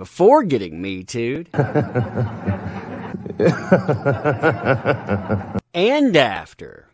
before getting Me Too'd. And after.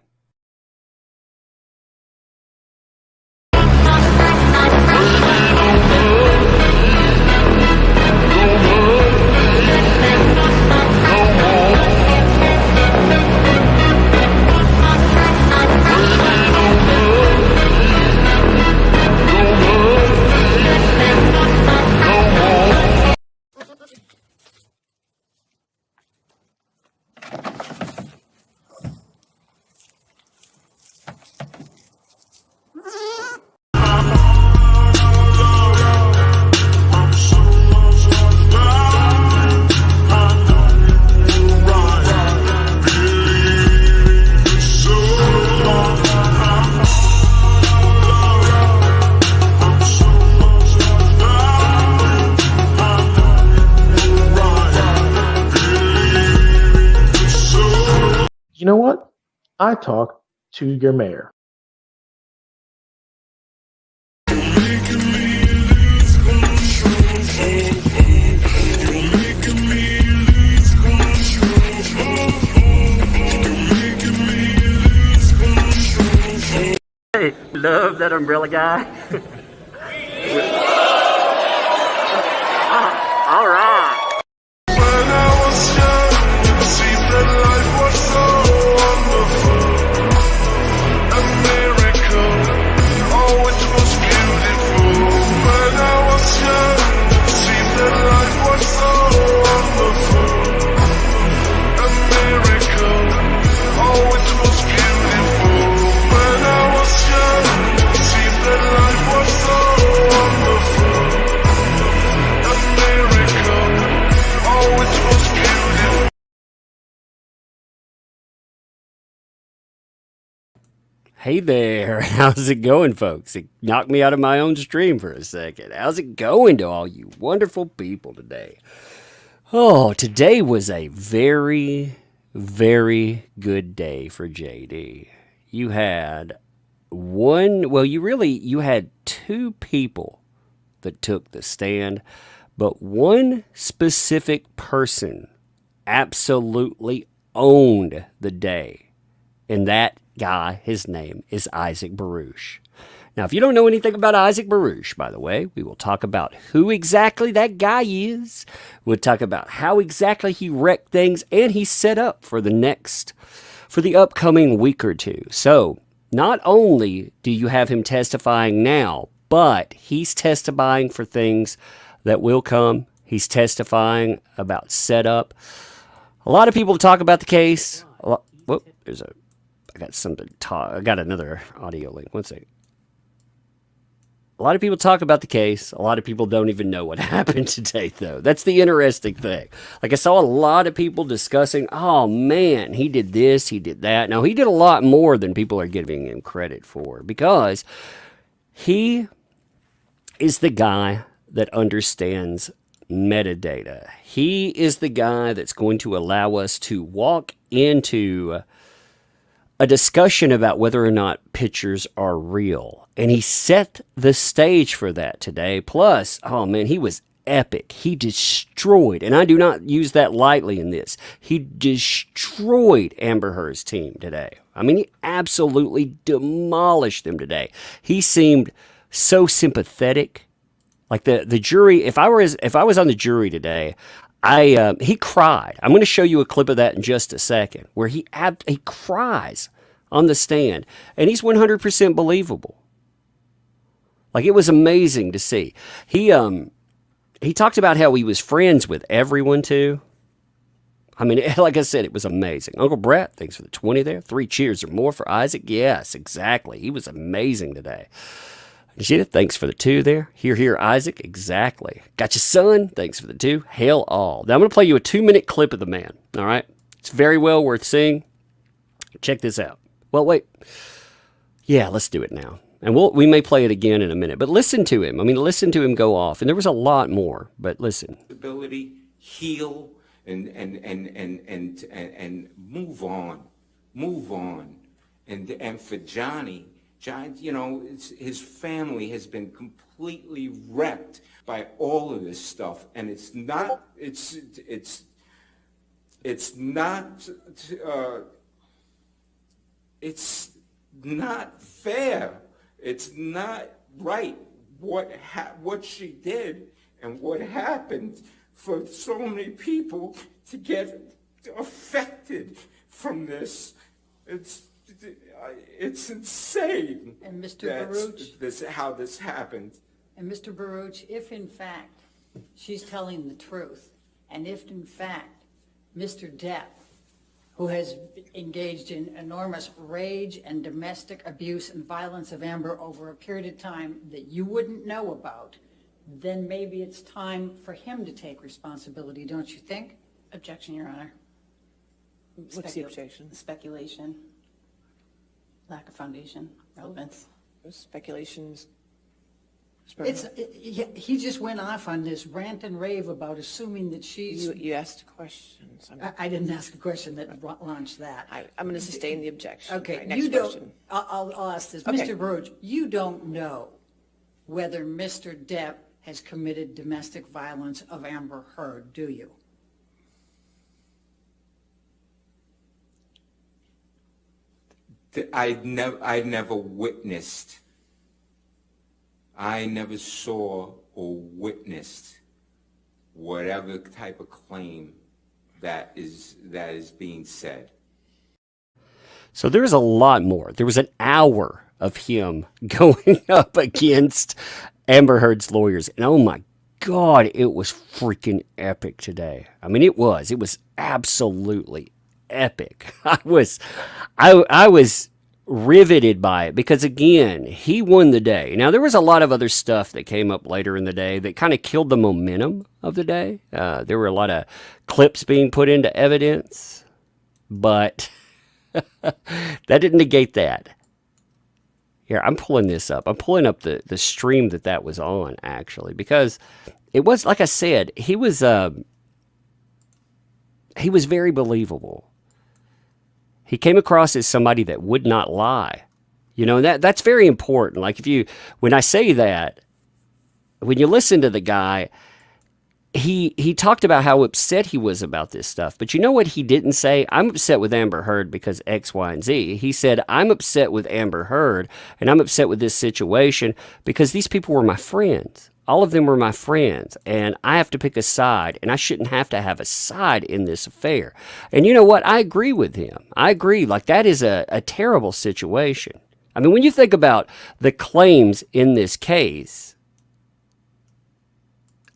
You know what? I talked to your mayor. Hey, love that umbrella guy. All right. When I was young, it seemed that life was so wonderful. A miracle, oh, it was beautiful. When I was young, it seemed that life was so wonderful. A miracle, oh, it was beautiful. When I was young, it seemed that life was so wonderful. A miracle, oh, it was beautiful. Hey there, how's it going, folks? It knocked me out of my own stream for a second. How's it going to all you wonderful people today? Oh, today was a very, very good day for JD. You had you had two people that took the stand, but one specific person absolutely owned the day. And that guy, his name is Isaac Baruch. Now, if you don't know anything about Isaac Baruch, by the way, we will talk about who exactly that guy is. We'll talk about how exactly he wrecked things, and he's set up for the upcoming week or two. So, not only do you have him testifying now, but he's testifying for things that will come. He's testifying about setup. A lot of people talk about the case. I got something to talk. I got another audio link. One second. A lot of people talk about the case. A lot of people don't even know what happened today, though. That's the interesting thing. Like, I saw a lot of people discussing, oh, man, he did this, he did that. Now, he did a lot more than people are giving him credit for, because he is the guy that understands metadata. He is the guy that's going to allow us to walk into a discussion about whether or not pictures are real. And he set the stage for that today. Plus, oh man, he was epic. He destroyed, and I do not use that lightly in this, he destroyed Amber Heard's team today. I mean, he absolutely demolished them today. He seemed so sympathetic. Like the jury, if I was on the jury today, he cried. I'm going to show you a clip of that in just a second, where he cries on the stand, and he's 100% believable. Like, it was amazing to see. He talked about how he was friends with everyone too. I mean, like I said, it was amazing. Uncle Brett, thanks for the 20 there. 3 cheers or more for Isaac. Yes, exactly. He was amazing today. Jada, thanks for the 2 there. Here, Isaac. Exactly. Got your son. Thanks for the 2. Hail all. Now, I'm going to play you a 2-minute clip of the man. All right? It's very well worth seeing. Check this out. Well, wait. Yeah, let's do it now. And we may play it again in a minute. But listen to him. I mean, listen to him go off. And there was a lot more. But listen. Ability, heal, and move on. Move on. And for Johnny, you know, his family has been completely wrecked by all of this stuff, and it's not fair. It's not right what she did and what happened for so many people to get affected from this. It's insane. And Mr. Baruch, how this happened. And Mr. Baruch, if in fact she's telling the truth, and if in fact Mr. Depp, who has engaged in enormous rage and domestic abuse and violence of Amber over a period of time that you wouldn't know about, then maybe it's time for him to take responsibility, don't you think? Objection, Your Honor. What's the objection? Speculation, lack of foundation, relevance. Speculations. He just went off on this rant and rave about assuming that she's... You asked questions. I didn't ask a question that launched that. I'm going to sustain the objection. Okay, Right, next you don't, question. I'll ask this. Okay. Mr. Baruch, you don't know whether Mr. Depp has committed domestic violence of Amber Heard, do you? I never witnessed. I never saw or witnessed whatever type of claim that is being said. So there's a lot more. There was an hour of him going up against Amber Heard's lawyers. And oh my God, it was freaking epic today. I mean, it was absolutely epic. I was riveted by it because, again, he won the day. Now, there was a lot of other stuff that came up later in the day that kind of killed the momentum of the day. There were a lot of clips being put into evidence, but that didn't negate that. Here, I'm pulling this up. I'm pulling up the stream that was on, actually, because it was, like I said, he was very believable. He came across as somebody that would not lie. You know, that's very important. Like when I say that, when you listen to the guy, he talked about how upset he was about this stuff. But you know what he didn't say? I'm upset with Amber Heard because X, Y, and Z. He said, I'm upset with Amber Heard and I'm upset with this situation because these people were my friends. All of them were my friends, and I have to pick a side, and I shouldn't have to have a side in this affair. And you know what? I agree with him. I agree. Like, that is a terrible situation. I mean, when you think about the claims in this case,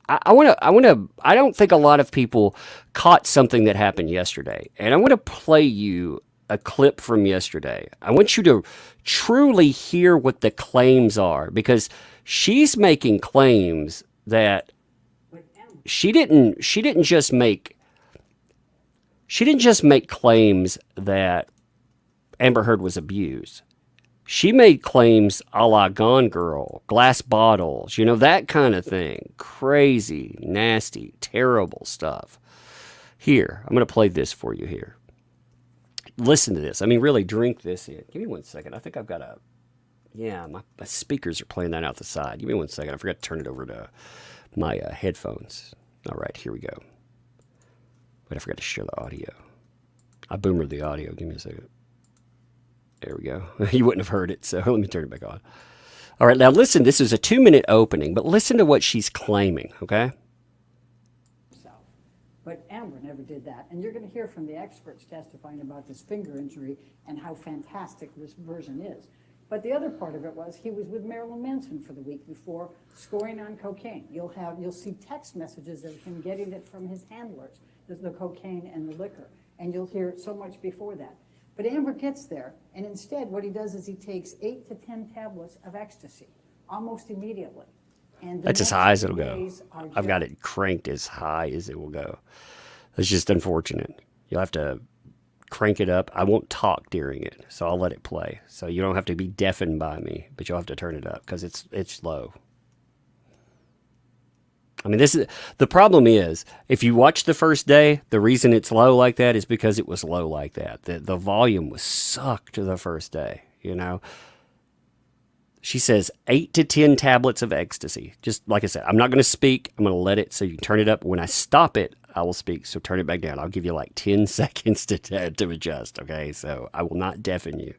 I don't think a lot of people caught something that happened yesterday. And I want to play you a clip from yesterday. I want you to truly hear what the claims are, because she's making claims that she didn't just make claims that Amber Heard was abused. She made claims a la Gone Girl, glass bottles, you know, that kind of thing. Crazy, nasty, terrible stuff. Here, I'm going to play this for you here. Listen to this. I mean, really drink this in. Give me 1 second. I think I've got my speakers are playing that out the side. Give me 1 second. I forgot to turn it over to my headphones. All right, here we go. But I forgot to share the audio. I boomered the audio. Give me a second. There we go. You wouldn't have heard it, so let me turn it back on. All right, now listen. This is a 2-minute opening, but listen to what she's claiming, okay? But Amber never did that. And you're going to hear from the experts testifying about this finger injury and how fantastic this version is. But the other part of it was he was with Marilyn Manson for the week before, scoring on cocaine. You'll see text messages of him getting it from his handlers, the cocaine and the liquor. And you'll hear so much before that. But Amber gets there, and instead what he does is he takes 8 to 10 tablets of ecstasy almost immediately. And that's as high as it'll go. I've got it cranked as high as it will go. That's just unfortunate. You'll have to crank it up. I won't talk during it, so I'll let it play. So you don't have to be deafened by me, but you'll have to turn it up because it's low. I mean, the problem is, if you watch the first day, the reason it's low like that is because it was low like that. The volume was sucked the first day, you know. She says 8 to 10 tablets of ecstasy. Just like I said, I'm not going to speak. I'm going to let it so you can turn it up. When I stop it, I will speak. So turn it back down. I'll give you like 10 seconds to adjust. Okay. So I will not deafen you.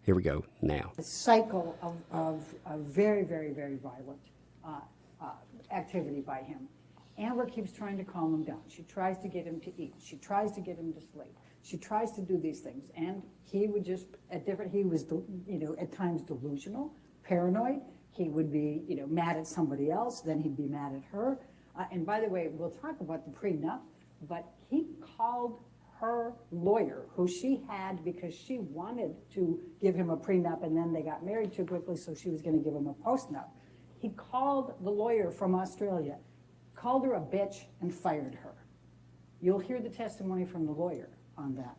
Here we go now. A cycle of very, very, very violent activity by him. Amber keeps trying to calm him down. She tries to get him to eat. She tries to get him to sleep. She tries to do these things, and he would just he was, at times delusional, paranoid. He would be, mad at somebody else. Then he'd be mad at her. And by the way, we'll talk about the prenup, but he called her lawyer, who she had because she wanted to give him a prenup, and then they got married too quickly, so she was going to give him a postnup. He called the lawyer from Australia, called her a bitch, and fired her. You'll hear the testimony from the lawyer on that.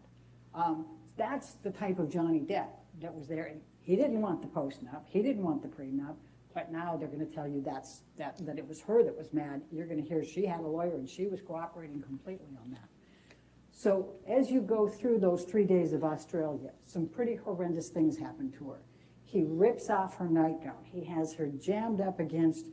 That's the type of Johnny Depp that was there. And he didn't want the postnup. He didn't want the prenup. But now they're going to tell you that it was her that was mad. You're going to hear she had a lawyer and she was cooperating completely on that. So as you go through those 3 days of Australia, some pretty horrendous things happen to her. He rips off her nightgown. He has her jammed up against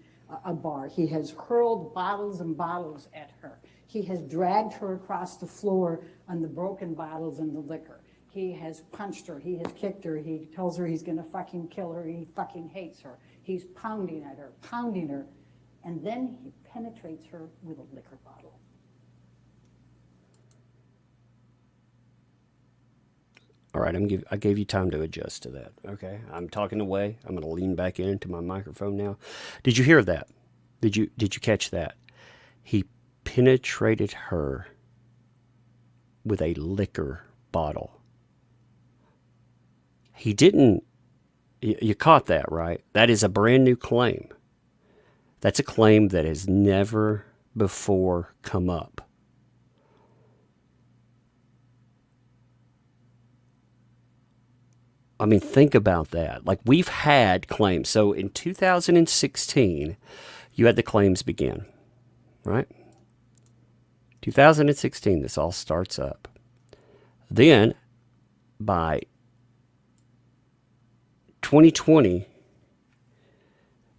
a bar. He has hurled bottles and bottles at her. He has dragged her across the floor on the broken bottles and the liquor. He has punched her. He has kicked her. He tells her he's going to fucking kill her. He fucking hates her. He's pounding at her, pounding her. And then he penetrates her with a liquor bottle. All right, I gave you time to adjust to that. Okay, I'm talking away. I'm going to lean back into my microphone now. Did you hear that? Did you catch that? He penetrated her with a liquor bottle. He didn't. You caught that, right? That is a brand new claim. That's a claim that has never before come up. I mean, think about that. Like, we've had claims. So in 2016, you had the claims begin, right? 2016, this all starts up. Then, by 2020,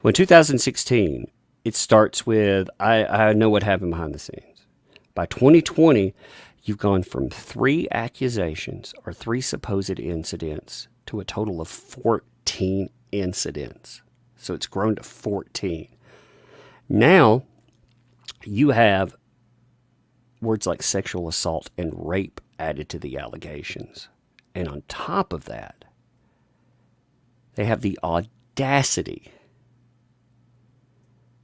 when 2016, it starts with, I know what happened behind the scenes. By 2020, you've gone from 3 accusations or 3 supposed incidents to a total of 14 incidents. So it's grown to 14. Now, you have words like sexual assault and rape added to the allegations. And on top of that, they have the audacity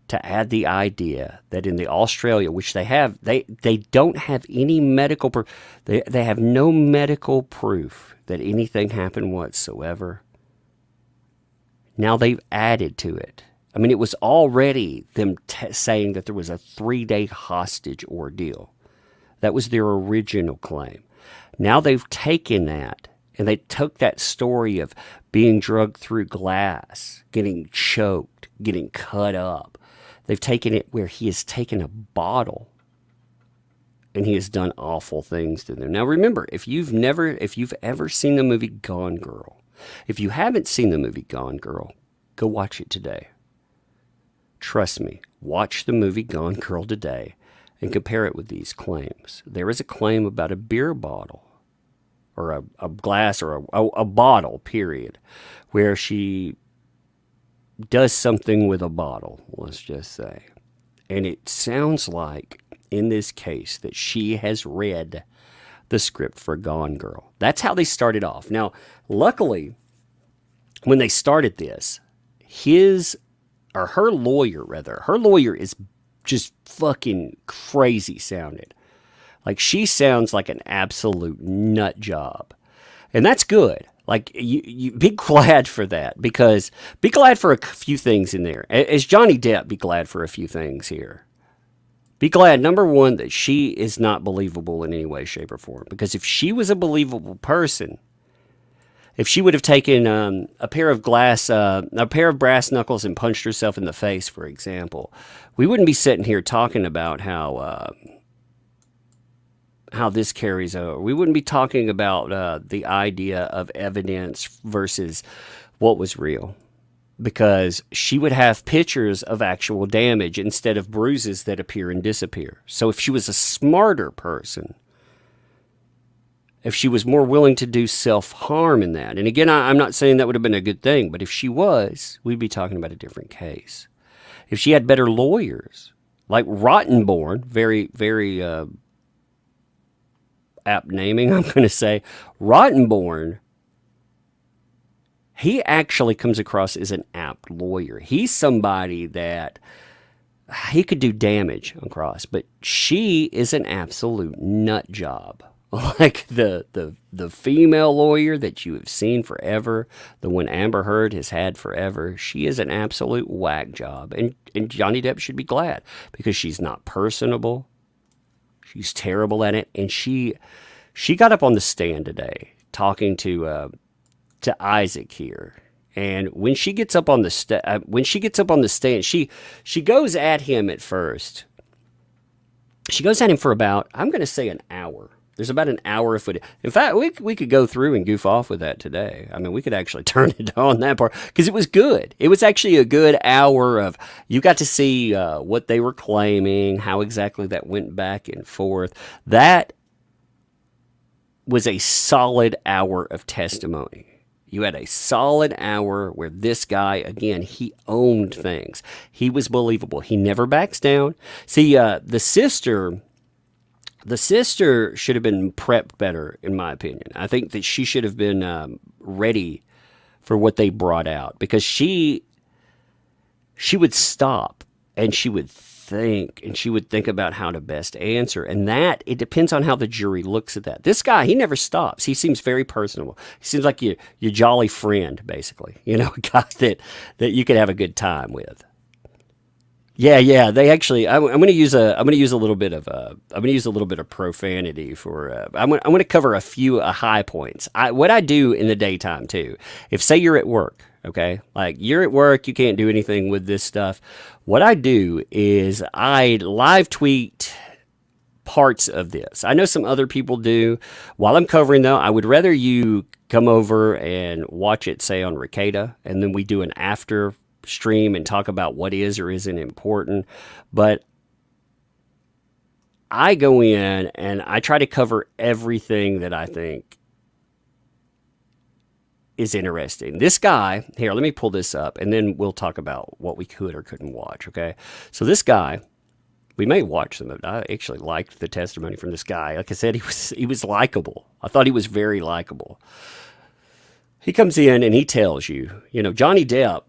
to add the idea that in the Australia, which they have, they don't have any medical proof. They have no medical proof that anything happened whatsoever. Now they've added to it. I mean, it was already them saying that there was a 3-day hostage ordeal. That was their original claim. Now they've taken that, and they took that story of being drugged through glass, getting choked, getting cut up. They've taken it where he has taken a bottle and he has done awful things to them. Now remember, if you've ever seen the movie Gone Girl, if you haven't seen the movie Gone Girl, go watch it today. Trust me, watch the movie Gone Girl today and compare it with these claims. There is a claim about a beer bottle or a glass or a bottle, period, where she does something with a bottle, let's just say. And it sounds like, in this case, that she has read the script for Gone Girl. That's how they started off. Now, luckily, when they started this, her lawyer is just fucking crazy sounding. Like, she sounds like an absolute nut job. And that's good. Like, you be glad for that, because be glad for a few things in there. As Johnny Depp, be glad for a few things here. Be glad, number one, that she is not believable in any way, shape, or form. Because if she was a believable person, if she would have taken a pair of brass knuckles and punched herself in the face, for example, we wouldn't be sitting here talking about how this carries over. We wouldn't be talking about the idea of evidence versus what was real. because she would have pictures of actual damage instead of bruises that appear and disappear. So if she was a smarter person, if she was more willing to do self-harm in that, and again, I'm not saying that would have been a good thing, but if she was, we'd be talking about a different case. If she had better lawyers, like Rottenborn, very, very apt naming, I'm going to say, Rottenborn, he actually comes across as an apt lawyer. He's somebody that he could do damage across, but she is an absolute nut job. Like the female lawyer that you have seen forever, the one Amber Heard has had forever, she is an absolute whack job. And Johnny Depp should be glad, because she's not personable. She's terrible at it. And she got up on the stand today talking to Isaac here. And when she gets up on the stand, she goes at him at first. She goes at him for about, I'm going to say, an hour. There's about an hour of footage. In fact, we could go through and goof off with that today. I mean, we could actually turn it on that part, because it was good. It was actually a good hour of, you got to see what they were claiming, how exactly that went back and forth. That was a solid hour of testimony. You had a solid hour where this guy, again, he owned things. He was believable. He never backs down. See, the sister should have been prepped better, in my opinion. I think that she should have been ready for what they brought out, because she would stop and she would think about how to best answer. And that, it depends on how the jury looks at that. This guy, he never stops. He seems very personable. He seems like your jolly friend, basically. You know, a guy that you could have a good time with. Yeah. They actually, I'm going to use a little bit of profanity for. I'm going to cover a few high points. What I do in the daytime too. If say you're at work, okay, like you're at work, you can't do anything with this stuff. What I do is I live tweet parts of this. I know some other people do. While I'm covering though, I would rather you come over and watch it, say on Recada, and then we do an after stream and talk about what is or isn't important. But I go in and I try to cover everything that I think is interesting. This guy here, let me pull this up and then we'll talk about what we could or couldn't watch. Okay. So this guy, we may watch some of it. I actually liked the testimony from this guy. Like I said, he was likable. I thought he was very likable. He comes in and he tells you, Johnny Depp,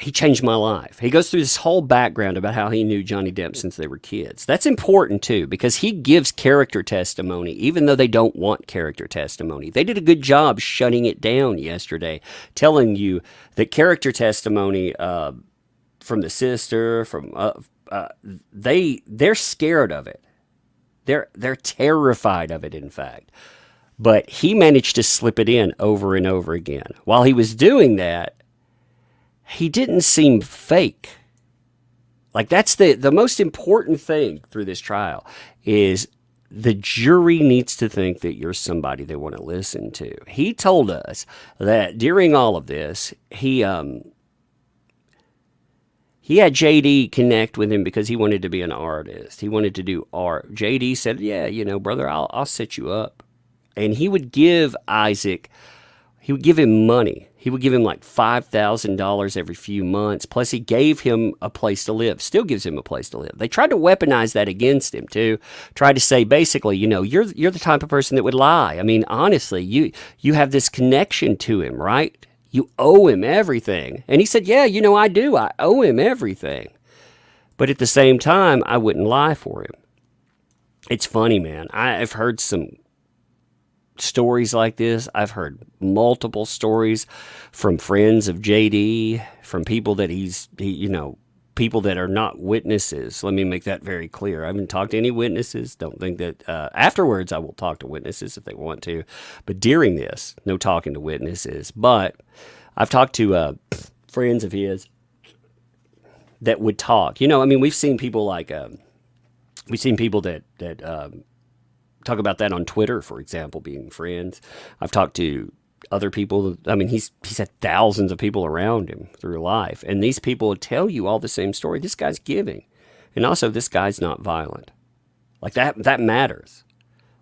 he changed my life. He goes through this whole background about how he knew Johnny Depp since they were kids. That's important too, because he gives character testimony, even though they don't want character testimony. They did a good job shutting it down yesterday, telling you that character testimony from the sister, they're scared of it. They're terrified of it, in fact. But he managed to slip it in over and over again. While he was doing that, he didn't seem fake. Like that's the most important thing through this trial is the jury needs to think that you're somebody they want to listen to. He told us that during all of this, he had JD connect with him because he wanted to be an artist. He wanted to do art. JD said, yeah, brother, I'll set you up. And he would give Isaac, he would give him money. He would give him like $5,000 every few months. Plus, he gave him a place to live. Still gives him a place to live. They tried to weaponize that against him too. Tried to say basically, you're the type of person that would lie. I mean, honestly, you have this connection to him, right? You owe him everything. And he said, yeah, I do. I owe him everything. But at the same time, I wouldn't lie for him. It's funny, man. I've heard some stories like this. I've heard multiple stories from friends of JD, from people that people that are not witnesses. Let me make that very clear. I haven't talked to any witnesses. Don't think that afterwards I will talk to witnesses if they want to. But during this, no talking to witnesses. But I've talked to friends of his that would talk. We've seen people like, that talk about that on Twitter, for example, being friends. I've talked to other people. I mean, he's had thousands of people around him through life, and these people will tell you all the same story. This guy's giving, and also this guy's not violent. Like that matters.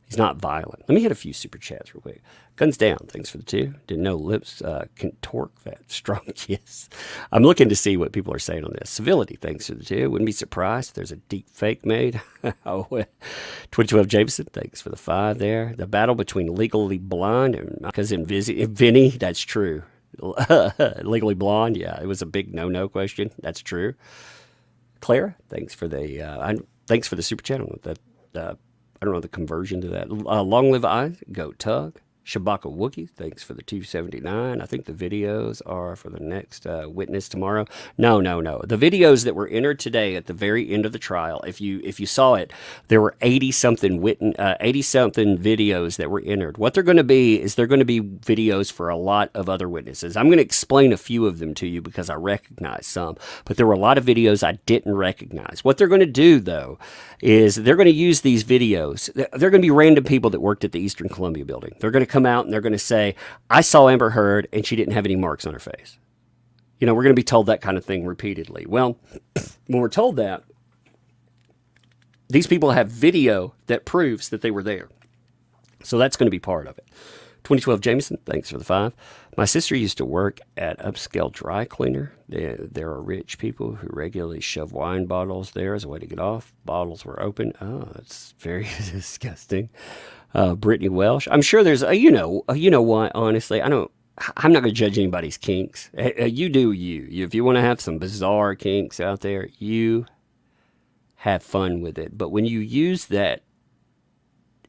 He's not violent. Let me hit a few super chats real quick. Guns down. Thanks for the 2. Didn't know lips can torque that strong kiss. I'm looking to see what people are saying on this. Civility. Thanks for the 2. Wouldn't be surprised if there's a deep fake made. 2012 Jameson. Thanks for the 5 there. The battle between Legally Blonde and my cousin Vinny. That's true. Legally Blonde. Yeah, it was a big no question. That's true. Clara. Thanks for the super chat on that. I don't know the conversion to that. Long Live I, Go Tug. Shabaka Wookie, thanks for the 279. I think the videos are for the next witness tomorrow. No. The videos that were entered today at the very end of the trial, if you saw it, there were 80-something videos that were entered. What they're going to be is they're going to be videos for a lot of other witnesses. I'm going to explain a few of them to you because I recognize some, but there were a lot of videos I didn't recognize. What they're going to do, though, is they're going to use these videos. They're going to be random people that worked at the Eastern Columbia building. They're going to come out and they're going to say, I saw Amber Heard and she didn't have any marks on her face. You know, we're going to be told that kind of thing repeatedly. Well, when we're told that, these people have video that proves that they were there. So that's going to be part of it. 2012 Jameson, thanks for the 5. My sister used to work at upscale dry cleaner. There are rich people who regularly shove wine bottles there as a way to get off. Bottles were open. Oh, that's very disgusting. Brittany Welsh. I'm sure there's, you know what, honestly, I'm not going to judge anybody's kinks. You do you. If you want to have some bizarre kinks out there, you have fun with it. But when you use that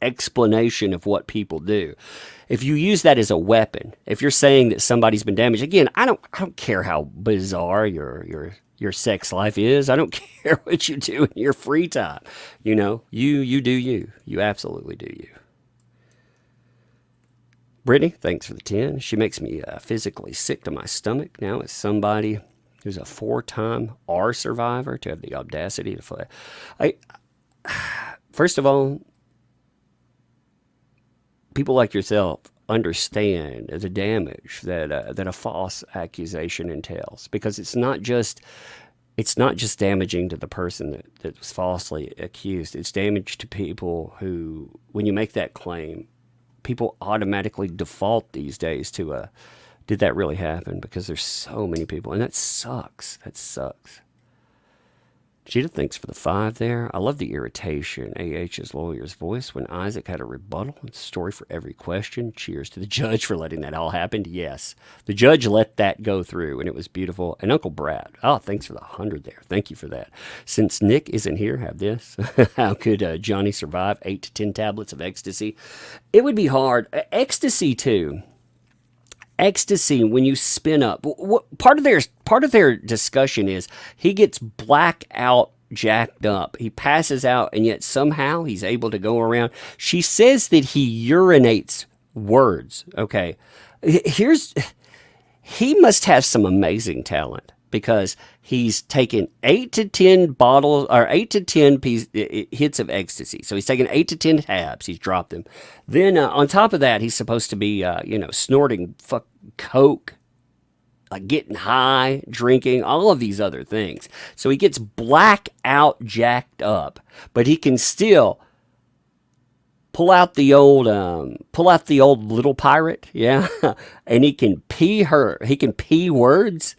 explanation of what people do, if you use that as a weapon, if you're saying that somebody's been damaged, again, I don't care how bizarre your sex life is. I don't care what you do in your free time. You know, you do you. You absolutely do you. Brittany, thanks for the 10. She makes me physically sick to my stomach now as somebody who's a 4-time R survivor to have the audacity to fly. First of all, people like yourself understand the damage that a false accusation entails, because it's not just damaging to the person that was falsely accused. It's damage to people who, when you make that claim, people automatically default these days to did that really happen? Because there's so many people, and that sucks. Cheetah, thanks for the 5 there. I love the irritation AH's lawyer's voice when Isaac had a rebuttal and story for every question. Cheers to the judge for letting that all happen. Yes, the judge let that go through, and it was beautiful. And Uncle Brad, oh, thanks for the 100 there. Thank you for that. Since Nick isn't here, have this. How could Johnny survive 8 to 10 tablets of ecstasy? It would be hard. Ecstasy, too. Ecstasy, when you spin up, part of their discussion is he gets blackout jacked up. He passes out, and yet somehow he's able to go around. She says that he urinates words. Okay, he must have some amazing talent, because he's taken 8 to 10 bottles, or 8 to 10 hits of ecstasy. So he's taken 8 to 10 tabs. He's dropped them. Then on top of that, he's supposed to be, snorting coke, like getting high, drinking, all of these other things. So he gets blackout jacked up, but he can still pull out the old little pirate, yeah, and he can pee words.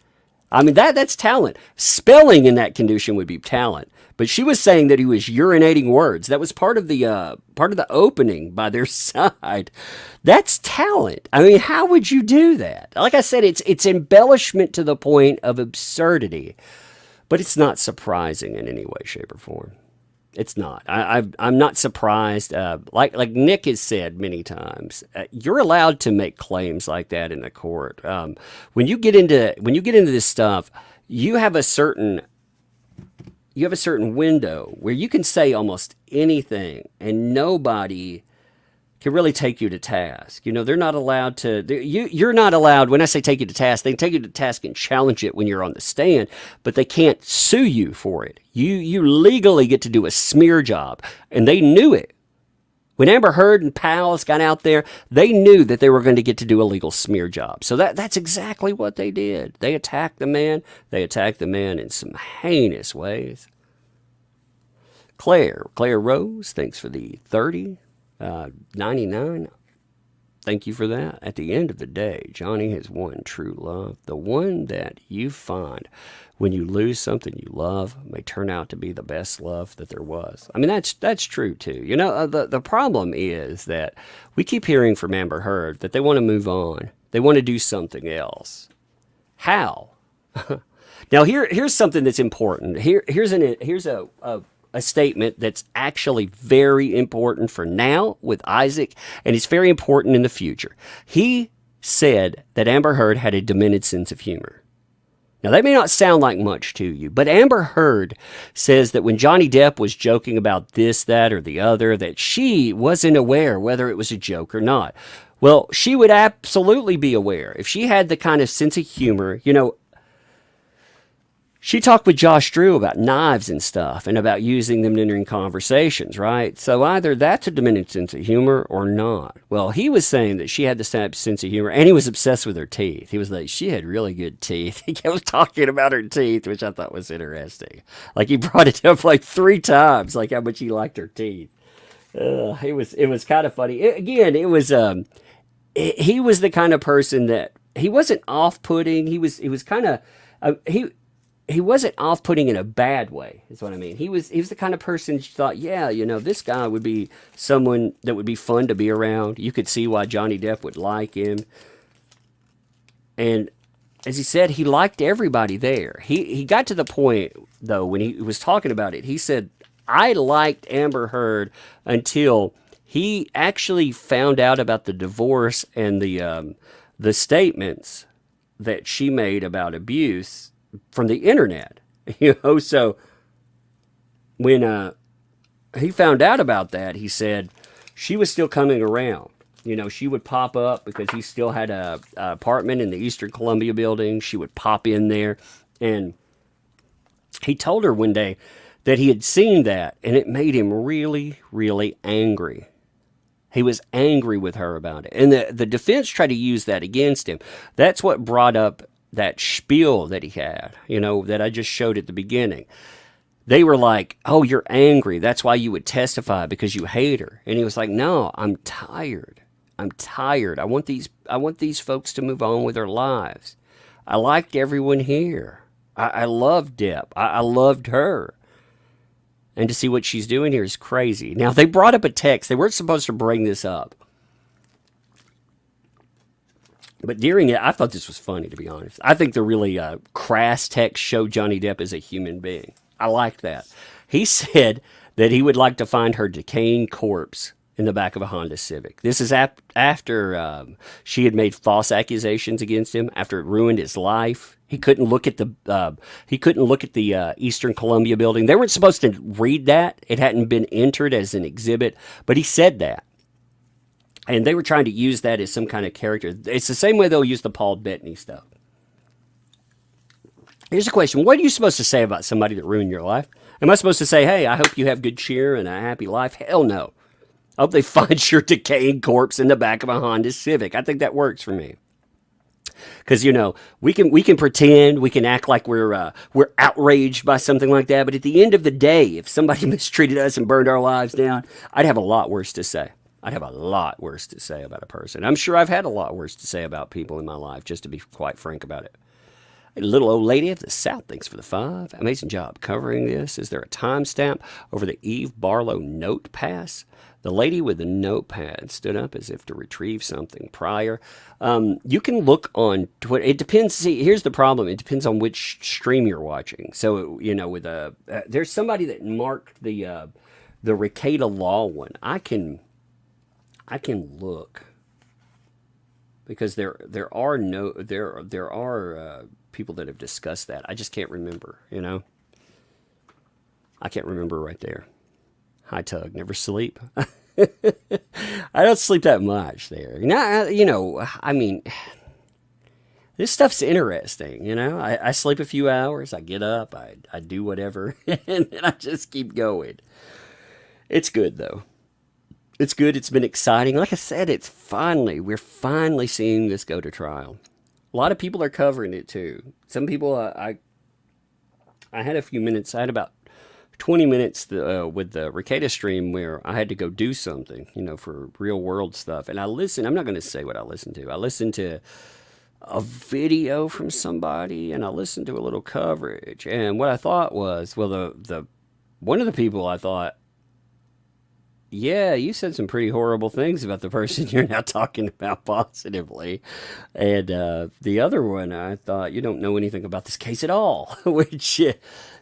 I mean, that's talent. Spelling in that condition would be talent. But she was saying that he was urinating words. That was part of the opening by their side. That's talent. I mean, how would you do that? Like I said, it's embellishment to the point of absurdity, but it's not surprising in any way, shape, or form. It's not. I'm not surprised. Like Nick has said many times, you're allowed to make claims like that in the court. When you get into this stuff, you have a certain window where you can say almost anything, and nobody can really take you to task. You know, they're not allowed to. You're not allowed. When I say take you to task, they can take you to task and challenge it when you're on the stand, but they can't sue you for it. You legally get to do a smear job, and they knew it When Amber Heard and pals got out there, they knew that they were going to get to do a legal smear job. So that's exactly what they did. They attacked the man. They attacked the man in some heinous ways. Claire Rose, thanks for the 30.99. Thank you for that. At the end of the day, Johnny has one true love. The one that you find when you lose something you love may turn out to be the best love that there was. I mean, that's true too. You know, the problem is that we keep hearing from Amber Heard that they want to move on. They want to do something else. How? Now, here's something that's important. Here's a statement that's actually very important for now with Isaac, and it's very important in the future. He said that Amber Heard had a demented sense of humor. Now, that may not sound like much to you, but Amber Heard says that when Johnny Depp was joking about this, that, or the other, that she wasn't aware whether it was a joke or not. Well, she would absolutely be aware. If she had the kind of sense of humor, you know, she talked with Josh Drew about knives and stuff and about using them during conversations, right? So either that's a diminished sense of humor or not. Well, he was saying that she had the sense of humor, and he was obsessed with her teeth. He was like, she had really good teeth. He kept talking about her teeth, which I thought was interesting. Like, he brought it up like 3 times, like how much he liked her teeth. It was kind of funny. He was the kind of person that he wasn't off-putting. He was kind of he wasn't off-putting in a bad way, is what I mean. He was the kind of person you thought, yeah, you know, this guy would be someone that would be fun to be around. You could see why Johnny Depp would like him. And as he said, he liked everybody there. He got to the point, though, when he was talking about it, he said, I liked Amber Heard until he actually found out about the divorce and the statements that she made about abuse from the internet, you know. So when he found out about that, he said she was still coming around. You know, she would pop up because he still had a apartment in the Eastern Columbia building. She would pop in there, and he told her one day that he had seen that, and it made him really, really angry. He was angry with her about it, and the defense tried to use that against him. That's what brought up that spiel that he had, you know, that I just showed at the beginning. They were like, oh, you're angry. That's why you would testify, because you hate her. And he was like, no, I'm tired. I'm tired. I want these folks to move on with their lives. I liked everyone here. I loved Depp. I loved her. And to see what she's doing here is crazy. Now, they brought up a text. They weren't supposed to bring this up. But during it, I thought this was funny, to be honest. I think the really crass text showed Johnny Depp as a human being. I liked that. He said that he would like to find her decaying corpse in the back of a Honda Civic. This is after she had made false accusations against him, after it ruined his life. He couldn't look at the Eastern Columbia building. They weren't supposed to read that. It hadn't been entered as an exhibit, but he said that. And they were trying to use that as some kind of character. It's the same way they'll use the Paul Bettany stuff. Here's a question. What are you supposed to say about somebody that ruined your life? Am I supposed to say, hey, I hope you have good cheer and a happy life? Hell no. I hope they find your decaying corpse in the back of a Honda Civic. I think that works for me. Because, you know, we can pretend, we can act like we're outraged by something like that. But at the end of the day, if somebody mistreated us and burned our lives down, I'd have a lot worse to say. I'd have a lot worse to say about a person. I'm sure I've had a lot worse to say about people in my life, just to be quite frank about it. A little old lady of the South, thanks for the 5. Amazing job covering this. Is there a timestamp over the Eve Barlow note pass? The lady with the notepad stood up as if to retrieve something prior. You can look on Twitter. It depends. See, here's the problem. It depends on which stream you're watching. So, you know, with there's somebody that marked the Recollections Law one. I can look, because there are people that have discussed that. I just can't remember, you know. I can't remember right there. Hi, Tug. Never sleep. I don't sleep that much there. Now, you know, I mean, this stuff's interesting, you know. I sleep a few hours. I get up. I do whatever. And then I just keep going. It's good, though. It's good. It's been exciting. Like I said, we're finally seeing this go to trial. A lot of people are covering it too. Some people, I had a few minutes. I had about 20 minutes with the Recollections stream where I had to go do something, for real world stuff. And I listened. I'm not going to say what I listened to. I listened to a video from somebody, and I listened to a little coverage. And what I thought was, well, the one of the people I thought, yeah, you said some pretty horrible things about the person you're now talking about positively. And the other one, I thought, you don't know anything about this case at all, which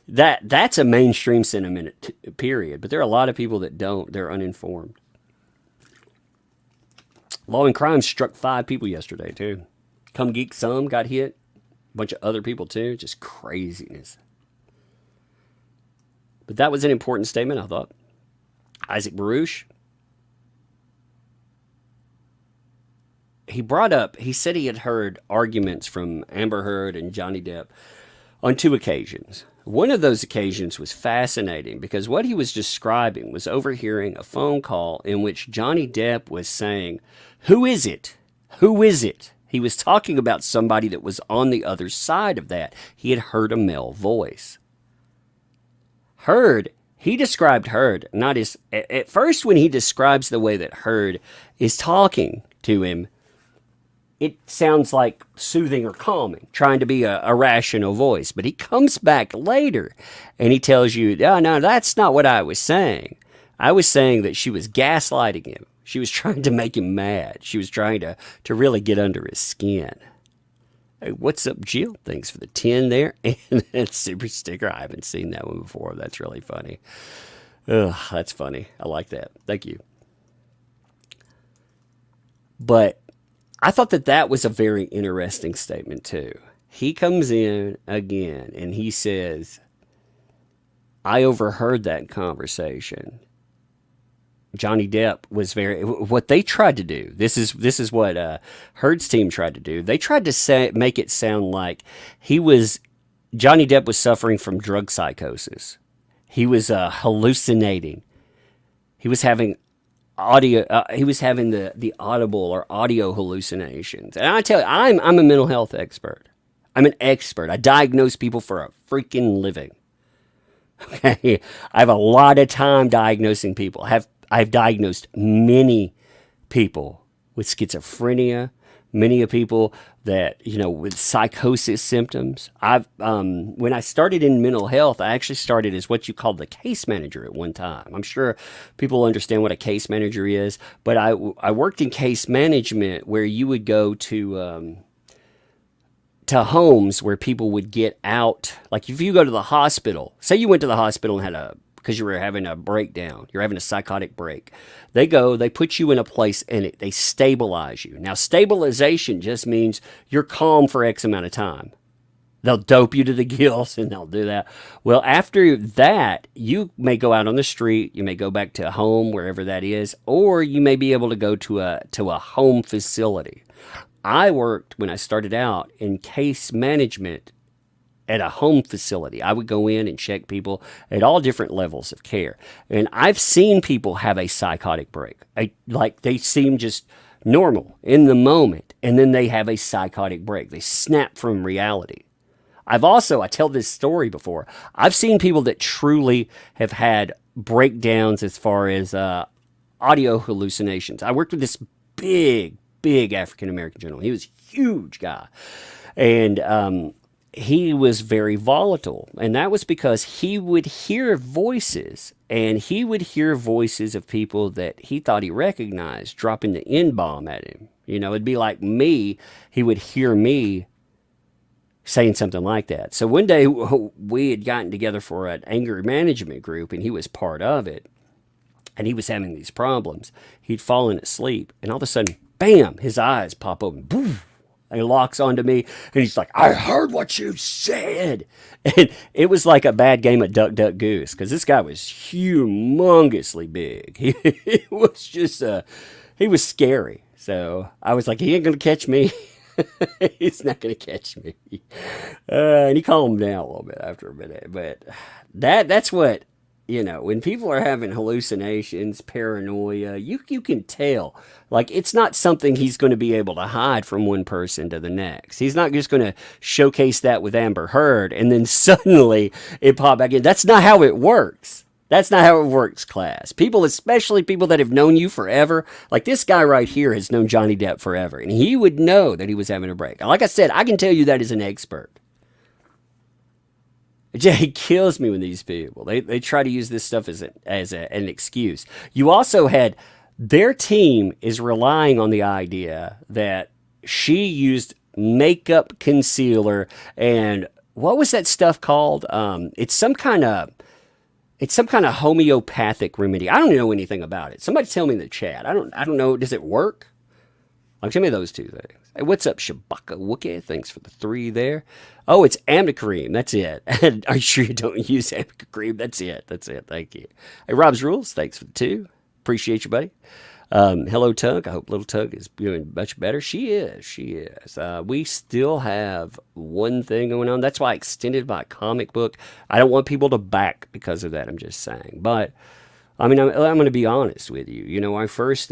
that's a mainstream sentiment, period. But there are a lot of people that don't. They're uninformed. Law and Crime struck 5 people yesterday, too. Come Geek Some got hit. A bunch of other people, too. Just craziness. But that was an important statement, I thought. Isaac Baruch, he said he had heard arguments from Amber Heard and Johnny Depp on 2 occasions. One of those occasions was fascinating because what he was describing was overhearing a phone call in which Johnny Depp was saying, "Who is it? Who is it?" He was talking about somebody that was on the other side of that. He had heard a male voice. He described Heard, not as, at first when he describes the way that Heard is talking to him, it sounds like soothing or calming, trying to be a rational voice. But he comes back later and he tells you, oh, no, that's not what I was saying. I was saying that she was gaslighting him. She was trying to make him mad. She was trying to really get under his skin. Hey, what's up, Jill? Thanks for the 10 there. And that super sticker. I haven't seen that one before. That's really funny. Ugh, that's funny. I like that. Thank you. But I thought that was a very interesting statement, too. He comes in again and he says, I overheard that conversation. Johnny Depp was what they tried to do. This is what Heard's team tried to do. They tried to make it sound like Johnny Depp was suffering from drug psychosis. He was hallucinating. He was having he was having the audible or audio hallucinations. And I tell you, I'm a mental health expert. I'm an expert. I diagnose people for a freaking living. Okay, I have a lot of time diagnosing people. I've diagnosed many people with schizophrenia, many of people that, with psychosis symptoms. When I started in mental health, I actually started as what you call the case manager at one time. I'm sure people understand what a case manager is, but I worked in case management where you would go to homes where people would get out. Like if you go to the hospital, say you went to the hospital and because you were having a breakdown, you're having a psychotic break. They put you in a place and they stabilize you. Now, stabilization just means you're calm for X amount of time. They'll dope you to the gills and they'll do that. Well, after that, you may go out on the street, you may go back to a home, wherever that is, or you may be able to go to a home facility. I worked, when I started out, in case management at a home facility. I would go in and check people at all different levels of care. And I've seen people have a psychotic break. Like they seem just normal in the moment, and then they have a psychotic break. They snap from reality. I tell this story before. I've seen people that truly have had breakdowns as far as audio hallucinations. I worked with this big African-American gentleman. He was a huge guy. And he was very volatile, and that was because he would hear voices, and he would hear voices of people that he thought he recognized dropping the N-bomb at him. It'd be like me. He would hear me saying something like that. So one day we had gotten together for an anger management group, and he was part of it, and he was having these problems. He'd fallen asleep, and all of a sudden, bam, his eyes pop open. Boom. And he locks onto me, and he's like, I heard what you said. And it was like a bad game of Duck, Duck, Goose, because this guy was humongously big. He was just, he was scary. So I was like, he ain't going to catch me. He's not going to catch me. And he calmed down a little bit after a minute. But that's what You know, when people are having hallucinations, paranoia, you can tell. Like, it's not something he's going to be able to hide from one person to the next. He's not just going to showcase that with Amber Heard and then suddenly it pop back in. That's not how it works. That's not how it works, class. People, especially people that have known you forever, like this guy right here has known Johnny Depp forever, and he would know that he was having a break. Like I said, I can tell you that as an expert. It kills me when these people, they try to use this stuff as an excuse. You also had, their team is relying on the idea that she used makeup concealer and what was that stuff called? It's some kind of homeopathic remedy. I don't know anything about it. Somebody tell me in the chat. I don't know. Does it work? Like, tell me those two things. Hey, what's up, Shabaka Wookie? Thanks for the 3 there. Oh, it's Amicream. That's it. Are you sure you don't use Amicream? That's it. Thank you. Hey, Rob's Rules. Thanks for the 2. Appreciate you, buddy. Hello, Tug. I hope little Tug is doing much better. She is. We still have one thing going on. That's why I extended my comic book. I don't want people to back because of that. I'm just saying. But, I mean, I'm going to be honest with you. You know, our first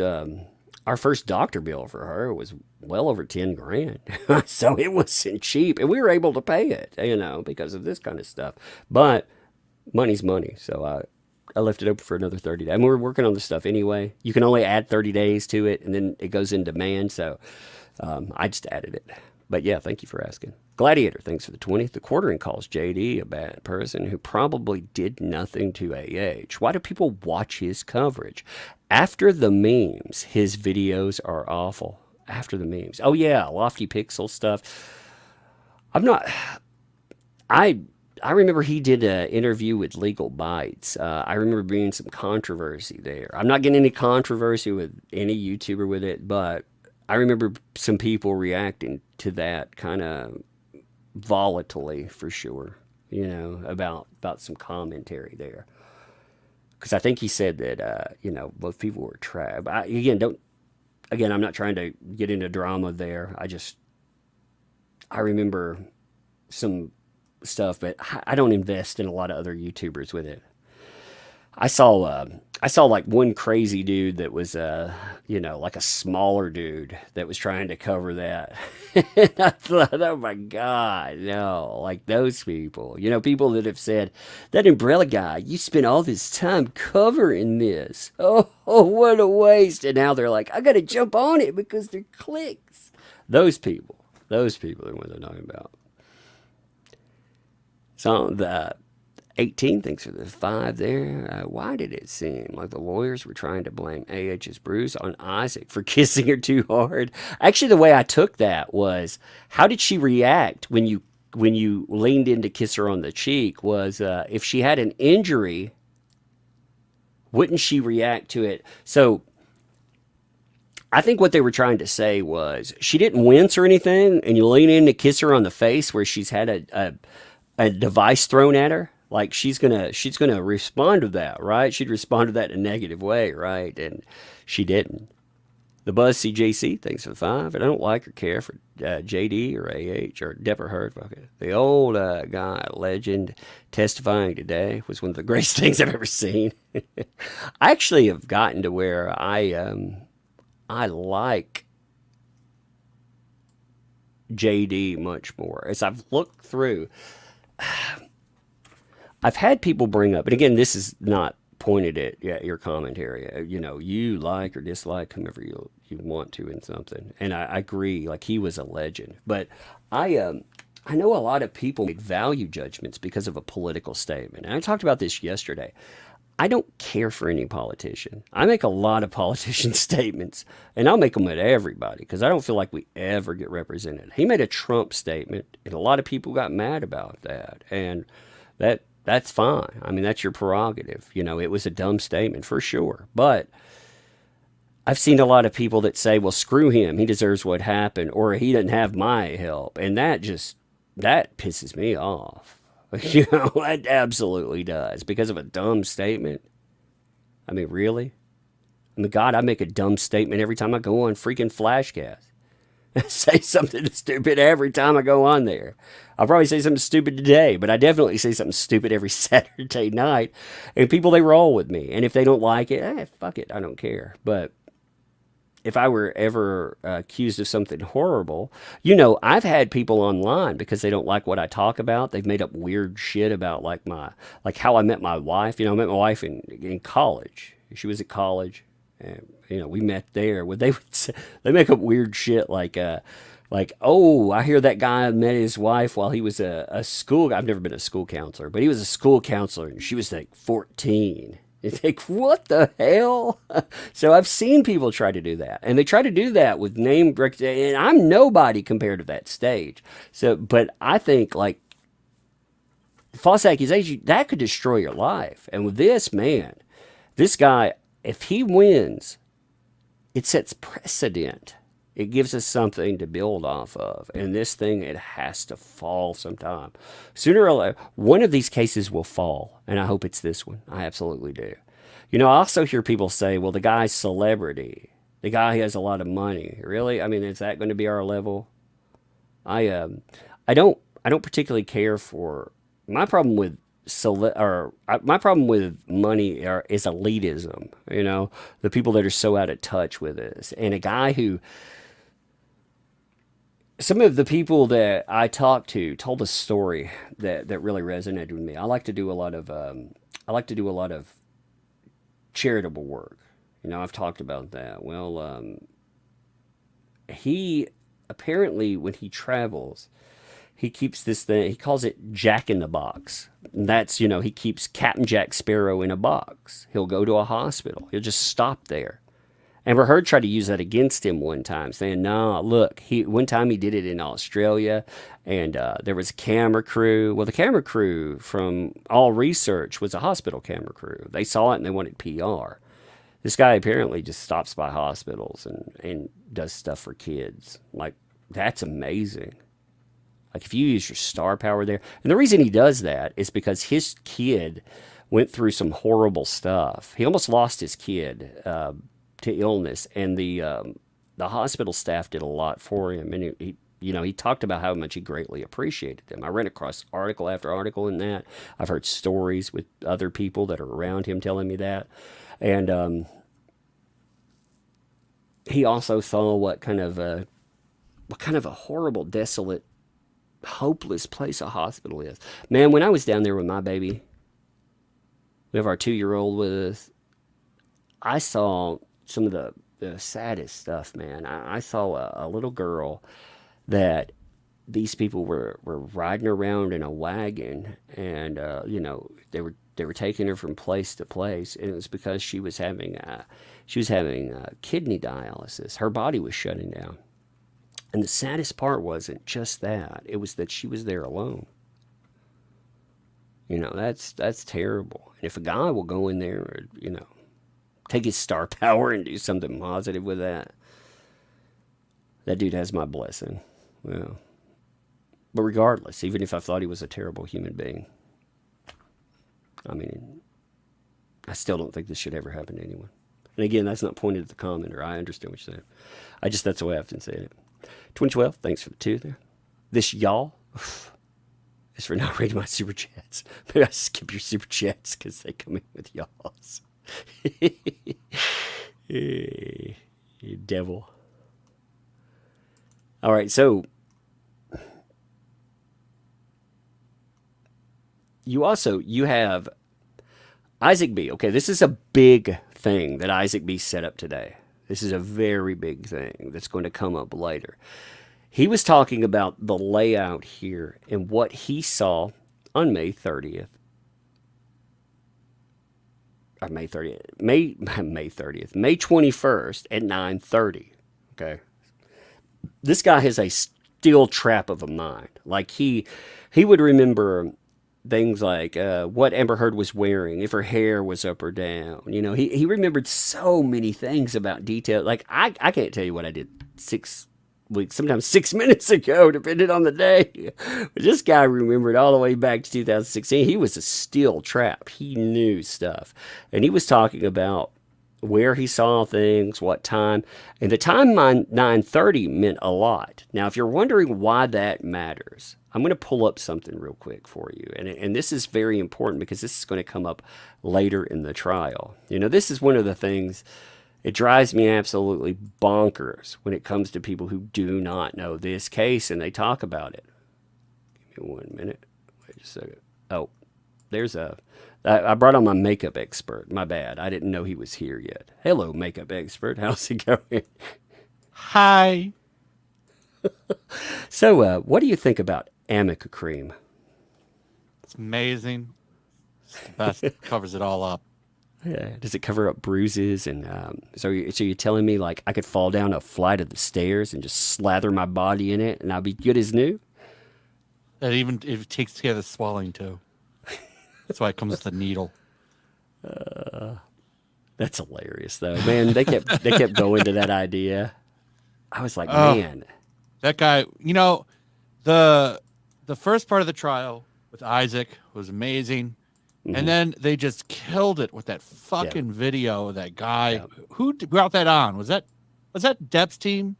doctor bill for her was well over 10 grand. So it wasn't cheap. And we were able to pay it, you know, because of this kind of stuff. But money's money. So I left it open for another 30 days. And we're working on this stuff anyway. You can only add 30 days to it, and then it goes in demand. So I just added it. But yeah, thank you for asking. Gladiator, thanks for the 20. The Quartering calls JD a bad person who probably did nothing to AH. Why do people watch his coverage? After the memes, his videos are awful. After the memes. Oh yeah, Lofty Pixel stuff. I remember he did an interview with Legal Bites. I remember being some controversy there. I'm not getting any controversy with any YouTuber with it, but I remember some people reacting to that kind of volatilely for sure, you know, about some commentary there. Because I think he said that, you know, both people were trapped. Again, I'm not trying to get into drama there. I remember some stuff, but I don't invest in a lot of other YouTubers with it. I saw like one crazy dude that was, you know, like a smaller dude that was trying to cover that. And I thought, oh my God, no, like those people, you know, people that have said, that umbrella guy, you spent all this time covering this. Oh, what a waste. And now they're like, I got to jump on it because they're clicks. Those people are the ones I'm talking about. So the 18, thanks for the 5 there. Why did it seem like the lawyers were trying to blame AH's bruise on Isaac for kissing her too hard? Actually, the way I took that was, how did she react when you leaned in to kiss her on the cheek? Was if she had an injury, wouldn't she react to it? So I think what they were trying to say was, she didn't wince or anything, and you lean in to kiss her on the face where she's had a device thrown at her. Like, she's gonna respond to that, right? She'd respond to that in a negative way, right? And she didn't. The Buzz CJC, thanks for the 5. And I don't like or care for JD or AH or Depp or Heard. The old guy, legend, testifying today was one of the greatest things I've ever seen. I actually have gotten to where I like JD much more. As I've looked through, I've had people bring up, and again, this is not pointed at your commentary. You know, you like or dislike whomever you want to in something. And I agree, like, he was a legend. But I know a lot of people make value judgments because of a political statement. And I talked about this yesterday. I don't care for any politician. I make a lot of politician statements, and I'll make them at everybody because I don't feel like we ever get represented. He made a Trump statement, and a lot of people got mad about that. And that's fine. I mean, that's your prerogative. You know, it was a dumb statement for sure. But I've seen a lot of people that say, well, screw him. He deserves what happened, or he doesn't have my help. And that pisses me off. You know, it absolutely does. Because of a dumb statement. I mean, really? I mean, God, I make a dumb statement every time I go on freaking Flashcast. say something stupid every time I go on there. I'll probably say something stupid today, but I definitely say something stupid every Saturday night. And people, they roll with me. And if they don't like it, fuck it, I don't care. But if I were ever accused of something horrible, I've had people online because they don't like what I talk about. They've made up weird shit about like how I met my wife. I met my wife in college. She was at college, and we met there. They make up weird shit like, oh, I hear that guy met his wife while he was a school. I've never been a school counselor, but he was a school counselor, and she was like 14. You think, what the hell? So I've seen people try to do that, and they try to do that with name recognition, and I'm nobody compared to that stage. So, but I think like false accusation, that could destroy your life. And with this man, this guy, if he wins, it sets precedent. It gives us something to build off of. And this thing, it has to fall sometime. Sooner or later, one of these cases will fall. And I hope it's this one. I absolutely do. I also hear people say, well, the guy's celebrity. The guy has a lot of money. Really? I mean, is that going to be our level? I don't particularly care for... My problem with my problem with money is elitism. The people that are so out of touch with us. And a guy who... Some of the people that I talked to told a story that really resonated with me. I like to do a lot of charitable work. I've talked about that. Well, he apparently, when he travels, he keeps this thing. He calls it Jack in the Box. And that's, he keeps Captain Jack Sparrow in a box. He'll go to a hospital. He'll just stop there. Amber Heard tried to use that against him one time, saying, no, look, one time he did it in Australia, and there was a camera crew. Well, the camera crew from All Research was a hospital camera crew. They saw it and they wanted PR. This guy apparently just stops by hospitals and does stuff for kids. Like, that's amazing. Like, if you use your star power there. And the reason he does that is because his kid went through some horrible stuff. He almost lost his kid to illness, and the hospital staff did a lot for him, and he talked about how much he greatly appreciated them. I ran across article after article in that. I've heard stories with other people that are around him telling me that, and he also saw what kind of a horrible, desolate, hopeless place a hospital is. Man, when I was down there with my baby, we have our 2-year-old with us, I saw some of the saddest stuff, man. I saw a little girl that these people were riding around in a wagon, and they were taking her from place to place, and it was because she was having kidney dialysis. Her body was shutting down, and the saddest part wasn't just that; it was that she was there alone. That's terrible. And if a guy will go in there, take his star power and do something positive with that, that dude has my blessing. Well, but regardless, even if I thought he was a terrible human being, I mean, I still don't think this should ever happen to anyone. And again, that's not pointed at the commenter. I understand what you're saying. That's the way I've been saying it. 2012, thanks for the 2 there. This y'all is for not reading my super chats. Maybe I skip your super chats because they come in with y'alls. You devil. All right, so you have Isaac B. Okay, this is a big thing that Isaac B set up today. This is a very big thing that's going to come up later. He was talking about the layout here and what he saw on May 30th. May 21st at 9:30. Okay. This guy has a steel trap of a mind. Like he would remember things like what Amber Heard was wearing, if her hair was up or down. He remembered so many things about detail. Like I can't tell you what I did 6 weeks, sometimes 6 minutes ago, depending on the day. But this guy remembered all the way back to 2016. He was a steel trap. He knew stuff. And he was talking about where he saw things, what time. And the time 9:30 meant a lot. Now, if you're wondering why that matters, I'm going to pull up something real quick for you. And this is very important because this is going to come up later in the trial. You know, this is one of the things, it drives me absolutely bonkers when it comes to people who do not know this case and they talk about it. Give me 1 minute. Wait a second. Oh, I brought on my makeup expert. My bad. I didn't know he was here yet. Hello, makeup expert. How's it going? Hi. So, what do you think about Amica cream? It's amazing. It's the best. It covers it all up. Yeah. Does it cover up bruises? And so you're telling me like I could fall down a flight of the stairs and just slather my body in it and I'll be good as new? It takes care of the swelling too. That's why it comes with the needle. That's hilarious, though. Man, they kept going to that idea. I was like, man, that guy. You know, the first part of the trial with Isaac was amazing, and then they just killed it with that fucking video of that guy. Yeah. Who brought that on? Was that Depp's team?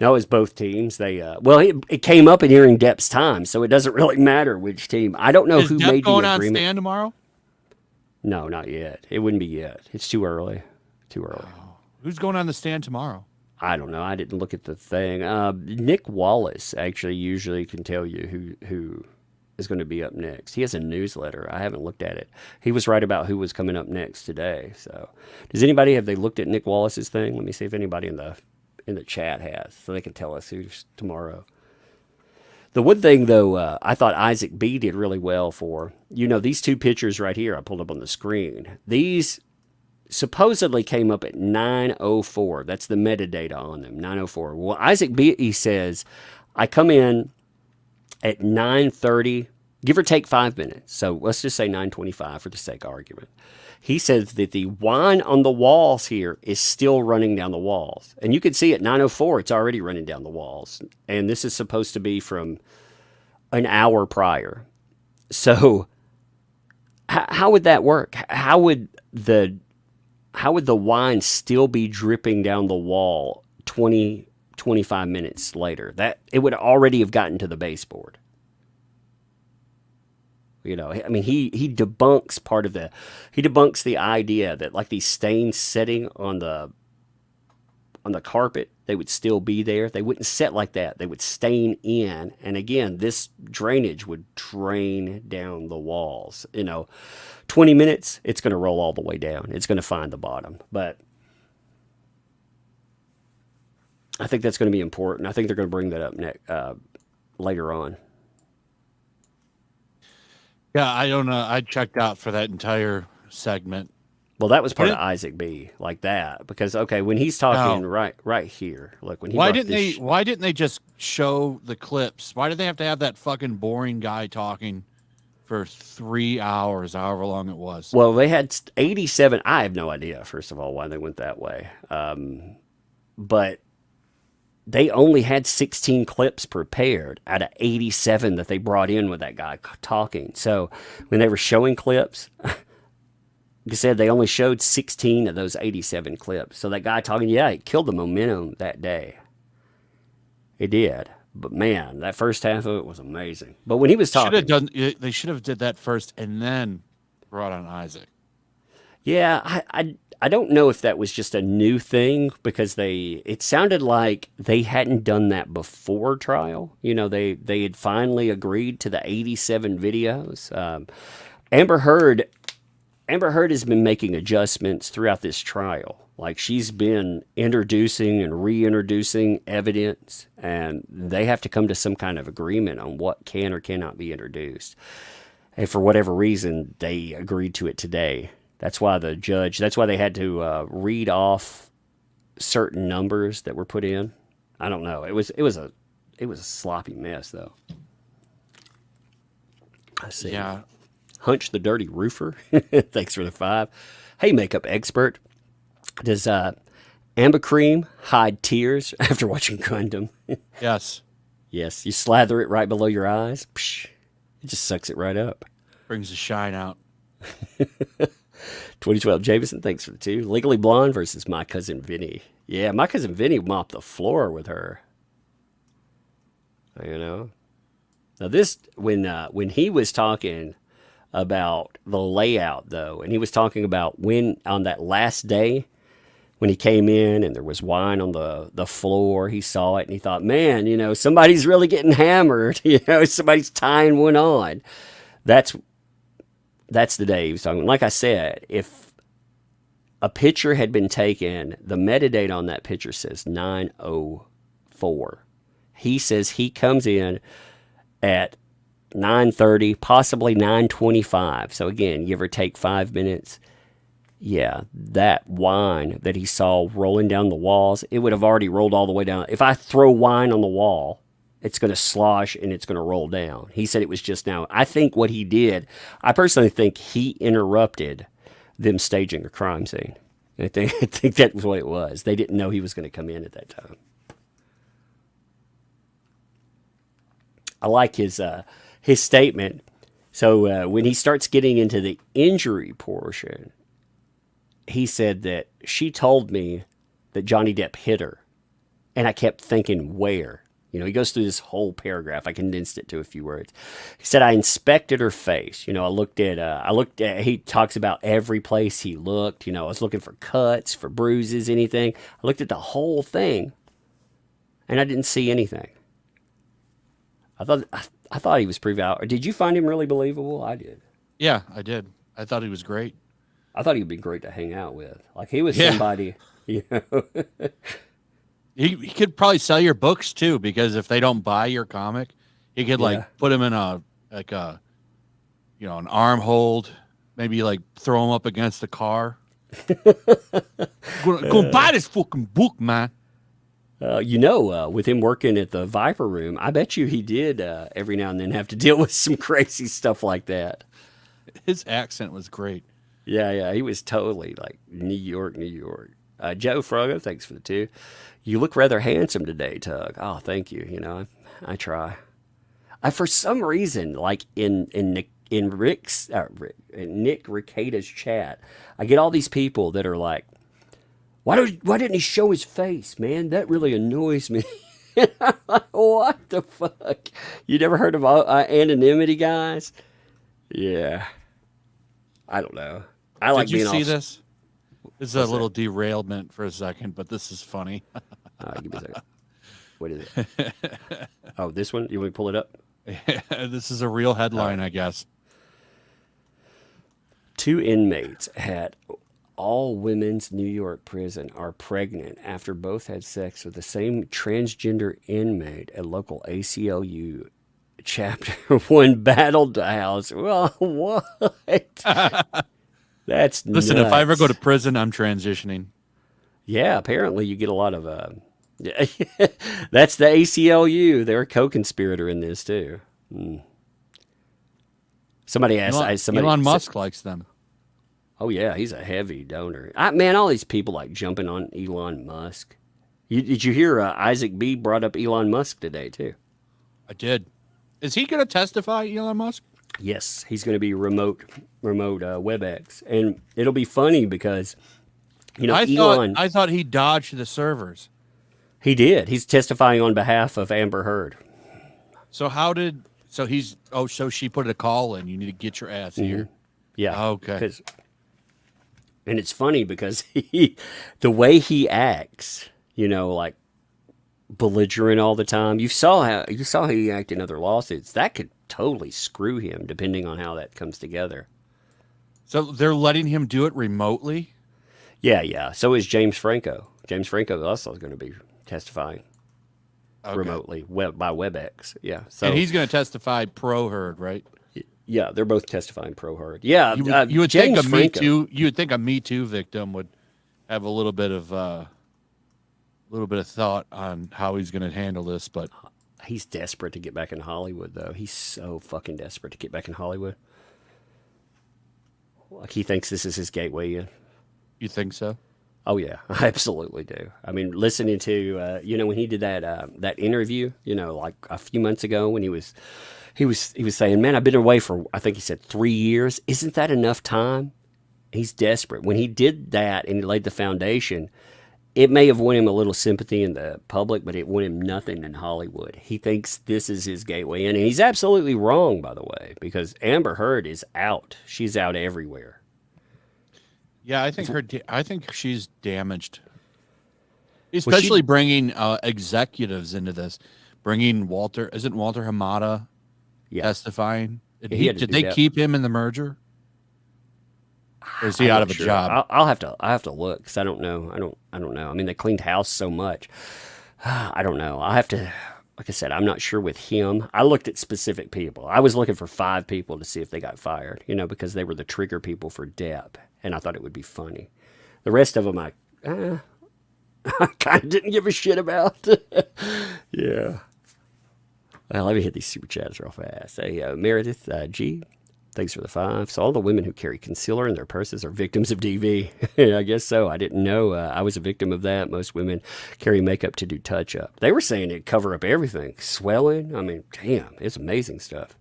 No, it was both teams. It came up in hearing Depp's time, so it doesn't really matter which team. I don't know Is who Depp made going the on agreement. stand tomorrow? No, not yet. It wouldn't be yet. It's too early. Too early. Who's going on the stand tomorrow? I don't know. I didn't look at the thing. Nick Wallace actually usually can tell you who is going to be up next. He has a newsletter. I haven't looked at it. He was right about who was coming up next today. So, have they looked at Nick Wallace's thing? Let me see if anybody in the chat has, so they can tell us who's tomorrow. The one thing, though, I thought Isaac B. did really well for, these two pictures right here I pulled up on the screen. These supposedly came up at 9:04. That's the metadata on them, 9:04. Well, Isaac B. he says, I come in at 9:30, give or take 5 minutes. So let's just say 9:25 for the sake of argument. He says that the wine on the walls here is still running down the walls. And you can see at 9:04, it's already running down the walls. And this is supposed to be from an hour prior. So how would that work? How would the wine still be dripping down the wall 25 minutes later? That it would already have gotten to the baseboard. He debunks the idea that like these stains setting on the carpet, they would still be there. They wouldn't set like that. They would stain in. And again, this drainage would drain down the walls. 20 minutes, it's going to roll all the way down. It's going to find the bottom. But I think that's going to be important. I think they're going to bring that up later on. Yeah, I don't know. I checked out for that entire segment. Well, that was part of Isaac B. like that because when he's talking right here, look when he why didn't they just show the clips? Why did they have to have that fucking boring guy talking for 3 hours, however long it was? Well, they had 87. I have no idea, first of all, why they went that way. But they only had 16 clips prepared out of 87 that they brought in with that guy talking. So when they were showing clips, like I said, they only showed 16 of those 87 clips. So that guy talking, it killed the momentum that day. It did. But man, that first half of it was amazing. But when he was talking, they should have did that first and then brought on Isaac. Yeah, I don't know if that was just a new thing because it sounded like they hadn't done that before trial. They had finally agreed to the 87 videos. Amber Heard has been making adjustments throughout this trial. Like she's been introducing and reintroducing evidence, and they have to come to some kind of agreement on what can or cannot be introduced. And for whatever reason, they agreed to it today. That's why they had to read off certain numbers that were put in. I don't know. It was a sloppy mess though. I see. Yeah. Hunch the Dirty Roofer. Thanks for the 5. Hey, makeup expert. Does Amber Cream hide tears after watching Gundam? Yes. Yes. You slather it right below your eyes. Psh, it just sucks it right up. Brings the shine out. 2012. Jameson, thanks for the 2. Legally Blonde versus My Cousin Vinny. Yeah, My Cousin Vinny mopped the floor with her. You know? Now this, when he was talking about the layout, though, and he was talking about when, on that last day, when he came in and there was wine on the floor, he saw it and he thought, man, you know, somebody's really getting hammered. You know, somebody's tying one on. That's the day he was talking. Like I said, if a picture had been taken, the metadata on that picture says 9:04. He says he comes in at 9:30, possibly 9:25. So again, give or take 5 minutes. Yeah, that wine that he saw rolling down the walls, it would have already rolled all the way down. If I throw wine on the wall, it's going to slosh and it's going to roll down. He said it was just now. I think what he did, I personally think he interrupted them staging a crime scene. I think that was what it was. They didn't know he was going to come in at that time. I like his statement. So when he starts getting into the injury portion, he said that she told me that Johnny Depp hit her. And I kept thinking, where? You know, he goes through this whole paragraph. I condensed it to a few words. He said, I inspected her face. You know, I looked at, he talks about every place he looked. You know, I was looking for cuts, for bruises, anything. I looked at the whole thing and I didn't see anything. I thought he was pretty valid. Did you find him really believable? I did. Yeah, I did. I thought he was great. I thought he'd be great to hang out with. Like he was somebody, you know. He could probably sell your books too, because if they don't buy your comic, he could like put them in an arm hold, maybe like throw them up against the car. Go buy this fucking book, man. With him working at the Viper Room, I bet you he did every now and then have to deal with some crazy stuff like that. His accent was great. Yeah, he was totally like New York. Joe Frogo, thanks for the 2. You look rather handsome today, Tug. Oh, thank you. You know, I try. For some reason, like in Nick Recaita's chat, I get all these people that are like, why didn't he show his face, man? That really annoys me. What the fuck? You never heard of anonymity, guys? Yeah. I don't know. I like Did you being see this? This is a little derailment for a second, but this is funny. Give me a second. What is it? Oh, this one? You want me to pull it up? This is a real headline, I guess. 2 inmates at all women's New York prison are pregnant after both had sex with the same transgender inmate at local ACLU chapter 1 battled house. Well, what? That's Listen, nuts. if I ever go to prison, I'm transitioning. Yeah, apparently you get a lot of that's the ACLU. They're a co-conspirator in this too. Somebody asked Elon Musk likes them. Oh yeah, he's a heavy donor. Man, all these people like jumping on Elon Musk. Did you hear Isaac B brought up Elon Musk today too? I did. Is he going to testify, Elon Musk? Yes, he's going to be remote WebEx, and it'll be funny because Elon. I thought he dodged the servers. He did. He's testifying on behalf of Amber Heard. So so she put a call in. You need to get your ass here. Yeah. Okay. And it's funny because the way he acts, like belligerent all the time. You saw how he acted in other lawsuits. That could totally screw him, depending on how that comes together. So they're letting him do it remotely? Yeah. So is James Franco. James Franco also is going to be testifying remotely by WebEx. Yeah. So and he's going to testify pro Heard, right? Yeah, they're both testifying pro Heard. Yeah, you would James think Franco. You would think a Me Too victim would have a little bit of thought on how he's going to handle this, but he's desperate to get back in Hollywood, though. He's so fucking desperate to get back in Hollywood. Like he thinks this is his gateway in. You think so? Oh yeah, I absolutely do. I mean, listening to when he did that interview, like a few months ago when he was saying, man, I've been away for, I think he said 3 years. Isn't that enough time? He's desperate. When he did that and he laid the foundation, it may have won him a little sympathy in the public, but it won him nothing in Hollywood. He thinks this is his gateway in, and he's absolutely wrong, by the way, because Amber Heard is out. She's out everywhere. Yeah, I think she's damaged, especially bringing executives into this. Bringing Walter, isn't Walter Hamada testifying? Did they keep him in the merger? Or is he out of a job? I'll have to look because I don't know. I don't know. I mean, they cleaned house so much. I don't know. I have to. Like I said, I'm not sure with him. I looked at specific people. I was looking for 5 people to see if they got fired. Because they were the trigger people for Depp, and I thought it would be funny. The rest of them, I kind of didn't give a shit about. Yeah. Well, let me hit these super chats real fast. Hey, Meredith G. Thanks for the 5. So all the women who carry concealer in their purses are victims of DV. I guess so. I didn't know. I was a victim of that. Most women carry makeup to do touch-up. They were saying it'd cover up everything. Swelling. I mean, damn, it's amazing stuff.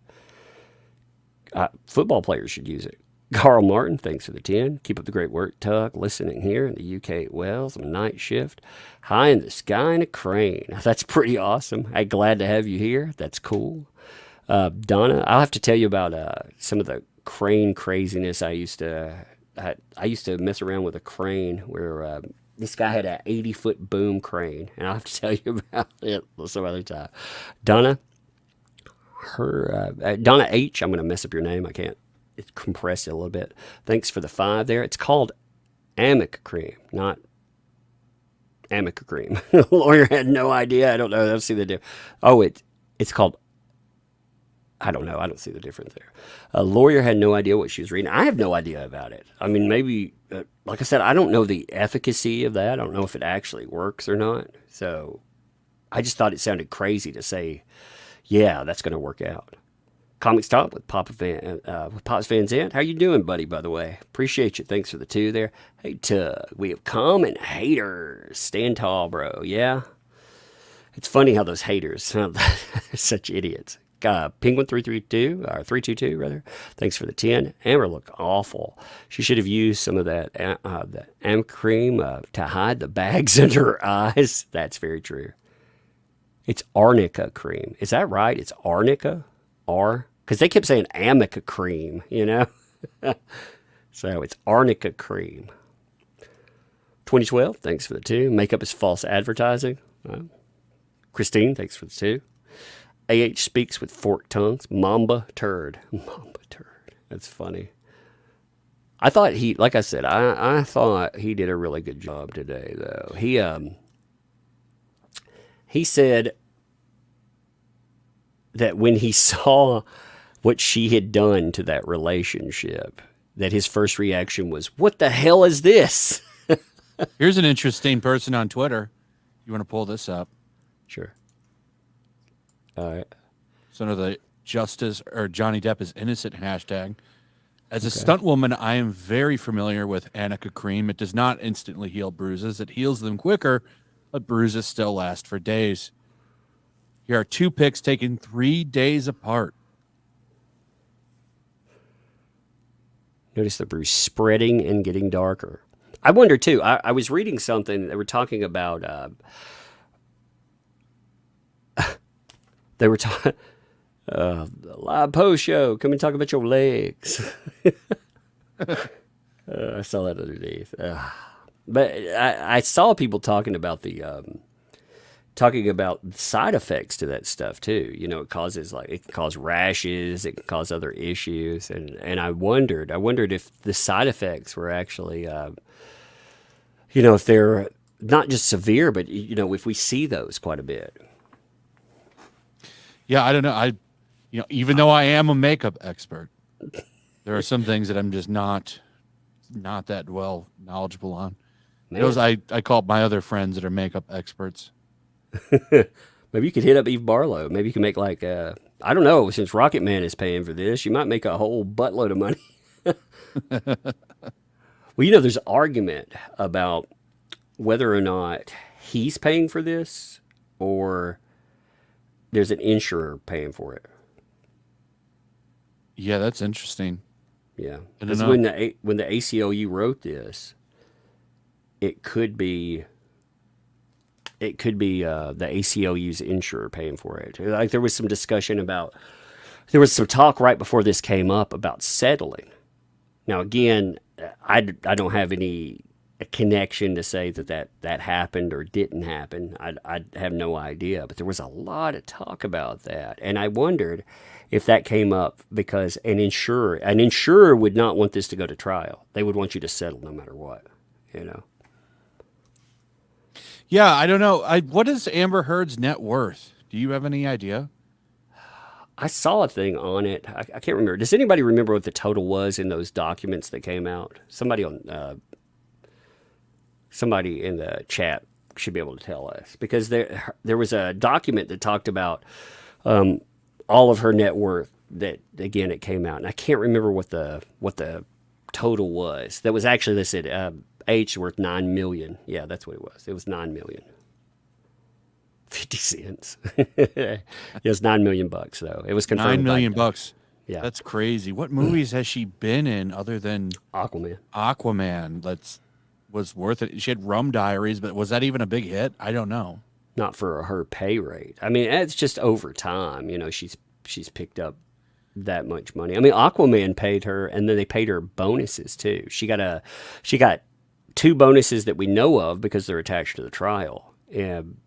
Football players should use it. Carl Martin, thanks for the 10. Keep up the great work, Tuck. Listening here in the UK at Wells on night shift. High in the sky in a crane. That's pretty awesome. Hey, glad to have you here. That's cool. Donna, I'll have to tell you about some of the crane craziness. I used to mess around with a crane where this guy had an 80-foot boom crane, and I'll have to tell you about it some other time. Donna, Donna H. I'm going to mess up your name. I can't. It's compressed it a little bit. Thanks for the 5 there. It's called Amic cream, not Amica cream. The lawyer had no idea. I don't know. I don't see the difference. Oh, it's called. I don't know. I don't see the difference there. A lawyer had no idea what she was reading. I have no idea about it. I mean, maybe, like I said, I don't know the efficacy of that. I don't know if it actually works or not. So I just thought it sounded crazy to say, yeah, that's going to work out. Comics Talk with Pops Van Zandt. How you doing, buddy, by the way? Appreciate you. Thanks for the 2 there. Hey, Tug, we have common haters. Stand tall, bro. Yeah? It's funny how those haters, they're such idiots. Penguin 332, or 322 rather. Thanks for the 10. Amber looked awful. She should have used some of that Am cream to hide the bags under her eyes. That's very true. It's arnica cream. Is that right? It's arnica? Because they kept saying amica cream, So it's arnica cream. 2012, thanks for the 2. Makeup is false advertising. Christine, thanks for the 2. AH speaks with forked tongues. Mamba turd. Mamba turd. That's funny. I thought like I said, I thought he did a really good job today, though. He said that when he saw what she had done to that relationship, that his first reaction was, what the hell is this? Here's an interesting person on Twitter. You want to pull this up? Sure. All right. So under the justice or Johnny Depp is innocent hashtag. As a stunt woman, I am very familiar with Annika cream. It does not instantly heal bruises. It heals them quicker, but bruises still last for days. Here are 2 pics taken 3 days apart. Notice the bruise spreading and getting darker. I wonder, too, I was reading something. They were talking about... They were talking, live post show, come and talk about your legs. I saw that underneath. But I saw people talking about side effects to that stuff too. It can cause rashes, it can cause other issues. And I wondered if the side effects were actually, if they're not just severe, but, if we see those quite a bit. Yeah, I don't know. Even though I am a makeup expert, there are some things that I'm just not that well knowledgeable on. Those I call my other friends that are makeup experts. Maybe you could hit up Eve Barlow. Maybe you can make I don't know, since Rocket Man is paying for this, you might make a whole buttload of money. Well, there's argument about whether or not he's paying for this or there's an insurer paying for it. Yeah, that's interesting. Yeah, I don't because know. when the ACLU wrote this, it could be the ACLU's insurer paying for it. Like there was some discussion about, there was some talk right before this came up about settling. Now again, I don't have any connection to say that happened or didn't happen. I have no idea, but there was a lot of talk about that, and I wondered if that came up because an insurer would not want this to go to trial. They would want you to settle no matter what, you know. Yeah, I don't know. What is Amber Heard's net worth? Do you have any idea? I saw a thing on it. I can't remember. Does anybody remember what the total was in those documents that came out? Somebody in the chat should be able to tell us, because there was a document that talked about all of her net worth. That again, it came out, and I can't remember what the total was. That was actually, they said H worth $9 million. Yeah, that's what it was. It was $9 million. 50 cents. It was $9 million bucks, though. It was confirmed. $9 million bucks. Yeah, That's crazy. What movies has she been in other than Aquaman. Aquaman? Was worth it. She had Rum Diaries, but was that even a big hit? I don't know. Not for her pay rate. I mean, it's just over time. You know, she's picked up that much money. I mean, Aquaman paid her, and then they paid her bonuses too. She got 2 bonuses that we know of because they're attached to the trial. And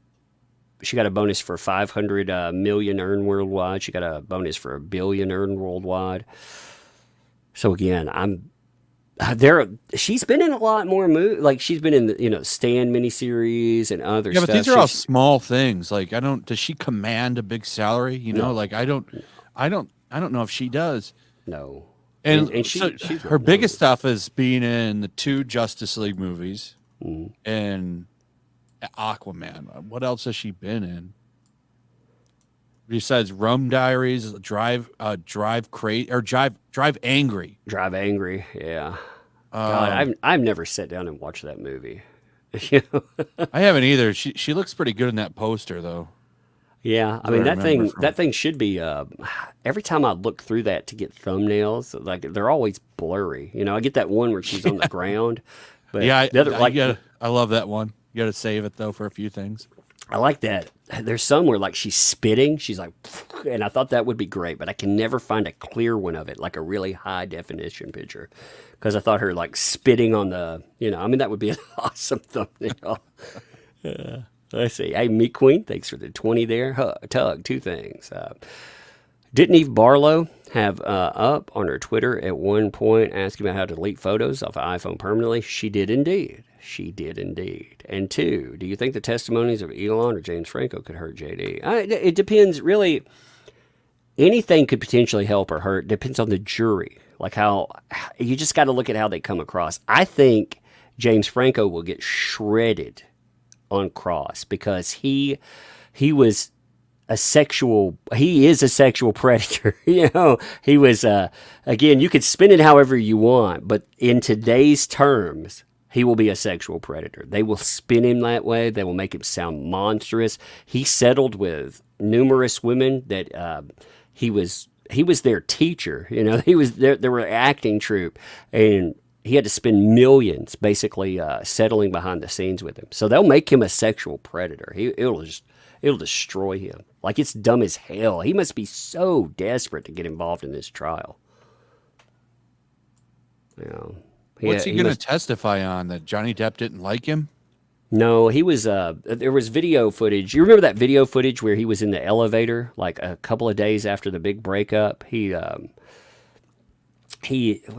she got a bonus for 500 million earned worldwide. She got a bonus for $1 billion earned worldwide. So again, she's been in a lot more movies. Like she's been in the, Stan miniseries and other stuff. Yeah, but these are all small things. Like does she command a big salary? No. Like I don't know if she does. No. And she's her biggest stuff is being in the 2 Justice League movies and Aquaman. What else has she been in? Besides Rum Diaries, Drive Angry. Drive Angry, yeah. God, I've never sat down and watched that movie. You know? I haven't either. She looks pretty good in that poster, though. Yeah, I mean that thing should be. Every time I look through that to get thumbnails, like they're always blurry. You know, I get that one where she's on the ground, but yeah, the other, I love that one. You got to save it though for a few things. I like that. There's some where like she's spitting, she's like, and I thought that would be great, but I can never find a clear one of it, like a really high definition picture, because I thought her like spitting on the, I mean that would be an awesome thumbnail. Let's see. Hey, Meat Queen, thanks for the 20 there. Tug, 2 things. Didn't Eve Barlow have up on her Twitter at one point asking about how to delete photos off an iPhone permanently? She did indeed. She did indeed. And 2, do you think the testimonies of Elon or James Franco could hurt JD? It depends, really. Anything could potentially help or hurt. Depends on the jury. Like how you just got to look at how they come across. I think James Franco will get shredded on cross because he is a sexual predator. He was again, you could spin it however you want, but in today's terms, he will be a sexual predator. They will spin him that way. They will make him sound monstrous. He settled with numerous women that he was their teacher. He was there. They were acting troupe, and he had to spend millions basically settling behind the scenes with him. So they'll make him a sexual predator. It'll destroy him. Like it's dumb as hell. He must be so desperate to get involved in this trial. What's he going to testify on? That Johnny Depp didn't like him? No, he was. There was video footage. You remember that video footage where he was in the elevator, like a couple of days after the big breakup? Well,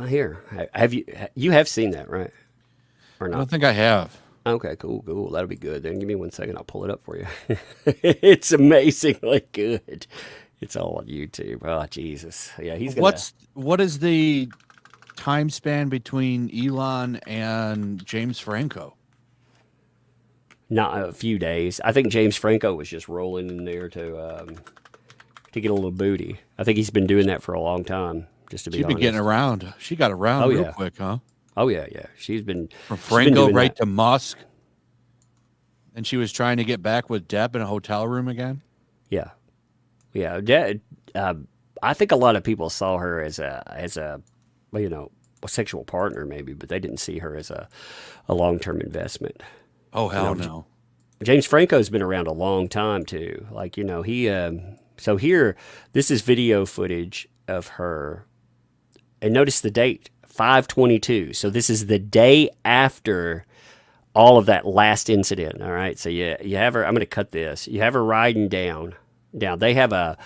here, you have seen that, right? Or not? I don't think I have. Okay, cool. That'll be good. Then give me 1 second. I'll pull it up for you. It's amazingly good. It's all on YouTube. Oh, Jesus. Yeah, he's gonna... What is the time span between Elon and James Franco? Not a few days. I think James Franco was just rolling in there to get a little booty. I think he's been doing that for a long time. Just to be honest. She's been getting around. She got around real quick, huh? Oh yeah. She's been from Franco right to Musk, and she was trying to get back with Depp in a hotel room again. Yeah. I think a lot of people saw her as a a sexual partner maybe, but they didn't see her as a long-term investment. Oh, hell no. James Franco's been around a long time too. Like, he, so here, this is video footage of her, and notice the date, 5/22. So this is the day after all of that last incident. All right. So you have her, I'm going to cut this. You have her riding down. They have a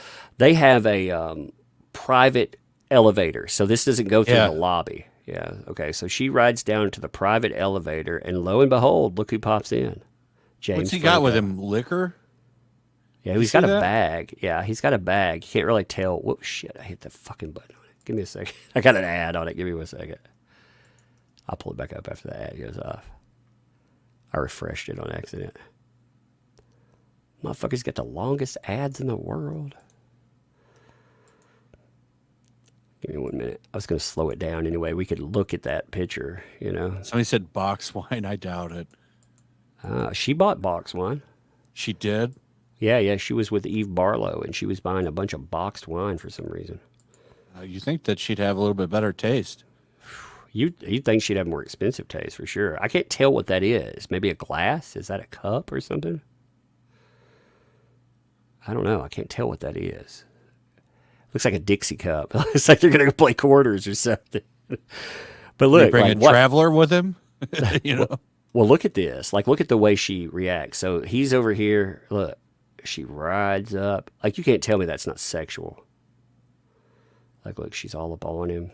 private elevator. So this doesn't go through the lobby. Yeah. Okay. So she rides down to the private elevator, and lo and behold, look who pops in. James What's he Franco. got with him? Liquor? Yeah, he's got a bag. Yeah, he's got a bag. You can't really tell. Whoop, shit, I hit the fucking button on it. Give me a second. I got an ad on it. Give me 1 second. I'll pull it back up after the ad goes off. I refreshed it on accident. Motherfucker's got the longest ads in the world. Give me 1 minute. I was going to slow it down anyway. We could look at that picture, Somebody said box wine. I doubt it. She bought box wine. She did? Yeah. She was with Eve Barlow, and she was buying a bunch of boxed wine for some reason. You think that she'd have a little bit better taste? You'd think she'd have more expensive taste for sure. I can't tell what that is. Maybe a glass? Is that a cup or something? I don't know. I can't tell what that is. Looks like a Dixie cup. It's like they're going to play quarters or something. But look, They bring a traveler with him. Well, look at this. Like, look at the way she reacts. So he's over here. Look, she rides up. Like, you can't tell me that's not sexual. Like, look, she's all up on him.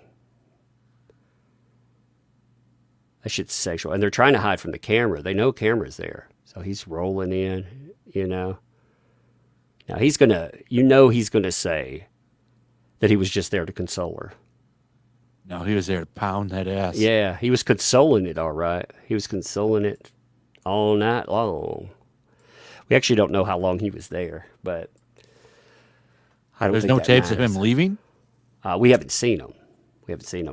That shit's sexual. And they're trying to hide from the camera. They know camera's there. So he's rolling in, Now he's going to say that he was just there to console her. No, he was there to pound that ass. Yeah, he was consoling it, all right. He was consoling it all night long. We actually don't know how long he was there, but I don't There's think no that tapes of matters. him leaving? We haven't seen them.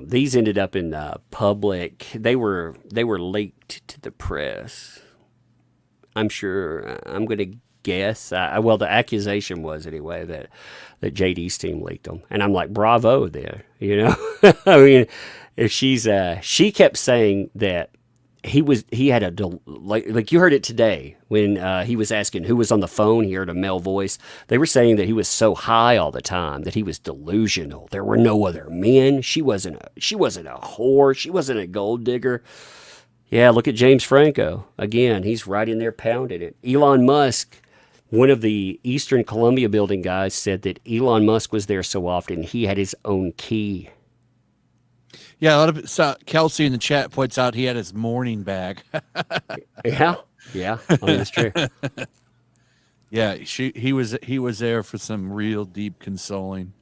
These ended up in public. They were leaked to the press. I'm sure. I'm going to guess. Well, the accusation was anyway that JD's team leaked them, and I'm like, bravo, there. I mean, if she kept saying that he had like you heard it today when he was asking who was on the phone. He heard a male voice. They were saying that he was so high all the time that he was delusional. There were no other men. She wasn't a whore. She wasn't a gold digger. Yeah, look at James Franco again. He's right in there pounding it. Elon Musk. One of the Eastern Columbia building guys said that Elon Musk was there so often he had his own key. Yeah, a lot of Kelsey in the chat points out he had his morning bag. Yeah. I mean, that's true. Yeah, he was there for some real deep consoling.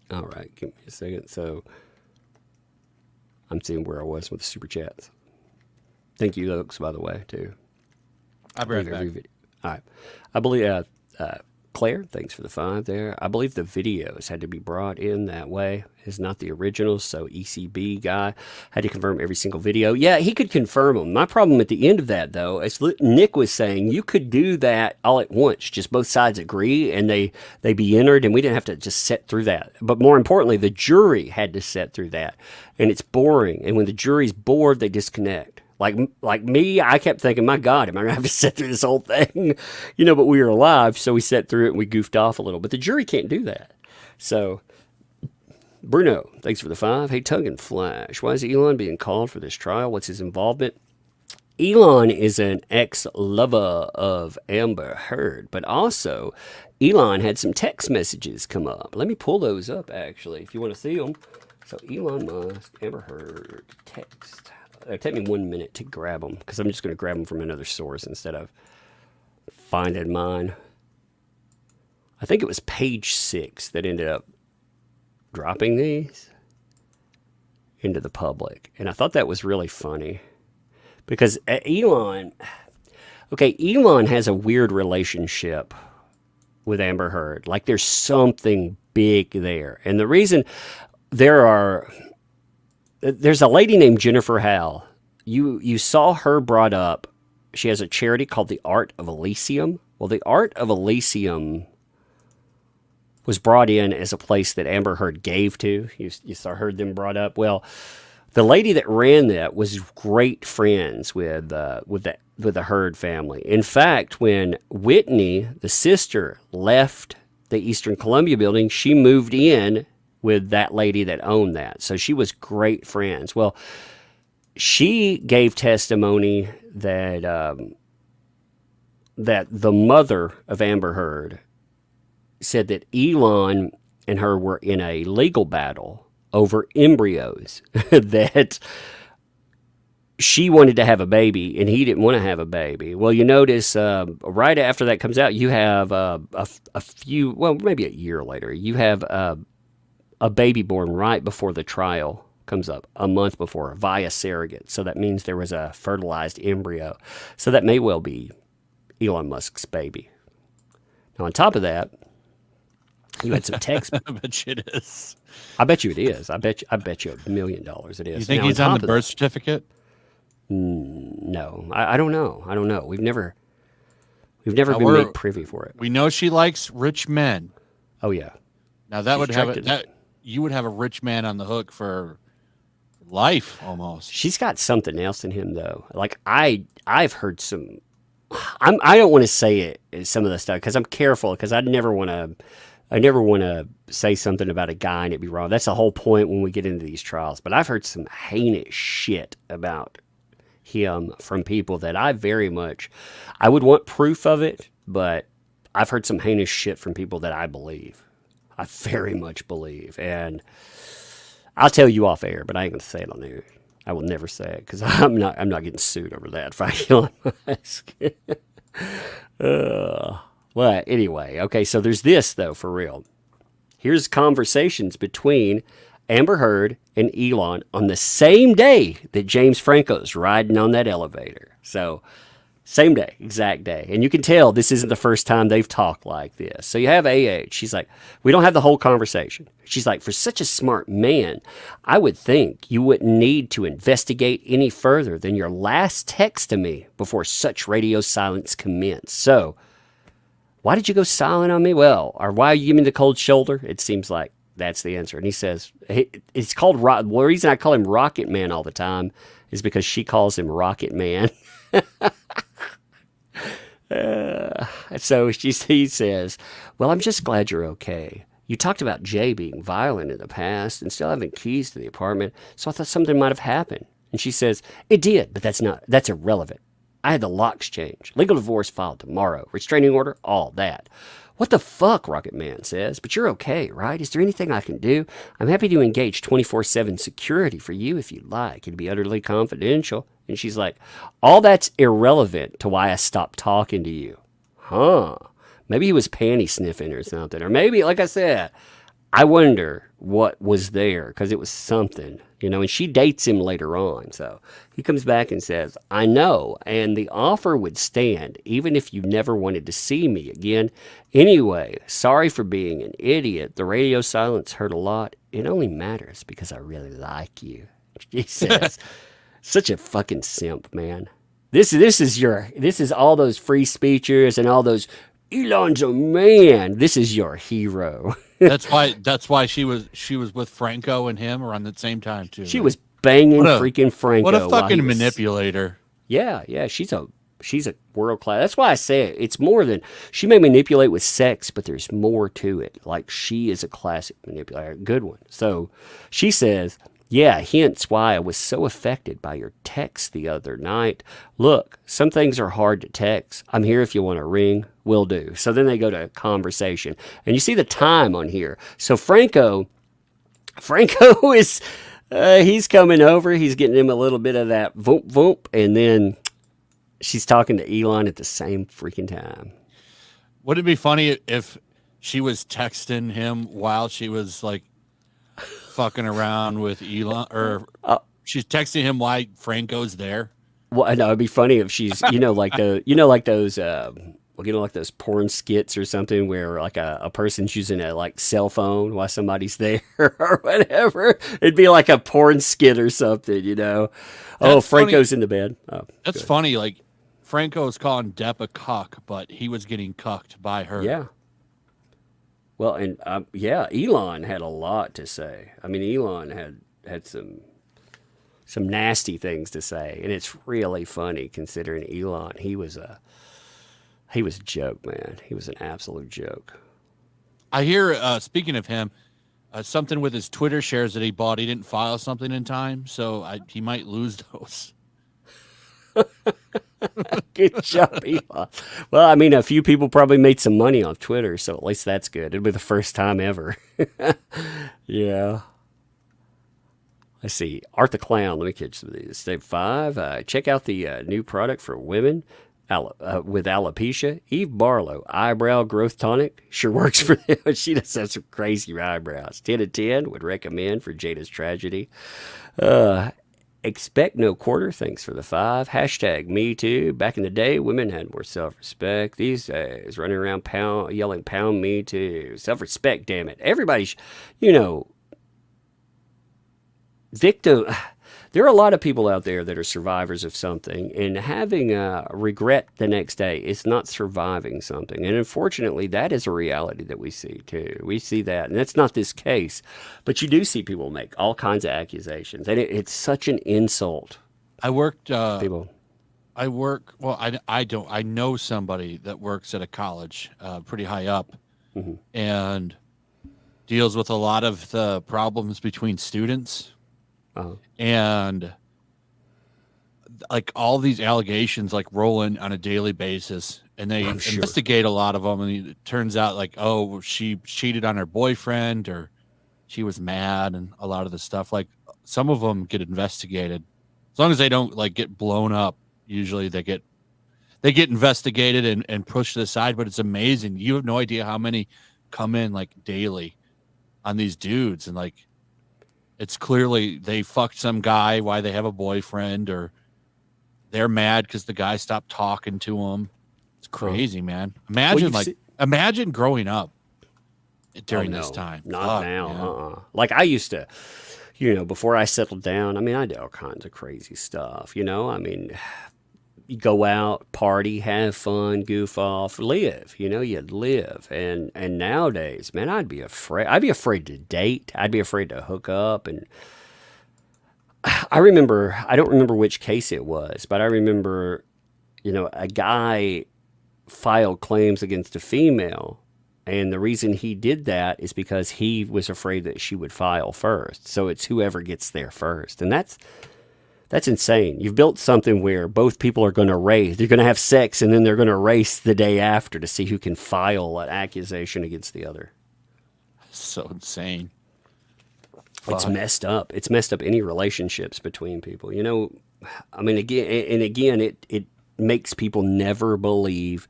All right, give me a second. So I'm seeing where I was with the super chats. Thank you, folks, by the way, too. I'll be right back. All right. I believe, Claire, thanks for the 5 there. I believe the videos had to be brought in that way. It's not the originals, so ECB guy had to confirm every single video. Yeah, he could confirm them. My problem at the end of that, though, as Nick was saying, you could do that all at once. Just both sides agree, and they be entered, and we didn't have to just sit through that. But more importantly, the jury had to sit through that, and it's boring. And when the jury's bored, they disconnect. Like me, I kept thinking, my God, am I going to have to sit through this whole thing? But we were alive, so we sat through it and we goofed off a little. But the jury can't do that. So, Bruno, thanks for the 5. Hey, Tug and Flash, why is Elon being called for this trial? What's his involvement? Elon is an ex-lover of Amber Heard, but also Elon had some text messages come up. Let me pull those up, actually, if you want to see them. So, Elon Musk, Amber Heard, text. It'll take me 1 minute to grab them because I'm just going to grab them from another source instead of finding mine. I think it was page 6 that ended up dropping these into the public. And I thought that was really funny because Elon has a weird relationship with Amber Heard. Like there's something big there. And the reason there's a lady named Jennifer Howell. You saw her brought up. She has a charity called the Art of Elysium. Well, the Art of Elysium was brought in as a place that Amber Heard gave to. You heard them brought up. Well, the lady that ran that was great friends with the Heard family. In fact, when Whitney, the sister, left the Eastern Columbia building, she moved in with that lady that owned that. So she was great friends. Well, she gave testimony that that the mother of Amber Heard said that Elon and her were in a legal battle over embryos, that she wanted to have a baby and he didn't want to have a baby. Well, you notice right after that comes out, you have a few, well, maybe a year later, you have a baby born right before the trial comes up, a month before, via surrogate. So that means there was a fertilized embryo. So that may well be Elon Musk's baby. Now, on top of that, you had some text. I bet you it is. I bet you it is. I bet you $1 million it is. You think now, he's on the birth certificate? No, I don't know. I don't know. We've never been made privy for it. We know she likes rich men. Oh yeah. Now that She's would have attracted. you would have a rich man on the hook for life almost. She's got something else in him though. Like I've heard some. I don't want to say it, some of the stuff, because I'm careful, because I never want to say something about a guy and it be wrong. That's the whole point when we get into these trials. But I've heard some heinous shit about him from people that I would want proof of it, but I've heard some heinous shit from people that I believe. I very much believe. And I'll tell you off air, but I ain't going to say it on there. I will never say it, because I'm not getting sued over that. Elon Musk. Well, anyway, okay, so there's this, though, for real. Here's conversations between Amber Heard and Elon on the same day that James Franco's riding on that elevator. So, same day, exact day. And you can tell this isn't the first time they've talked like this. So you have AH. She's like, we don't have the whole conversation. She's like, for such a smart man, I would think you wouldn't need to investigate any further than your last text to me before such radio silence commenced. So, why did you go silent on me? Well, or why are you giving me the cold shoulder? It seems like that's the answer. And he says, it's called, the reason I call him Rocket Man all the time is because she calls him Rocket Man. So he says, well, I'm just glad you're okay. You talked about Jay being violent in the past and still having keys to the apartment, so I thought something might have happened. And she says, it did, but that's irrelevant. I had the locks changed. Legal divorce filed tomorrow. Restraining order, all that. What the fuck, Rocket Man says. But you're okay, right? Is there anything I can do? I'm happy to engage 24/7 security for you if you'd like. It'd be utterly confidential. And she's like, all that's irrelevant to why I stopped talking to you. Huh. Maybe he was panty sniffing or something. Or maybe, like I said, I wonder what was there, because it was something, and she dates him later on. So he comes back and says, I know, and the offer would stand even if you never wanted to see me again. Anyway, sorry for being an idiot. The radio silence hurt a lot. It only matters because I really like you. He says, such a fucking simp, man. This is all those free speechers and all those, Elon's a man. This is your hero. That's why she was with Franco and him around the same time too. She was banging freaking Franco. What a fucking manipulator. Yeah, she's a world class. That's why I say it. It's more than, she may manipulate with sex, but there's more to it. Like, she is a classic manipulator, good one. So she says, yeah, hence why I was so affected by your text the other night. Look, some things are hard to text. I'm here if you want to ring. Will do. So then they go to conversation. And you see the time on here. So Franco is, he's coming over. He's getting him a little bit of that voop voop. And then she's talking to Elon at the same freaking time. Would it be funny if she was texting him while she was like fucking around with Elon, or she's texting him while Franco's there? Well, no, it'd be funny if she's, like those porn skits or something where like a person's using a like cell phone while somebody's there or whatever. It'd be like a porn skit or something, Oh, That's Franco's funny. in the bed. Oh, that's good. funny. Like, Franco's calling Depp a cuck, but he was getting cucked by her. Yeah. Well, and yeah, Elon had a lot to say. I mean, Elon had some nasty things to say, and it's really funny considering Elon. He was a joke, man. He was an absolute joke. I hear, speaking of him, something with his Twitter shares that he bought. He didn't file something in time, so he might lose those. Good job, Elon. Well, I mean, a few people probably made some money off Twitter, so at least that's good. It'll be the first time ever. Yeah. Let's see. Art the Clown. Let me catch some of these. Step 5. Check out the new product for women with alopecia. Eve Barlow, eyebrow growth tonic. Sure works for them. She does have some crazy eyebrows. 10 of 10 would recommend for Jada's tragedy. Expect no quarter. Thanks for the 5. Hashtag me too. Back in the day, women had more self-respect. These days, running around yelling pound me too. Self-respect, damn it. Everybody's, victim. There are a lot of people out there that are survivors of something, and having regret the next day is not surviving something. And unfortunately, that is a reality that we see too. We see that, and that's not this case, but you do see people make all kinds of accusations, and it's such an insult. I worked. People. Well, I don't. I know somebody that works at a college, pretty high up, and deals with a lot of the problems between students. And like all these allegations like roll in on a daily basis, and they investigate a lot of them, and it turns out like, oh, she cheated on her boyfriend, or she was mad, and a lot of the stuff, like some of them get investigated. As long as they don't like get blown up, usually they get investigated and pushed to the side. But it's amazing. You have no idea how many come in like daily on these dudes, and like it's clearly they fucked some guy while they have a boyfriend, or they're mad because the guy stopped talking to them. It's crazy, man. Imagine imagine growing up during this time. Not now. Like I used to, before I settled down, I mean, I did all kinds of crazy stuff, I mean, you go out, party, have fun, goof off, live, you'd live. And nowadays, man, I'd be afraid to date. I'd be afraid to hook up. And I don't remember which case it was, but I remember, a guy filed claims against a female. And the reason he did that is because he was afraid that she would file first. So it's whoever gets there first. And that's insane. You've built something where both people are going to race. They're going to have sex, and then they're going to race the day after to see who can file an accusation against the other. So insane. It's messed up. It's messed up any relationships between people. I mean, again, it makes people never believe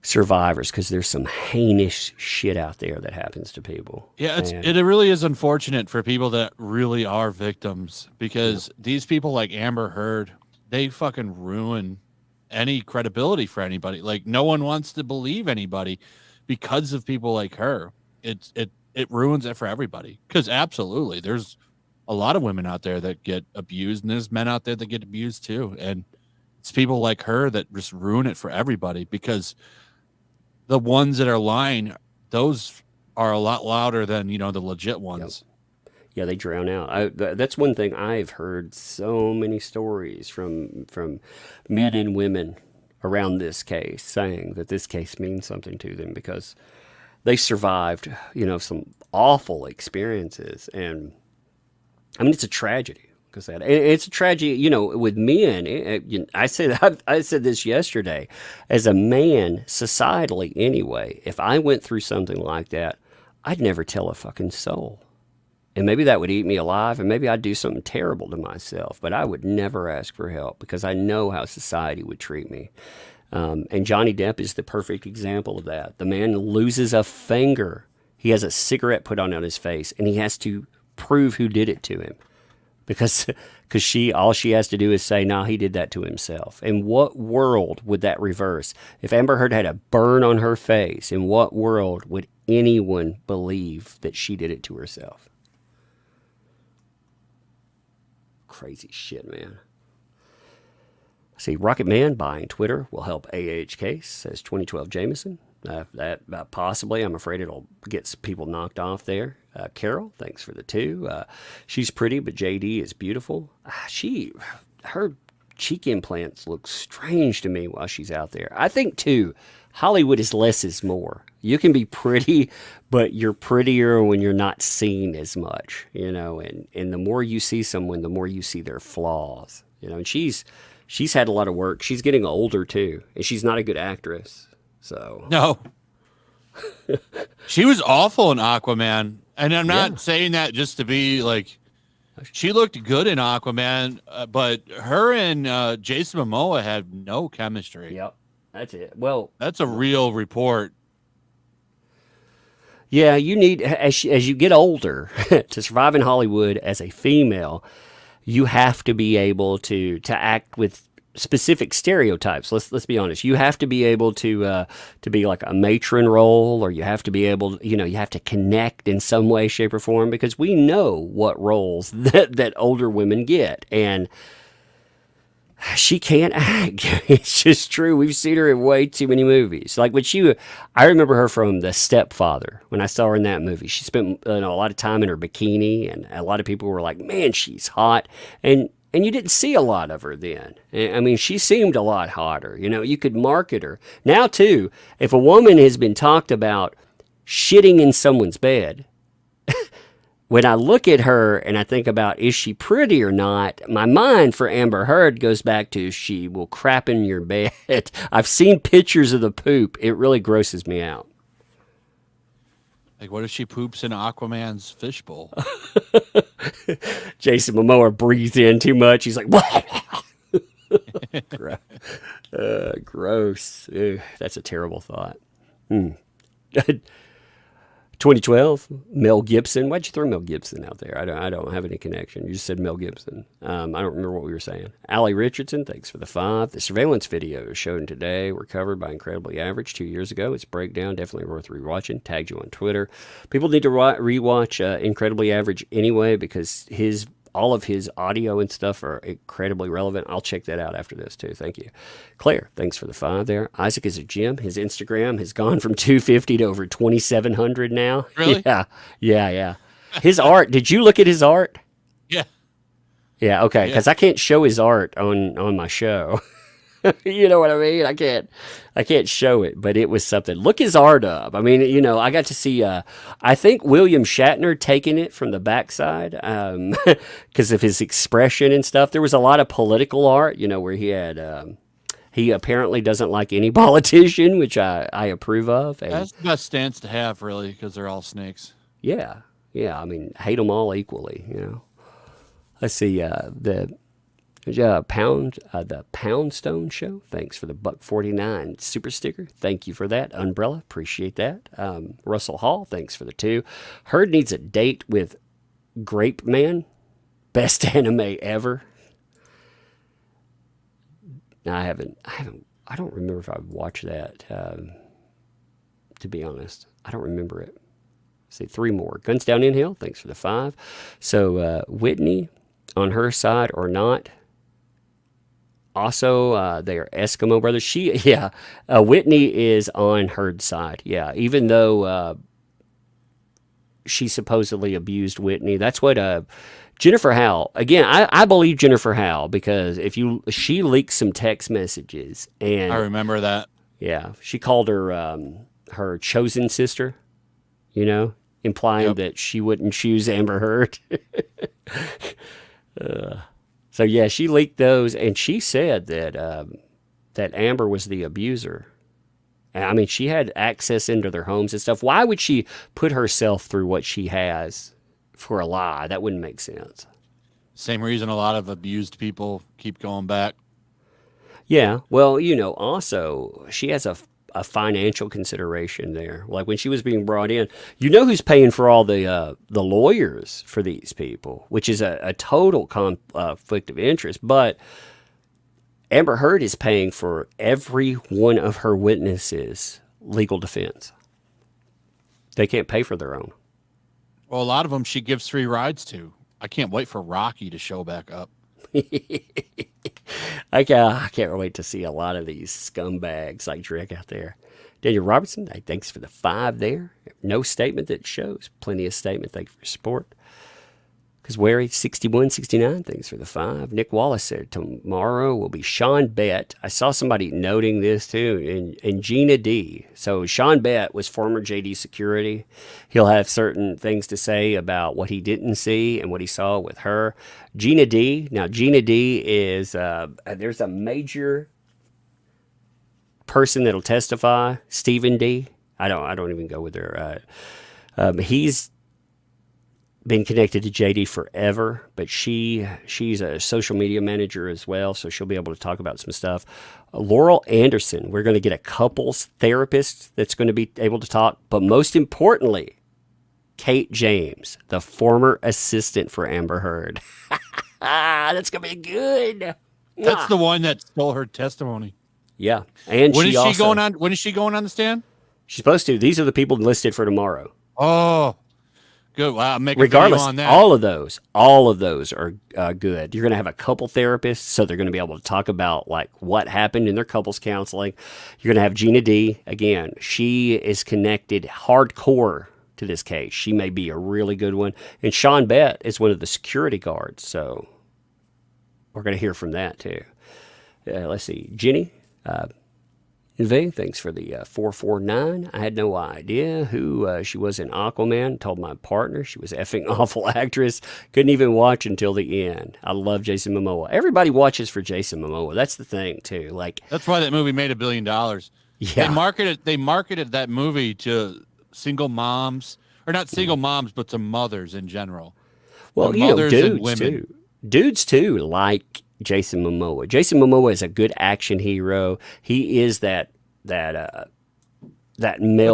survivors, because there's some heinous shit out there that happens to people. Yeah, it really is unfortunate for people that really are victims, because these people like Amber Heard, they fucking ruin any credibility for anybody. Like no one wants to believe anybody because of people like her. It ruins it for everybody, because absolutely there's a lot of women out there that get abused, and there's men out there that get abused too, and it's people like her that just ruin it for everybody, because the ones that are lying, those are a lot louder than, the legit ones. Yep. Yeah, they drown out. That's one thing I've heard so many stories from men and women around this case saying that this case means something to them because they survived, some awful experiences. And I mean, it's a tragedy. Because it's a tragedy, with men. I said this yesterday. As a man, societally anyway, if I went through something like that, I'd never tell a fucking soul. And maybe that would eat me alive, and maybe I'd do something terrible to myself. But I would never ask for help because I know how society would treat me. And Johnny Depp is the perfect example of that. The man loses a finger. He has a cigarette put on his face, and he has to prove who did it to him. Because all she has to do is say, nah, he did that to himself. In what world would that reverse? If Amber Heard had a burn on her face, in what world would anyone believe that she did it to herself? Crazy shit, man. See, Rocket Man buying Twitter will help AH case, says 2012 Jameson. That possibly, I'm afraid it'll get some people knocked off there. Carol, thanks for the 2. She's pretty, but JD is beautiful. Her cheek implants look strange to me while she's out there. I think too, Hollywood is less is more. You can be pretty, but you're prettier when you're not seen as much, and the more you see someone, the more you see their flaws, and she's had a lot of work. She's getting older too, and she's not a good actress. So No. She was awful in Aquaman. And I'm not saying that just to be like, she looked good in Aquaman, but her and Jason Momoa had no chemistry. Yep, that's it. Well, that's a real report. Yeah, you need, as you get older, to survive in Hollywood as a female, you have to be able to act with specific stereotypes. Let's be honest. You have to be able to be like a matron role, or you have to be able, you have to connect in some way, shape, or form, because we know what roles that older women get, and she can't act. It's just true. We've seen her in way too many movies. Like I remember her from The Stepfather. When I saw her in that movie, she spent a lot of time in her bikini, and a lot of people were like, "Man, she's hot." And you didn't see a lot of her then. I mean, she seemed a lot hotter. You could market her. Now, too, if a woman has been talked about shitting in someone's bed, when I look at her and I think about, is she pretty or not, my mind for Amber Heard goes back to, she will crap in your bed. I've seen pictures of the poop. It really grosses me out. Like, what if she poops in Aquaman's fishbowl? Jason Momoa breathed in too much. He's like, what? Gross. Ugh, that's a terrible thought. 2012, Mel Gibson. Why'd you throw Mel Gibson out there? I don't have any connection. You just said Mel Gibson. I don't remember what we were saying. Allie Richardson, thanks for the 5. The surveillance videos shown today were covered by Incredibly Average 2 years ago. Its breakdown, definitely worth rewatching. Tagged you on Twitter. People need to rewatch Incredibly Average anyway, because all of his audio and stuff are incredibly relevant. I'll check that out after this too. Thank you. Claire, thanks for the 5 there. Isaac is a gym. His Instagram has gone from 250 to over 2,700 now. Really? Yeah. His art, did you look at his art? Yeah. Yeah, okay, because I can't show his art on my show. You know what I mean? I can't show it, but it was something. Look his art up. I mean, I got to see, I think William Shatner taking it from the backside because of his expression and stuff. There was a lot of political art, where he had, he apparently doesn't like any politician, which I approve of. And that's the best stance to have, really, because they're all snakes. Yeah. I mean, hate them all equally, Let's see, the Poundstone Show. Thanks for the $1.49 super sticker. Thank you for that. Umbrella, appreciate that. Russell Hall, thanks for the 2. Heard needs a date with Grape Man. Best anime ever. No, I don't remember if I've watched that. To be honest, I don't remember it. See, 3 more. Guns Down in Hell, thanks for the 5. So Whitney, on her side or not. Also, they are Eskimo brothers. Whitney is on Heard's side. Yeah, even though she supposedly abused Whitney. That's what Jennifer Howell. Again, I believe Jennifer Howell, because she leaked some text messages, and I remember that. Yeah, she called her her chosen sister. Implying that she wouldn't choose Amber Heard. So yeah, she leaked those, and she said that Amber was the abuser. I mean, she had access into their homes and stuff. Why would she put herself through what she has for a lie? That wouldn't make sense. Same reason a lot of abused people keep going back. Yeah, well, also she has a financial consideration there. Like when she was being brought in, who's paying for all the lawyers for these people, which is a total conflict of interest. But Amber Heard is paying for every one of her witnesses' legal defense. They can't pay for their own. Well, a lot of them she gives free rides to. I can't wait for Rocky to show back up. I can't wait to see a lot of these scumbags like Drake out there. Daniel Robertson, hey, thanks for the 5 there. No statement that shows. Plenty of statement. Thank you for your support. Because Wary 6169, thanks for the 5. Nick Wallace said tomorrow will be Sean Bett. I saw somebody noting this too, and Gina D. So Sean Bett was former JD security. He'll have certain things to say about what he didn't see and what he saw with her. Gina D. Now Gina D is there's a major person that'll testify. Stephen D. I don't even go with her. He's been connected to JD forever, but she's a social media manager as well, so she'll be able to talk about some stuff. Laurel Anderson, we're going to get a couples therapist that's going to be able to talk, but most importantly, Kate James, the former assistant for Amber Heard. That's going to be good. That's the one that stole her testimony. Yeah, and When is she going on? When is she going on the stand? She's supposed to. These are the people listed for tomorrow. Oh. Good. Wow. Make a Regardless, video on that. all of those are good. You're going to have a couple therapists, so they're going to be able to talk about like what happened in their couples counseling. You're going to have Gina D. Again, she is connected hardcore to this case. She may be a really good one. And Sean Bett is one of the security guards, so we're going to hear from that too. Let's see. Jenny V, thanks for the 449. I had no idea who she was in Aquaman. Told my partner she was effing awful actress. Couldn't even watch until the end. I love Jason Momoa. Everybody watches for Jason Momoa. That's the thing too. Like that's why that movie made $1 billion. Yeah, They marketed that movie to single moms, or not single moms, but to mothers in general. Well, you know, dudes too, like Jason Momoa. Jason Momoa is a good action hero. He is that male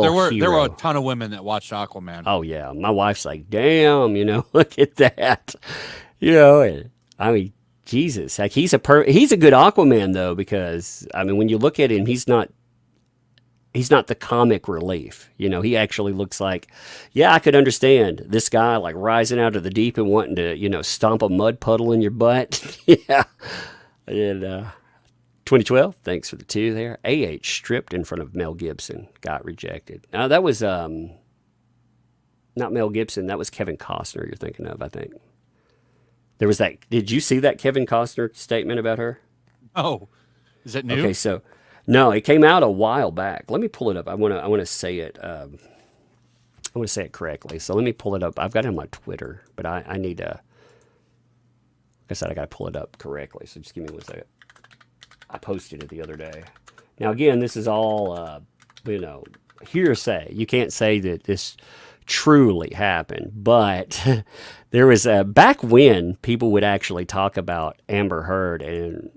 hero. There were a ton of women that watched Aquaman. Oh yeah, my wife's like, damn, look at that, and, I mean, Jesus, like he's a good Aquaman though, because I mean, when you look at him, he's not the comic relief. He actually looks like, yeah, I could understand this guy like rising out of the deep and wanting to, stomp a mud puddle in your butt. Yeah. And 2012, thanks for the 2 there. AH stripped in front of Mel Gibson, got rejected. Now that was not Mel Gibson, that was Kevin Costner you're thinking of, I think. There was that, did you see that Kevin Costner statement about her? Oh, is that new? Okay, so no, it came out a while back. Let me pull it up. I want to say it. I want to say it correctly. So let me pull it up. I've got it on my Twitter, but I need to. Like I said, I got to pull it up correctly. So just give me 1 second. I posted it the other day. Now again, this is all hearsay. You can't say that this truly happened, but there was back when people would actually talk about Amber Heard and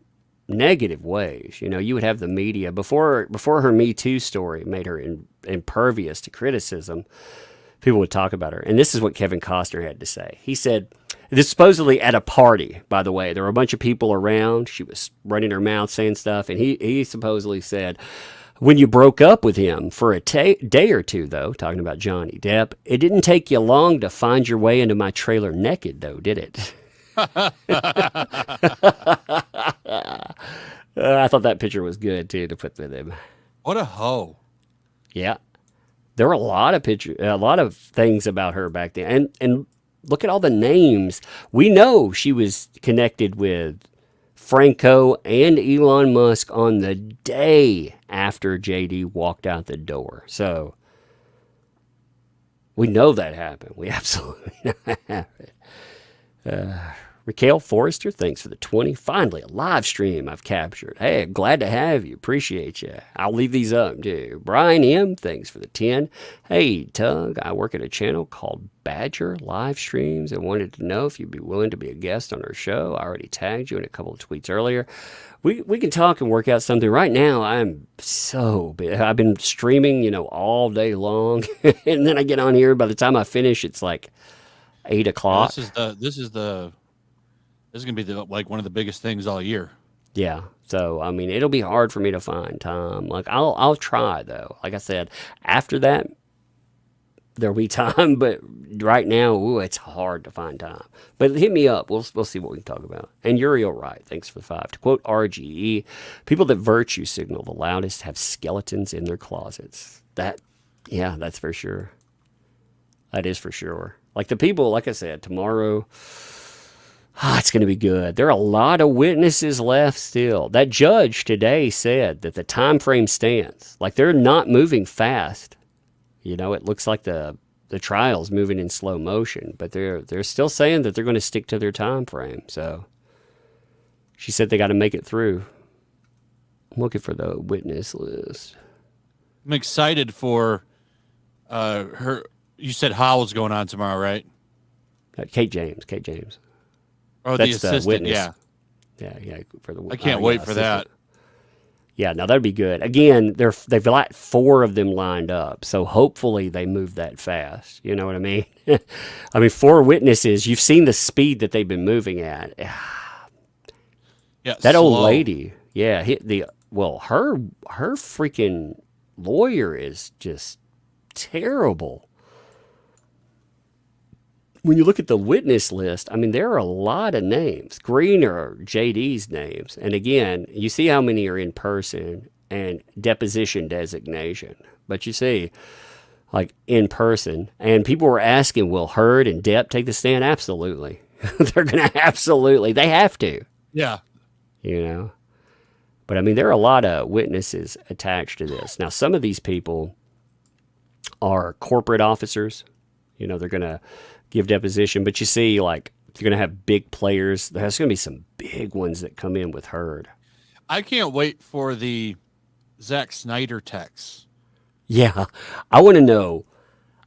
negative ways. You would have the media before her Me Too story made her impervious to criticism. People would talk about her, and this is what Kevin Costner had to say. He said, this is supposedly at a party, by the way. There were a bunch of people around. She was running her mouth saying stuff, and he supposedly said, when you broke up with him for a day or two, though, talking about Johnny Depp, it didn't take you long to find your way into my trailer naked, though, did it? I thought that picture was good too to put with him. What a hoe! Yeah, there were a lot of things about her back then, and look at all the names. We know she was connected with Franco and Elon Musk on the day after JD walked out the door. So we know that happened. We absolutely know that happened. Raquel Forrester, thanks for the 20. Finally, a live stream I've captured. Hey, glad to have you. Appreciate you. I'll leave these up, too. Brian M., thanks for the 10. Hey, Tug, I work at a channel called Badger Live Streams and wanted to know if you'd be willing to be a guest on our show. I already tagged you in a couple of tweets earlier. We can talk and work out something. Right now, I'm so busy. I've been streaming, all day long. And then I get on here. By the time I finish, it's like 8 o'clock. This is going to be one of the biggest things all year. Yeah. So, I mean, it'll be hard for me to find time. Like, I'll try, though. Like I said, after that there'll be time, but right now, it's hard to find time. But hit me up. We'll see what we can talk about. And Uriel Wright, thanks for the 5. To quote RGE, people that virtue signal the loudest have skeletons in their closets. That's for sure. That is for sure. Like the people, like I said, tomorrow, it's going to be good. There are a lot of witnesses left still. That judge today said that the time frame stands. Like they're not moving fast. It looks like the trial's moving in slow motion, but they're still saying that they're going to stick to their time frame. So she said they got to make it through. I'm looking for the witness list. I'm excited for her. You said Howell's going on tomorrow, right? Kate James. Oh, That's the assistant, witness. Yeah. Yeah. I can't wait for that. Yeah, no, that'd be good. Again, they've got 4 of them lined up, so hopefully they move that fast. You know what I mean? I mean, 4 witnesses. You've seen the speed that they've been moving at. Yeah, that slow. old lady. Yeah, her freaking lawyer is just terrible. When you look at the witness list, I mean, there are a lot of names. Green are JD's names. And again, you see how many are in person and deposition designation. But you see, like in person, and people were asking, will Heard and Depp take the stand? Absolutely. They're going to absolutely. They have to. Yeah. But I mean, there are a lot of witnesses attached to this. Now, some of these people are corporate officers. They're going to give deposition, but you see, like, you're going to have big players. There's going to be some big ones that come in with Heard. I can't wait for the Zack Snyder text. Yeah, I want to know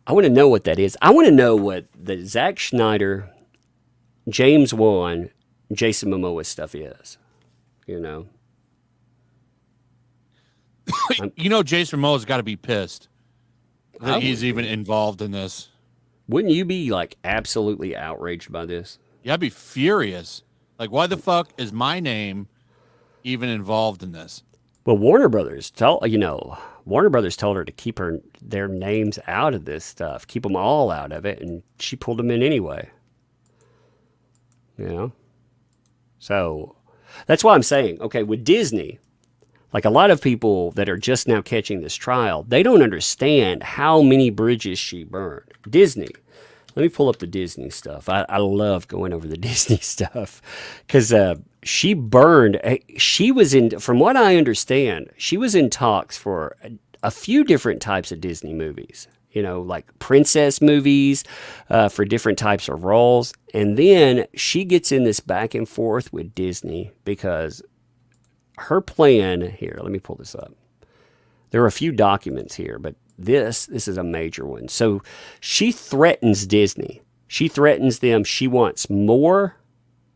what that is. I want to know what the Zack Snyder, James Wan, Jason Momoa stuff is. Jason Momoa's got to be pissed that he's even involved in this. Wouldn't you be like absolutely outraged by this? Yeah, I'd be furious. Like, why the fuck is my name even involved in this? Well, Warner Brothers told her to keep their names out of this stuff, keep them all out of it, and she pulled them in anyway. So that's why I'm saying, okay, with Disney, like a lot of people that are just now catching this trial, they don't understand how many bridges she burned. Disney. Let me pull up the Disney stuff. I love going over the Disney stuff because she burned. From what I understand, she was in talks for a few different types of Disney movies. Like princess movies for different types of roles. And then she gets in this back and forth with Disney because her plan here, let me pull this up. There are a few documents here, but this is a major one. So she threatens Disney. She threatens them. She wants more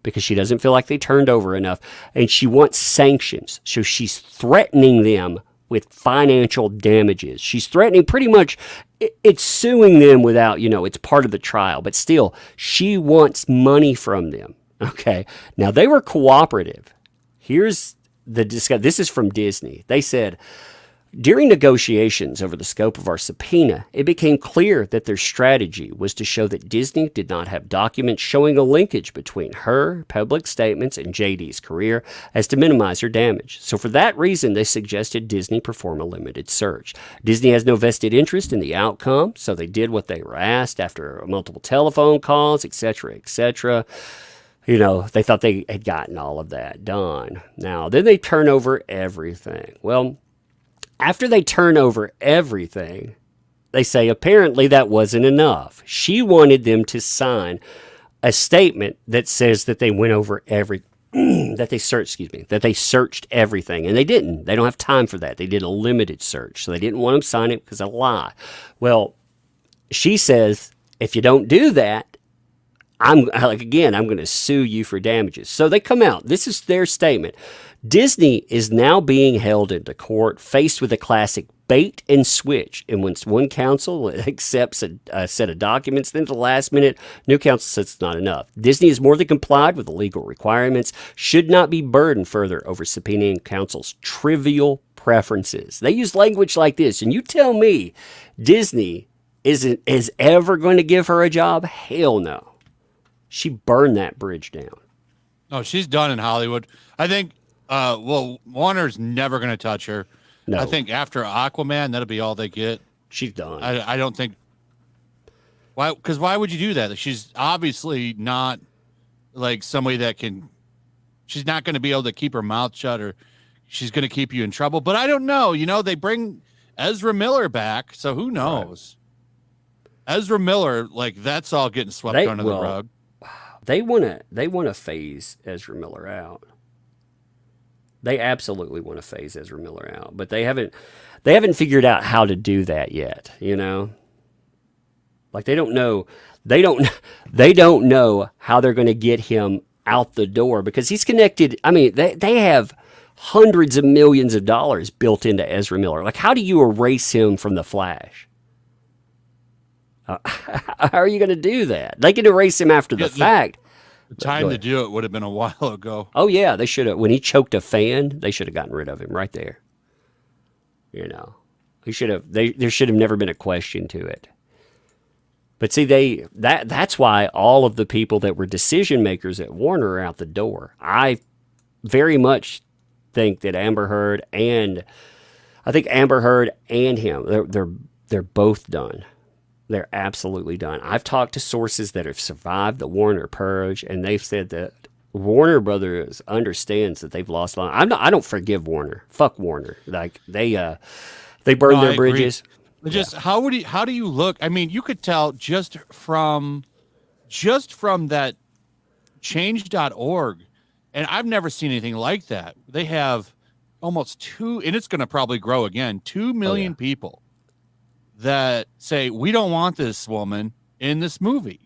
because she doesn't feel like they turned over enough. And she wants sanctions. So she's threatening them with financial damages. She's threatening pretty much, it's suing them without, it's part of the trial. But still, she wants money from them. Okay. Now, they were cooperative. Here's this is from Disney. They said, during negotiations over the scope of our subpoena, it became clear that their strategy was to show that Disney did not have documents showing a linkage between her public statements and JD's career as to minimize her damage. So for that reason, they suggested Disney perform a limited search. Disney has no vested interest in the outcome, so they did what they were asked after multiple telephone calls, etc., etc. They thought they had gotten all of that done. Now, then they turn over everything. Well, after they turn over everything, they say apparently that wasn't enough. She wanted them to sign a statement that says that they went over that they searched everything. And they didn't. They don't have time for that. They did a limited search. So they didn't want them to sign it because of a lie. Well, she says, if you don't do that, I'm going to sue you for damages. So they come out. This is their statement. Disney is now being held into court, faced with a classic bait and switch. And once one counsel accepts a set of documents, then at the last minute, new counsel says it's not enough. Disney has more than complied with the legal requirements, should not be burdened further over subpoenaing counsel's trivial preferences. They use language like this. And you tell me Disney is ever going to give her a job? Hell no. She burned that bridge down. No, she's done in Hollywood. I think, Warner's never going to touch her. No. I think after Aquaman, that'll be all they get. She's done. I don't think. Why? Because why would you do that? She's obviously not like somebody that can. She's not going to be able to keep her mouth shut, or she's going to keep you in trouble. But I don't know. You know, they bring Ezra Miller back, so who knows? Right. Ezra Miller, like that's all getting swept under the rug. They want to phase Ezra Miller out. They absolutely want to phase Ezra Miller out, but they haven't figured out how to do that yet, you know? Like they don't know how they're going to get him out the door because he's connected. I mean, they have hundreds of millions of dollars built into Ezra Miller. Like how do you erase him from the Flash? How are you going to do that? They can erase him after the fact. The time to do it would have been a while ago. Oh, yeah. They should have. When he choked a fan, they should have gotten rid of him right there. You know, he should have. There should have never been a question to it. But see, that's why all of the people that were decision makers at Warner are out the door. I very much think that Amber Heard and him, they're both done. They're absolutely done. I've talked to sources that have survived the Warner purge, and they've said that Warner Brothers understands that they've lost. I don't forgive Warner. Fuck Warner. Like they burned their bridges. Just how do you look? I mean, you could tell just from that change.org, and I've never seen anything like that. They have almost 2, and it's going to probably grow again. 2 million people that say we don't want this woman in this movie.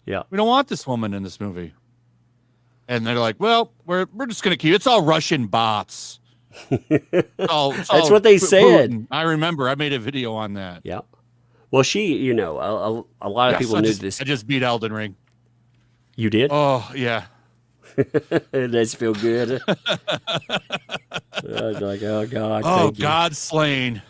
Yeah, we don't want this woman in this movie, and they're like, "Well, we're just going to keep. It's all Russian bots." That's what they said. Putin. I remember I made a video on that. Yeah. Well, she, a lot of people knew this. I just beat Elden Ring. You did? Oh yeah. It does feel good. I was like, oh God. Oh God, slain.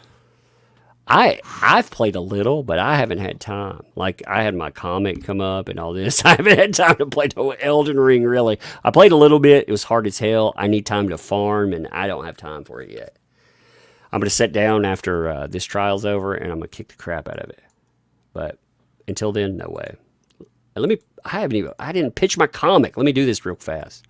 I've played a little, but I haven't had time. Like I had my comic come up and all this. I haven't had time to play Elden Ring really. I played a little bit. It was hard as hell. I need time to farm, and I don't have time for it yet. I'm gonna sit down after this trial's over, and I'm gonna kick the crap out of it. But until then, no way. I didn't pitch my comic. Let me do this real fast.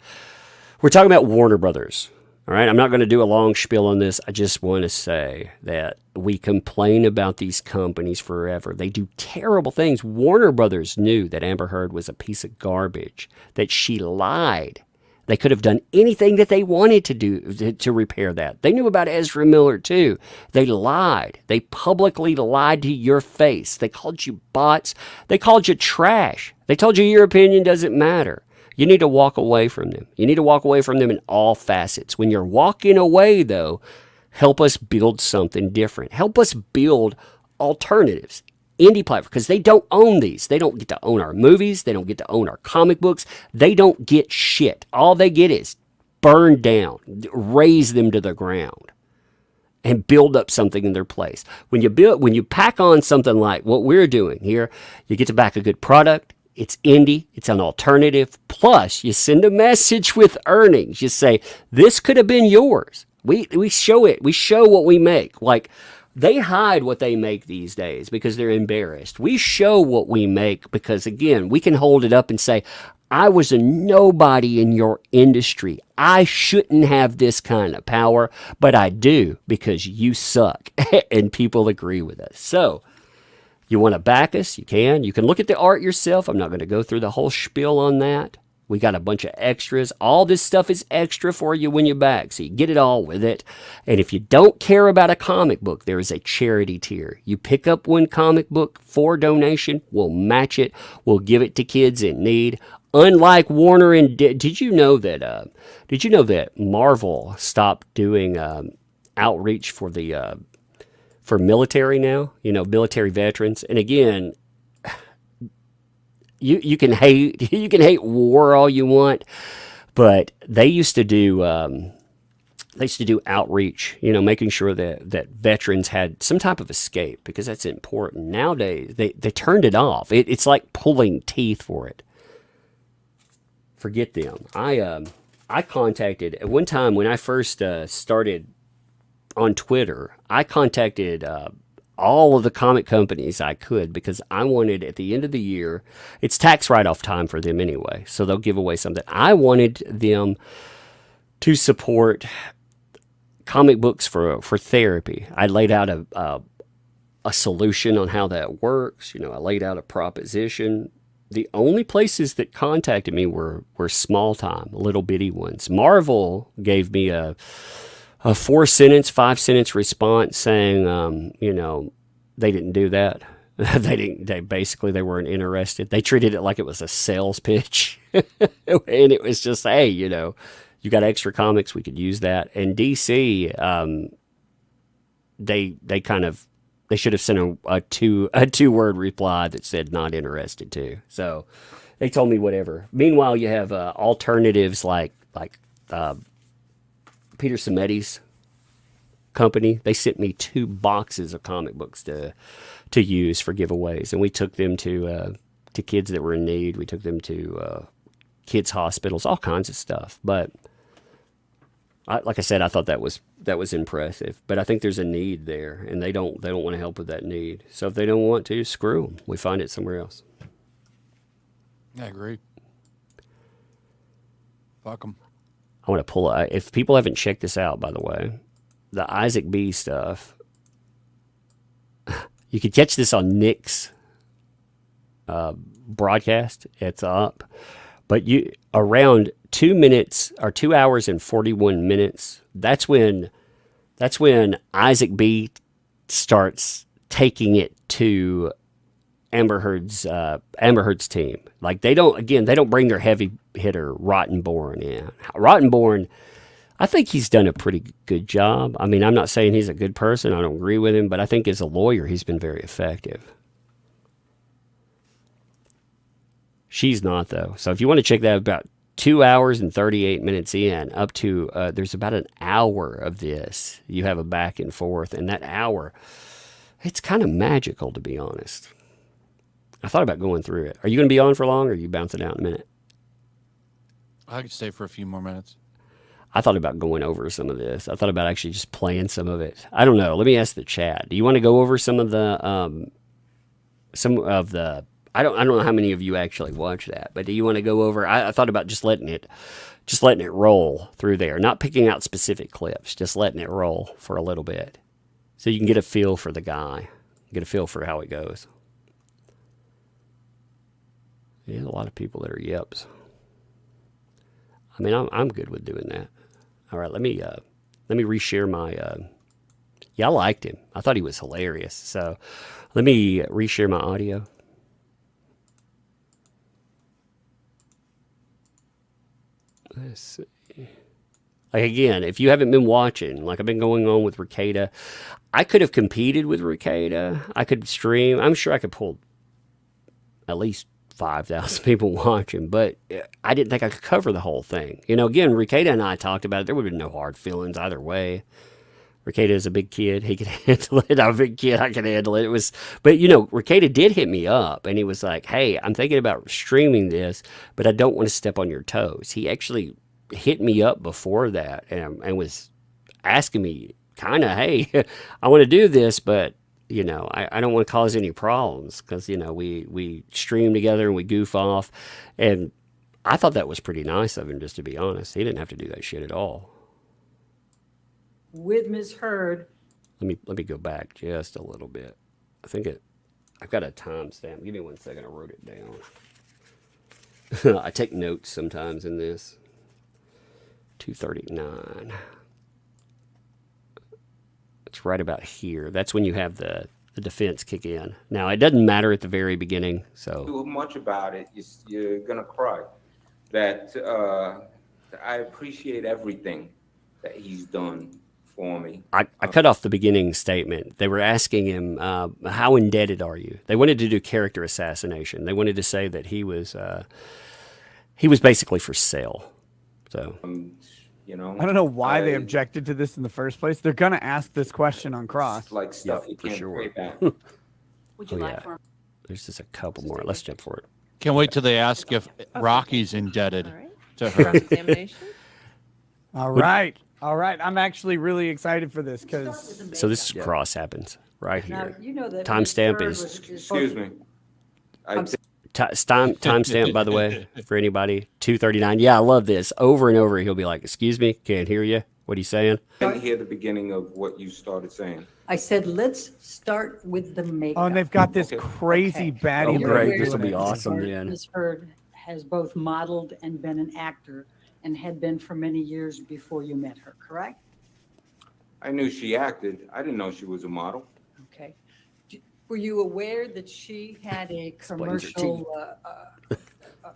We're talking about Warner Brothers. All right, I'm not going to do a long spiel on this. I just want to say that we complain about these companies forever. They do terrible things. Warner Brothers knew that Amber Heard was a piece of garbage, that she lied. They could have done anything that they wanted to do to repair that. They knew about Ezra Miller, too. They lied. They publicly lied to your face. They called you bots. They called you trash. They told you your opinion doesn't matter. You need to walk away from them. You need to walk away from them in all facets. When you're walking away, though, help us build something different. Help us build alternatives. Indie platforms, because they don't own these. They don't get to own our movies. They don't get to own our comic books. They don't get shit. All they get is burn down, raise them to the ground, and build up something in their place. When you pack on something like what we're doing here, you get to back a good product. It's indie. It's an alternative. Plus, you send a message with earnings. You say, this could have been yours. We show it. We show what we make. Like, they hide what they make these days because they're embarrassed. We show what we make because, again, we can hold it up and say, I was a nobody in your industry. I shouldn't have this kind of power, but I do because you suck. And people agree with us. So, you want to back us? You can. You can look at the art yourself. I'm not going to go through the whole spiel on that. We got a bunch of extras. All this stuff is extra for you when you back, so you get it all with it. And if you don't care about a comic book, there is a charity tier. You pick up one comic book for donation, we'll match it. We'll give it to kids in need. Unlike Warner and did you know that Marvel stopped doing outreach for the for military now, military veterans. And again, you can hate war all you want, but they used to do they used to do outreach, making sure that veterans had some type of escape, because that's important. Nowadays, they turned it off. It's like pulling teeth for it. Forget them. I contacted, at one time when I first started on Twitter, I contacted all of the comic companies I could, because I wanted, at the end of the year, it's tax write-off time for them anyway, so they'll give away something. I wanted them to support comic books for therapy. I laid out a solution on how that works. I laid out a proposition. The only places that contacted me were small time, little bitty ones. Marvel gave me a 4-sentence, 5-sentence response saying, they didn't do that. They weren't interested. They treated it like it was a sales pitch. And it was just, hey, you got extra comics, we could use that. And DC, they should have sent a 2-word reply that said not interested too. So they told me whatever. Meanwhile, you have alternatives like Peter Simeti's company. They sent me 2 boxes of comic books to use for giveaways, and we took them to kids that were in need. We took them to kids' hospitals, all kinds of stuff. But like I said, I thought that was impressive. But I think there's a need there, and they don't want to help with that need. So if they don't want to, screw them. We find it somewhere else. I agree. Fuck them. I want to pull it. If people haven't checked this out, by the way, the Isaac B stuff, you could catch this on Nick's broadcast. It's up. But around 2 minutes or 2 hours and 41 minutes, that's when Isaac B starts taking it to Amber Heard's team. Like they don't bring their heavy hitter Rottenborn in. Rottenborn, I think he's done a pretty good job. I mean, I'm not saying he's a good person. I don't agree with him, but I think as a lawyer, he's been very effective. She's not, though. So if you want to check that, about 2 hours and 38 minutes in, up to, there's about an hour of this. You have a back and forth, and that hour, it's kind of magical, to be honest. I thought about going through it. Are you going to be on for long, or are you bouncing out in a minute? I could stay for a few more minutes. I thought about going over some of this. I thought about actually just playing some of it. I don't know. Let me ask the chat. Do you want to go over some of the, I don't know how many of you actually watch that, but do you want to go over? I thought about just letting it roll through there, not picking out specific clips, just letting it roll for a little bit, so you can get a feel for the guy, get a feel for how it goes. Yeah, a lot of people that are yips. I mean, I'm good with doing that. All right, let me reshare my. Yeah, I liked him. I thought he was hilarious. So let me reshare my audio. Let's see. Like again, if you haven't been watching, like I've been going on with Recollections, I could have competed with Recollections. I could stream. I'm sure I could pull at least 5,000 people watching, but I didn't think I could cover the whole thing. Again, Recollections and I talked about it. There would have been no hard feelings either way. Recollections is a big kid. He could handle it. I'm a big kid. I can handle it. But Recollections did hit me up, and he was like, hey, I'm thinking about streaming this, but I don't want to step on your toes. He actually hit me up before that and was asking me kind of, hey, I want to do this, but I don't want to cause any problems because, we stream together and we goof off. And I thought that was pretty nice of him, just to be honest. He didn't have to do that shit at all. With Ms. Heard. Let me go back just a little bit. I've got a timestamp. Give me 1 second. I wrote it down. I take notes sometimes in this. 2:39. It's right about here. That's when you have the defense kick in. Now, it doesn't matter at the very beginning. So Do much about it. You're gonna cry. That I appreciate everything that he's done for me. I cut off the beginning statement. They were asking him, how indebted are you? They wanted to do character assassination. They wanted to say that he was basically for sale. So You know, I don't know why they objected to this in the first place. They're gonna ask this question on cross. It's like stuff Yeah, you for can't sure. pray back. Would you Oh, lie yeah. for him? There's just a couple more. Let's jump for it. Can't wait till they ask if Rocky's indebted All right. to her. Cross-examination. All right. I'm actually really excited for this because So this cross happens right Now, here. you know that Timestamp Ms. is- Heard was Excuse me. Timestamp, by the way, for anybody. 2:39. Yeah, I love this. Over and over, he'll be like, "Excuse me, can't hear you. What are you saying?" I didn't hear the beginning of what you started saying. I said, let's start with the makeup. oh, and they've got this Okay. crazy Okay. baddie. Oh, You're great. aware This will that be awesome, Ms. then. Ms. Heard has both modeled and been an actor and had been for many years before you met her, correct? I knew she acted. I didn't know she was a model. Okay. Were you aware that she had a Explains her commercial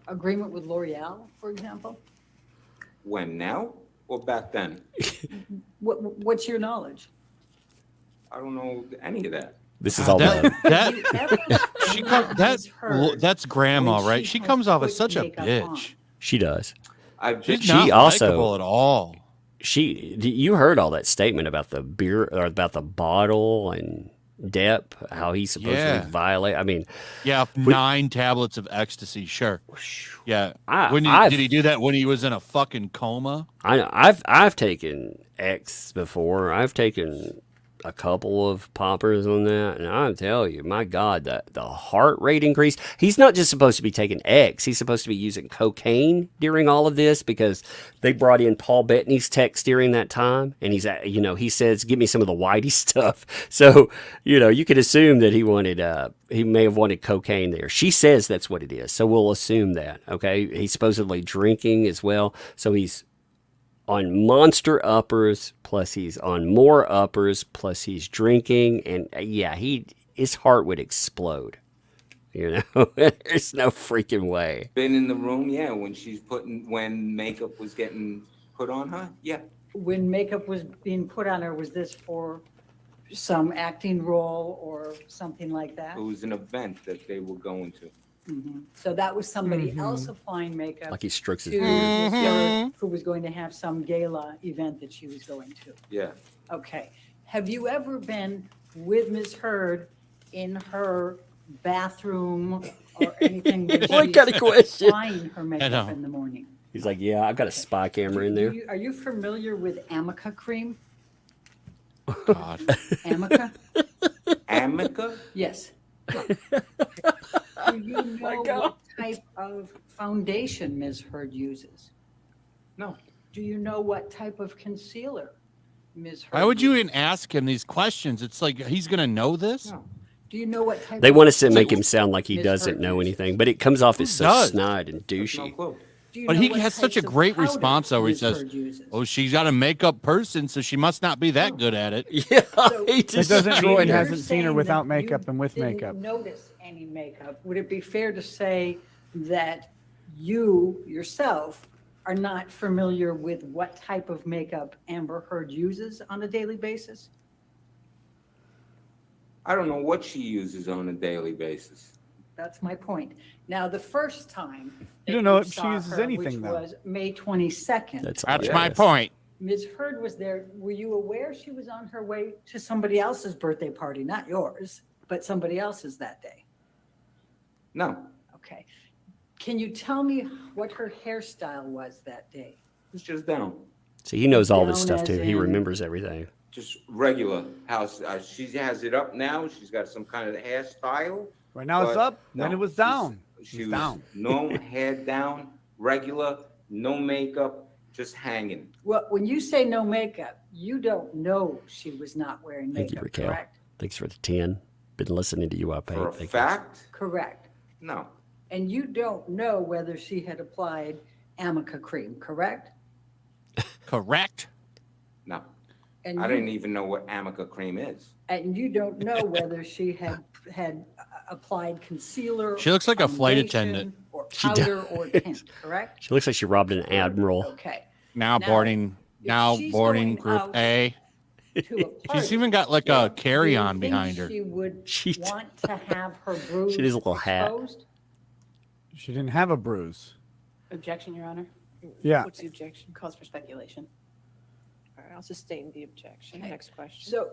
agreement with L'Oreal, for example? When now or back then? What's your knowledge? I don't know any of that. This is all That, bad. that, Have you ever she met come, Ms. Heard that's grandma, when right? she She has comes off as put such a makeup bitch. on? She does. I've She's been, She not also- likable at all. You heard all that statement about the beer or about the bottle and Depp, how he's supposed Yeah. to violate. I mean, Yeah, 9 tablets of ecstasy. Sure. Yeah. I've- Did he do that when he was in a fucking coma? I've taken X before. I've taken a couple of poppers on that, and I tell you, my God, the heart rate increase. He's not just supposed to be taking X. He's supposed to be using cocaine during all of this because they brought in Paul Bettany's text during that time, and he says, "Give me some of the whitey stuff." So you could assume that he may have wanted cocaine there. She says that's what it is, so we'll assume that. Okay, he's supposedly drinking as well, so he's on monster uppers, plus he's on more uppers, plus he's drinking, and his heart would explode. There's no freaking way. been in the room, yeah, when makeup was getting put on her, yeah. When makeup was being put on her, was this for some acting role or something like that? It was an event that they were going to. Mhm. So that was somebody else applying makeup Like he strokes his to beard. Ms. Heard, who was going to have some gala event that she was going to. Yeah. Okay. Have you ever been with Ms. Heard in her bathroom or anything where What she's kind of question? applying her makeup know. in the morning? He's like, "Yeah, I've got a spy camera in there." Are you familiar with Amica cream? God. Amica? Amica? Yes. Do you know what type of foundation Ms. Heard uses? No. Do you know what type of concealer Ms. Heard Why would you uses? even ask him these questions? It's like he's going to know this? No. Do you know what type They of want to make him concealer sound like he Ms. doesn't Heard know uses? anything, but it comes off as so does? snide and There's no douchey. clue. Do you But know he what has such a types of great powders response, though, where he Ms. says, Heard uses? "Oh, she's got a makeup person, so she must not be that good at it." Yeah, So- he It just doesn't mean he You're hasn't seen her saying without that you makeup and with didn't makeup. notice any makeup. Would it be fair to say that you yourself are not familiar with what type of makeup Amber Heard uses on a daily basis? I don't know what she uses on a daily basis. That's my point. Now, the first time You that don't know if she saw uses her, anything, which though. was May 22nd. That's That's obvious. my point. Ms. Heard was there. Were you aware she was on her way to somebody else's birthday party, not yours, but somebody else's that day? No. Okay. Can you tell me what her hairstyle was that day? It's just down. See, he knows all this Down stuff as too. He in- remembers everything. Just regular house. She has it up now. She's got some kind of hairstyle. Right now it's but up, then no, it was she's- down. She It's was down. no hair down, regular, no makeup, just hanging. Well, when you say no makeup, you don't know she was not wearing Thank you, makeup, Raquel. correct? Thanks for the 10. Been listening to you up, For a Thank you. fact, Correct. no. And you don't know whether she had applied Amica cream, correct? Correct. No. And I you- didn't even know what Amica cream is. And you don't know whether she had applied concealer. She looks like a flight foundation, attendant. Or She powder does. or tint, correct? She looks like she robbed an admiral. Okay. Now Now, boarding. if Now she's boarding going group out A. To a party, She's even got like do a you carry-on think behind her. She would She d- want to have her bruise She has a little hat. exposed? She didn't have a bruise. Objection, Your Honor. Yeah. What's the objection? Calls for speculation. right, I'll sustain the objection. Okay. Next question. So,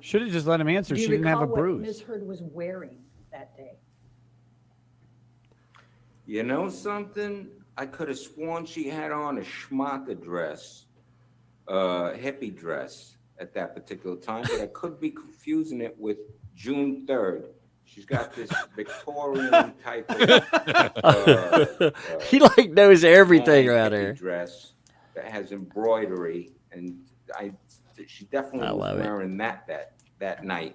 Should have just let him answer. do you She didn't have a recall what bruise. Ms. Heard was wearing that day? You know something? I could have sworn she had on a schmata dress, hippie dress at that particular time, but I could be confusing it with June 3rd. She's got this Victorian type of He like knows everything long around hippie here. dress that has embroidery, and she definitely I was love it. wearing that night.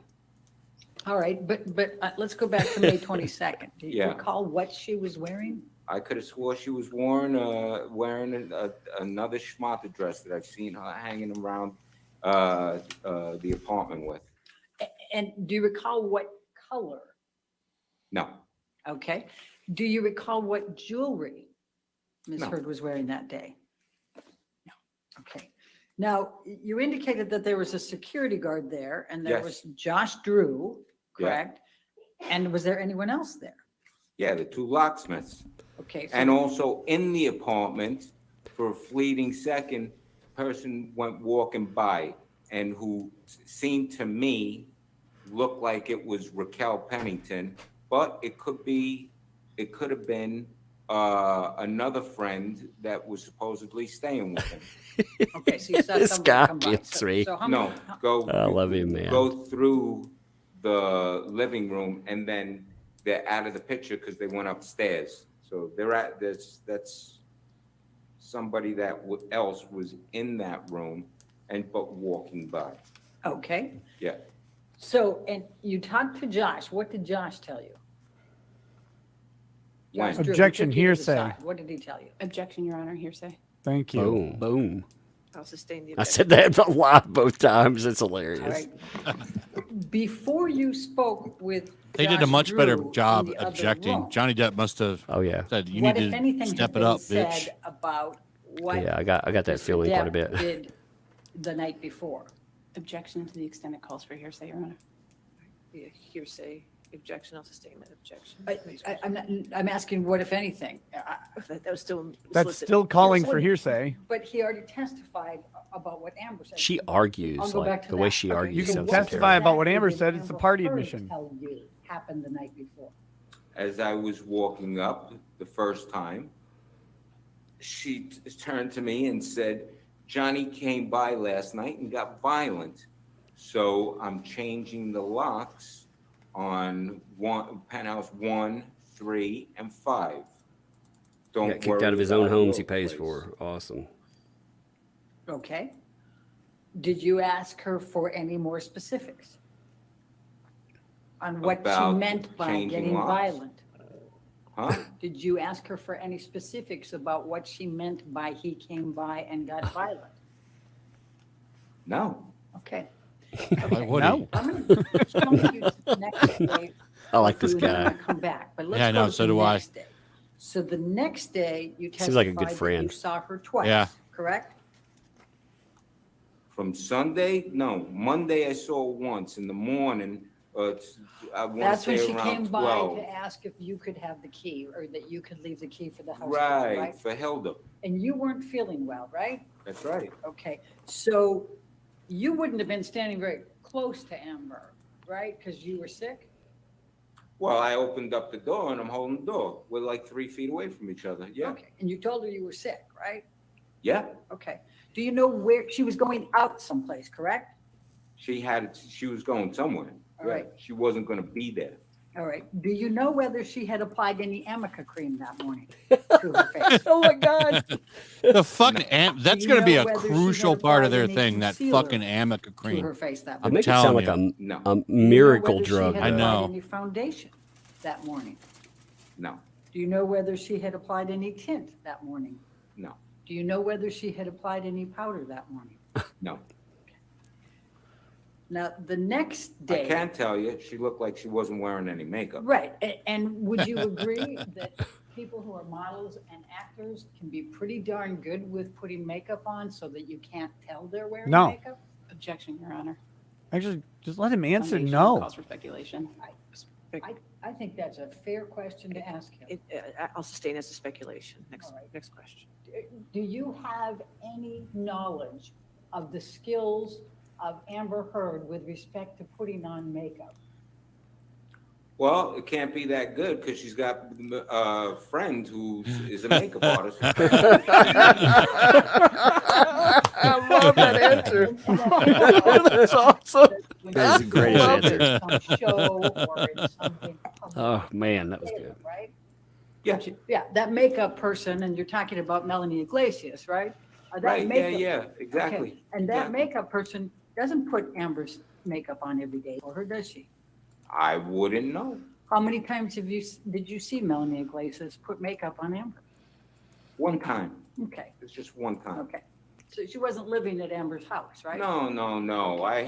All right, but let's go back to May 22nd. Do you Yeah. recall what she was wearing? I could have swore she was wearing another schmata dress that I've seen her hanging around the apartment with. And do you recall what color? No, Okay. Do you recall what jewelry Ms. No. Heard was wearing that day? No. Okay. Now, you indicated that there was a security guard there and there Yes. was Josh Drew, Yeah. correct? And was there anyone else there? yeah, the two locksmiths. Okay. so- And also in the apartment, for a fleeting second, the person went walking by and who seemed to me looked like it was Raquel Pennington, but it could have been another friend that was supposedly staying with him. Okay, so you saw This somebody guy come by. gets So- me. so how No, many- go. I love you, man. Go through the living room and then they're out of the picture because they went upstairs. So they're at this. That's somebody that else was in that room but walking by. Okay. Yeah. So, and you talked to Josh. What did Josh tell you? When? Josh Drew, he Objection, took you to the hearsay. side. What did he tell you? Objection, Your Honor, hearsay. Thank you. Boom, boom. I'll sustain the I objection. said that live both times. It's All hilarious. right. Before you spoke with They did a Josh much better Drew in job the other objecting. room, Johnny Depp must have Oh yeah, said, "You what, need if to anything, had step it been up, said bitch." about what yeah. I got that Mr. feeling quite a Depp bit. did the night before? Objection to the extent it calls for hearsay, Your Honor. Yeah, hearsay, objection, I'll sustain that objection. I'm asking what, if anything? That was still. That's solicit- still calling Yes. for hearsay. But he already testified about what Amber said. She I'll argues go back like to the way that. she Okay, argues. You can sounds testify terrible. about what Amber Exactly said. did It's a Amber party Heard admission. Tell you happened the night before. As I was walking up the first time, she turned to me and said, "Johnny came by last night and got violent. So I'm changing the locks on penthouse 1, 3, and 5. Don't Got kicked worry out of his own about homes your he pays place." for. Awesome. Okay. Did you ask her for any more specifics on what she About meant by changing getting locks? violent? Huh? Did you ask her for any specifics about what she meant by he came by and got violent? No. Okay. Why would No. he? I'm going to come to you next day. I like this Hopefully we're guy. gonna Come back, but let's Yeah, I know, go to so the do I. next day. So the next day, you Seems like a testified good that you friend. saw her twice, Yeah. correct? From Sunday? No. Monday I saw her once in the morning. I want to That's when say she came around by 12. to ask if you could have the key or that you could leave the key for the house. Right, for Hilda. And you weren't feeling well, right? That's right. Okay, so you wouldn't have been standing very close to Amber, right? Because you were sick? Well, I opened up the door and I'm holding the door. We're like 3 feet away from each other. Yeah. Okay, and you told her you were sick, right? Yeah. Okay. Do you know where, she was going out someplace, correct? She was going somewhere. All right. She wasn't going to be there. All right. Do you know whether she had applied any Amica cream that morning to her face? Oh my god. The fucking that's you going to be know a whether she crucial had part of applied their any thing, that concealer fucking Amica To cream. her face that You morning? make it sound like telling No. a Do you know miracle whether she drug. had I though. know. applied any foundation that morning? No. Do you know whether she had applied any tint that morning? No. Do you know whether she had applied any powder that morning? No. Now, the next I day. can tell you, she looked like she wasn't wearing any makeup. Right, and would you agree that people who are models and actors can be pretty darn good with putting makeup on so that you can't tell they're wearing No. makeup? Objection, Your Honor. Actually, just let him answer Foundation no. Calls for speculation. I think that's a fair question to ask him. I'll sustain as a speculation. All right. Next question. Do you have any knowledge of the skills of Amber Heard with respect to putting on makeup? Well, it can't be that good because she's got a friend who is a makeup artist. I love that answer. That's awesome. That is the greatest answer. Some show or in something. Oh man, that was good. Right? Yeah. Yeah, that makeup person, and you're talking about Melanie Iglesias, right? That Right, makeup- yeah, exactly. Okay. And that Yeah. makeup person doesn't put Amber's makeup on every day for her, does she? I wouldn't know. How many times did you see Melanie Iglesias put makeup on Amber? One time. Okay, It's just one time. okay. So she wasn't living at Amber's house, right? No. I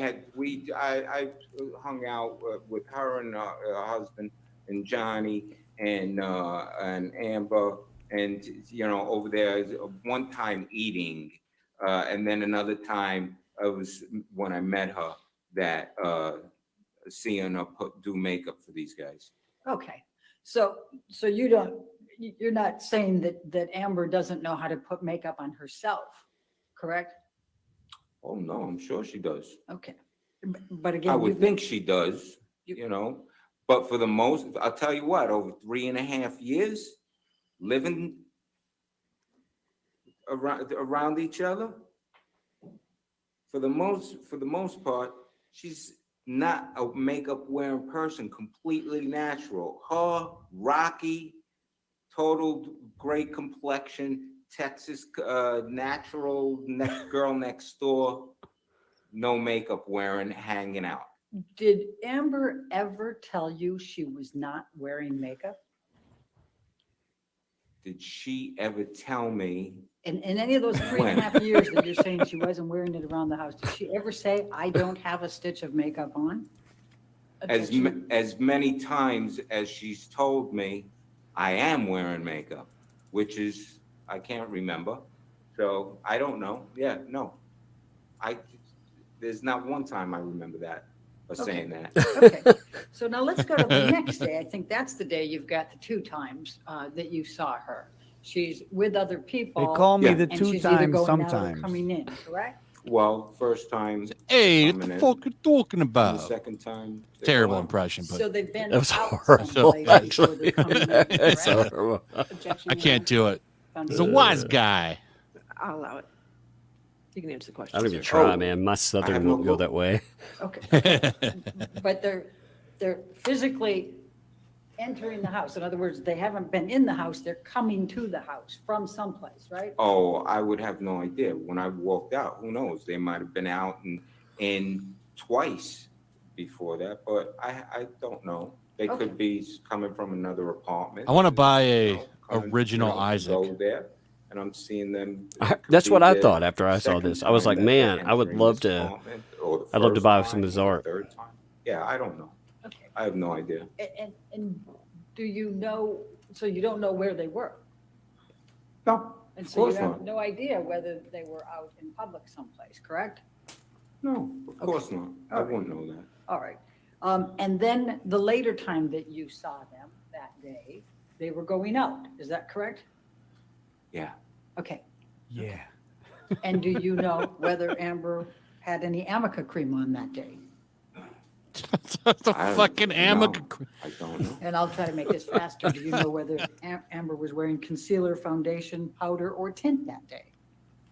hung out with her and her husband and Johnny and Amber, and over there one time eating, and then another time it was when I met her that seeing her do makeup for these guys. Okay, so you're not saying that Amber doesn't know how to put makeup on herself, correct? Oh no, I'm sure she does. Okay, but again, I would you've- think she does, you- but for the most, I'll tell you what, over 3.5 years living around each other, for the most part, she's not a makeup wearing person, completely natural. Her, Rocky, total great complexion, Texas natural girl next door, no makeup wearing, hanging out. Did Amber ever tell you she was not wearing makeup? Did she ever tell me? In any of those 3.5 years that you're saying she wasn't wearing it around the house, did she ever say, I don't have a stitch of makeup on? As many times as she's told me, I am wearing makeup, which is, I can't remember. So I don't know. Yeah, no. There's not one time I remember that or saying that. Okay, so now let's go to the next day. I think that's the day you've got the 2 times that you saw her. She's with other people. They call me Yeah. the and 2 she's either times going out or sometimes. coming in, correct? Well, first time, Hey, what coming the in, fuck you talking and the about? second time. they Terrible go out. impression, but So they've been That was out horrible, someplace before actually. they're coming in, That's correct? horrible. Objection. I Your can't do it. Honor. He's a wise guy. I'll allow it. You can answer the question. I don't even sir. try, Oh, man. My I southern have no won't go clue. that way. Okay. But they're physically entering the house. In other words, they haven't been in the house, they're coming to the house from someplace, right? Oh, I would have no idea. When I walked out, who knows? They might have been out and twice before that, but I don't know. They Okay. could be coming from another apartment. I want to buy a coming, original to Isaac. Go there, and I'm seeing them. it could That's be what I their thought after I saw second this. I was time like, that they're man, I would entering love this to. apartment, or the I'd love to first buy time, some of his or the art. third time. Yeah, I don't know. Okay. I have no idea. And do you know, so you don't know where they were? No, And of so you course have not. no idea whether they were out in public someplace, correct? No, of course not. I All right. wouldn't know that. All right. And then the later time that you saw them that day, they were going out, is that correct? Yeah. Okay. Yeah. And do you know whether Amber had any Amica cream on that day? the I- fucking no, amic. I don't know. And I'll try to make this faster. Do you know whether Amber was wearing concealer, foundation, powder, or tint that day?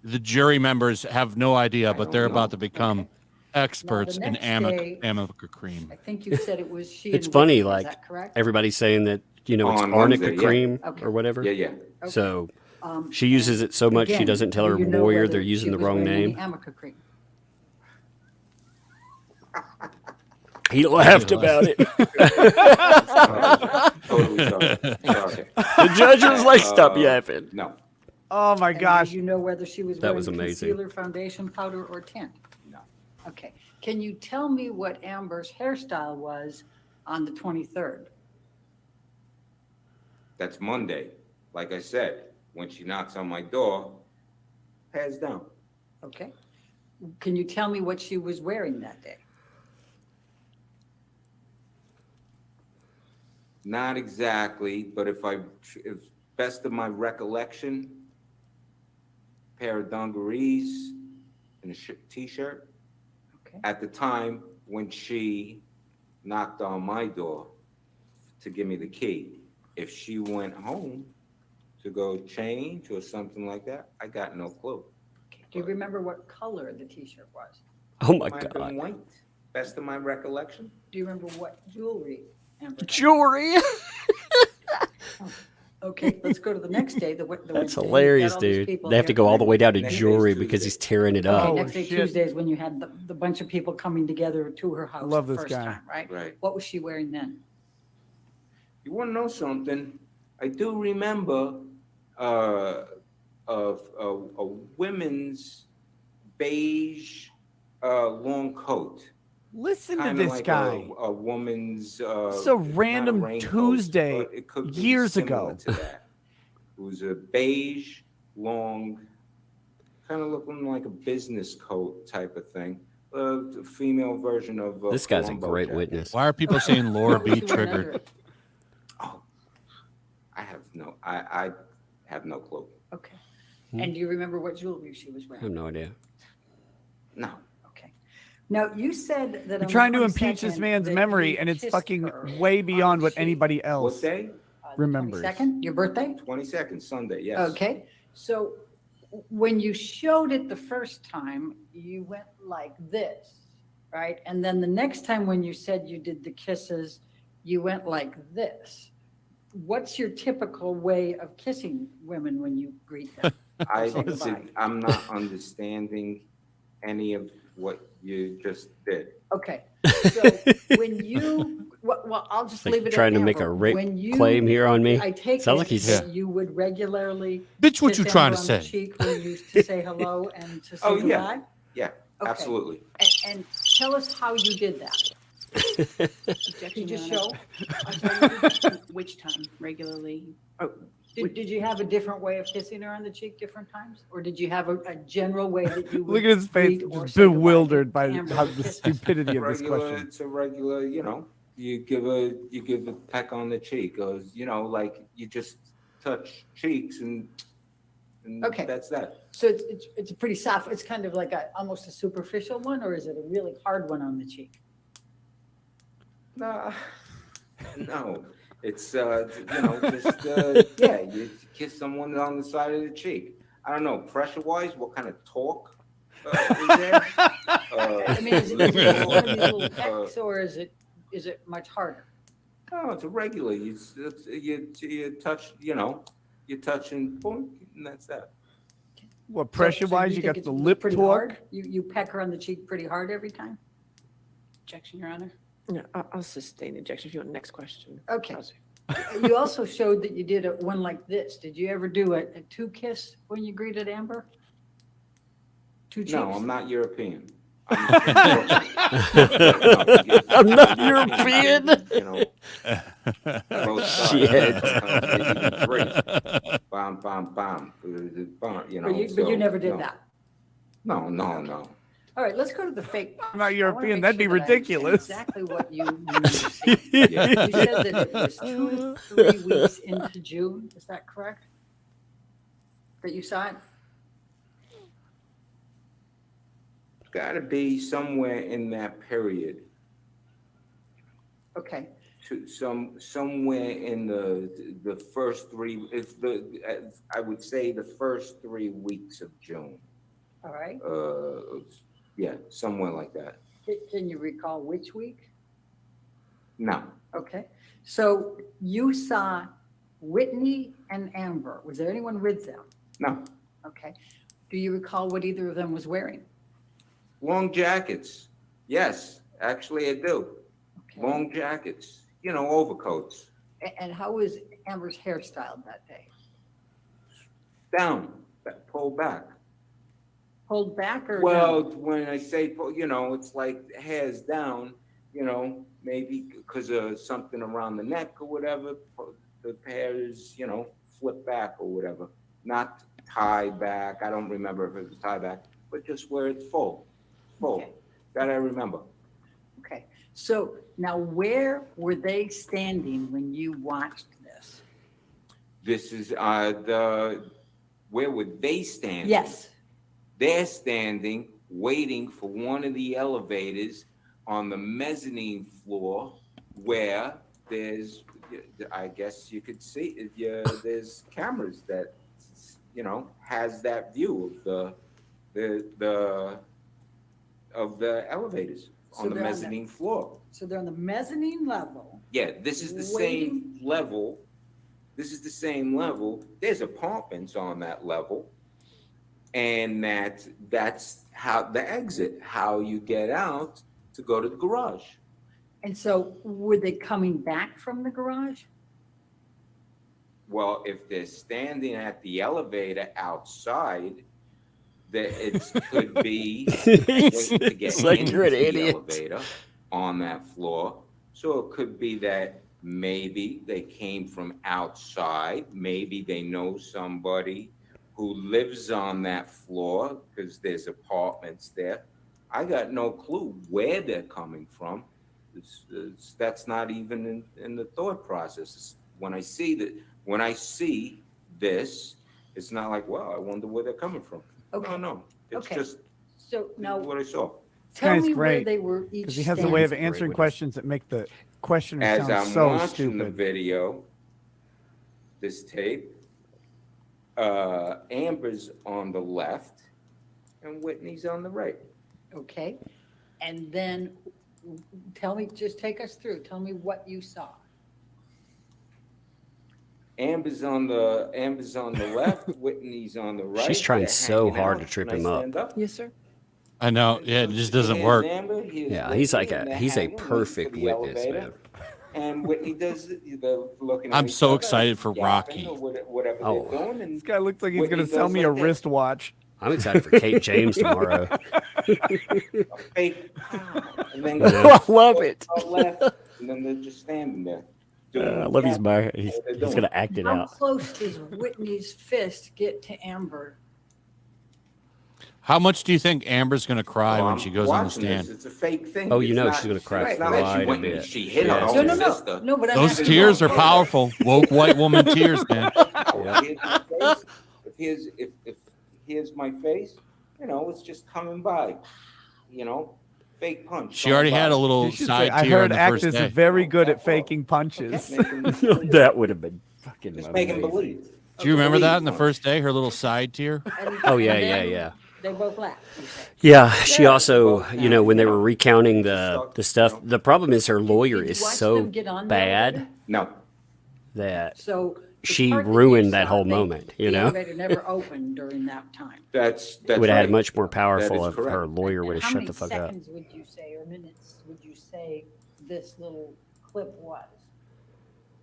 The jury members have no idea, I but don't they're know. about to become Okay. experts Now, in the next day- amica cream. I think you said it was she. It's and funny, Whitney, like is that correct? everybody's saying that it's On arnica Wednesday, yeah. cream Okay. or whatever. Yeah, yeah. Okay. So Um, she uses it so much she again, doesn't tell do her you know lawyer whether they're she using the was wrong wearing any name. Amica cream. He laughed about it. Totally sorry. Sorry. The judge was like, "Stop yapping." No, Oh my And gosh. do you know whether she was That wearing was amazing. concealer, foundation, powder, or tint? no. Okay. Can you tell me what Amber's hairstyle was on the 23rd? That's Monday. Like I said, when she knocks on my door, hands down. Okay. Can you tell me what she was wearing that day? Not exactly, but if best of my recollection, pair of dungarees and a t-shirt. Okay. At the time when she knocked on my door to give me the key. If she went home to go change or something like that, I got no clue. Okay. Do you remember what color the t-shirt was? Oh my Might have been God. white. Best of my recollection. Do you remember what jewelry Amber had? Jewelry. Okay, let's go to the next day. The That's Wednesday. You've hilarious, got all these dude. people They have to here. go all the way down to Next day's jewelry Tuesday. because he's tearing it Okay, up. Oh, next day shit. Tuesday is when you had the bunch of people coming together to her house Love the this first guy. time, right? Right. What was she wearing then? You want to know something? I do remember of a women's beige long coat. Listen to Kinda this like guy. a woman's. It's a random not a raincoat, Tuesday but it could be years similar ago. to that. It was a beige, long, kind of looking like a business coat type of thing. The female version of. This guy's a Columbo great jacket. witness. Why are people saying Laura What was B. she wearing under triggered? it? Oh, I have no clue. Okay. And do you remember what jewelry she was I have wearing? no idea. No. Okay. Now, you said that We're on trying the to impeach this 22nd man's that memory, you and it's kissed fucking her way on beyond the what cheek. anybody What else day? remembers. 22nd, your birthday? 22nd, Sunday, yes. Okay, so when you showed it the first time, you went like this, right? And then the next time when you said you did the kisses, you went like this. What's your typical way of kissing women when you greet them? Say goodbye. I'm not understanding any of what you just did. Okay, so when you, well, I'll just Like leave it at trying to make a Amber. rape When you- claim here on me. I take Sounds it like he's- that you would regularly Bitch, what kiss you trying to Amber on the say? cheek when you used to say hello and to say Oh, goodbye? yeah. Yeah, Okay. absolutely. And tell us how you did that. Objection, Did you Your Honor. show? Which time? Regularly? Did you have a different way of kissing her on the cheek different times? Or did you have a general way that you would Look at his face, greet or just say goodbye to bewildered by Amber how with the kisses? stupidity of this Regular, question. it's a regular, you give a peck on the cheek, or, like you just touch cheeks and Okay. that's that. So it's a pretty soft, it's kind of like almost a superficial one, or is it a really hard one on the cheek? No, it's, you kiss someone on the side of the cheek. I don't know, pressure-wise, what kind of talk is there? I mean, is it one of these little pecks, or is it much harder? No, it's a regular. You touch, you touch and boom, and that's that. What, So pressure-wise, you think got it's the lip pretty talk? hard? You peck her on the cheek pretty hard every time? Objection, Your Honor. No, I'll sustain the objection if you want. Next question. Okay. You also showed that you did one like this. Did you ever do a two kiss when you greeted Amber? Two cheeks? No, I'm not European. I'm not European. Both sides. Shit. Three. Bam, bam, bam. But you never did that? No. All right, let's go to the fake box. I'm not I wanna European, make that'd be sure that I understand ridiculous. Exactly what you said. You said that it was 2 to 3 weeks into June. Is that correct? That you saw it? Got to be somewhere in that period. Okay. To somewhere in the first three. I would say the first 3 weeks of June. All right. Yeah, somewhere like that. Can you recall which week? No. Okay. So you saw Whitney and Amber. Was there anyone with them? No. Okay. Do you recall what either of them was wearing? Long jackets. Yes, actually I do. Okay. Long jackets. Overcoats. And how was Amber's hairstyle that day? Down. Pulled back. Pulled back or Well, down? when I say, it's like hair's down, maybe because of something around the neck or whatever, the hair is, flip back or whatever. Not tie back. I don't remember if it was tie back, but just where it's full. Okay. That I remember. Okay. So now where were they standing when you watched this? This is where would they stand? Yes. They're standing, waiting for one of the elevators on the mezzanine floor where there's, I guess you could see, there's cameras that, has that view of the elevators So on the they're on the- mezzanine floor. So they're on the mezzanine level. Yeah, this is the same level. This is the same level. There's apartments on that level. And that's how the exit, how you get out to go to the garage. And so were they coming back from the garage? Well, if they're standing at the elevator outside, that it could be waiting to get It's like into you're an the idiot. elevator on that floor. So it could be that maybe they came from outside. Maybe they know somebody who lives on that floor because there's apartments there. I got no clue where they're coming from. That's not even in the thought process. When I see this, it's not like, well, I wonder where they're coming from. Okay. No, it's Okay. just So now what I saw. tell Guy's me where great, they were each Because he has a way of standing. answering questions that make the questioner As sound I'm so watching the stupid. video, this tape, Amber's on the left and Whitney's on the right. Okay. And then just take us through. Tell me what you saw. Amber's on the left, Whitney's on the right. She's trying They're so hanging hard out. to trip Can I him up. stand up? Yes, sir. I know. Yeah, it just doesn't Here's work. Amber, here's Yeah, Whitney, he's like and they're he's a hanging, waiting for perfect the witness, elevator. man. And Whitney does the looking at I'm each so other, excited for yapping Rocky. or whatever Oh. they're doing. And This guy looks like he's Whitney going to sell does me a like this. wristwatch. I'm excited for Kate James tomorrow. fake, and then I love it. left, and then they're just standing there. I love his back. He's gonna act it How out. close does Whitney's fist get to Amber? How much do you think Amber's going to cry Well, when I'm she goes on the watching this. stand? It's a fake thing. Oh, you It's know not- she's gonna cry It's not like quite she a went and bit. she hit Yeah. her No, own no, no. sister. No, but I'm Those asking tears you- are powerful. Woke white woman tears, man. If here's my face, it's just coming by, fake punch. She already had a little You should side say, I tear on heard the first actors day. are very good at faking punches. That would have been fucking Just making amazing. believe. Do you remember that in the first day? Her little side tear? Oh yeah, and yeah, then yeah. They both laughed. You said. Yeah, she also, when they were recounting the stuff, the problem is her lawyer Did you is watch so them get on the bad elevator? No. that So the she part you ruined that saw, whole moment, The elevator never opened during that time. That's it would have right. had much more That powerful is if her correct. lawyer would And have how shut the fuck many up. seconds would you say, or minutes would you say this little clip was?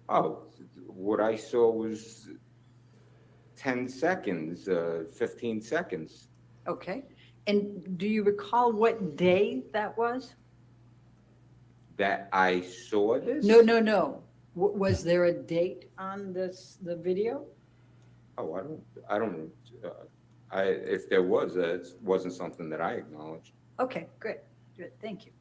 Oh, what I saw was 10 seconds, 15 seconds. Okay. And do you recall what day that was? That I saw this? No, no, no. Was there a date on the video? Oh, I don't, if there was, it wasn't something that I acknowledged. Okay, good, good, thank you.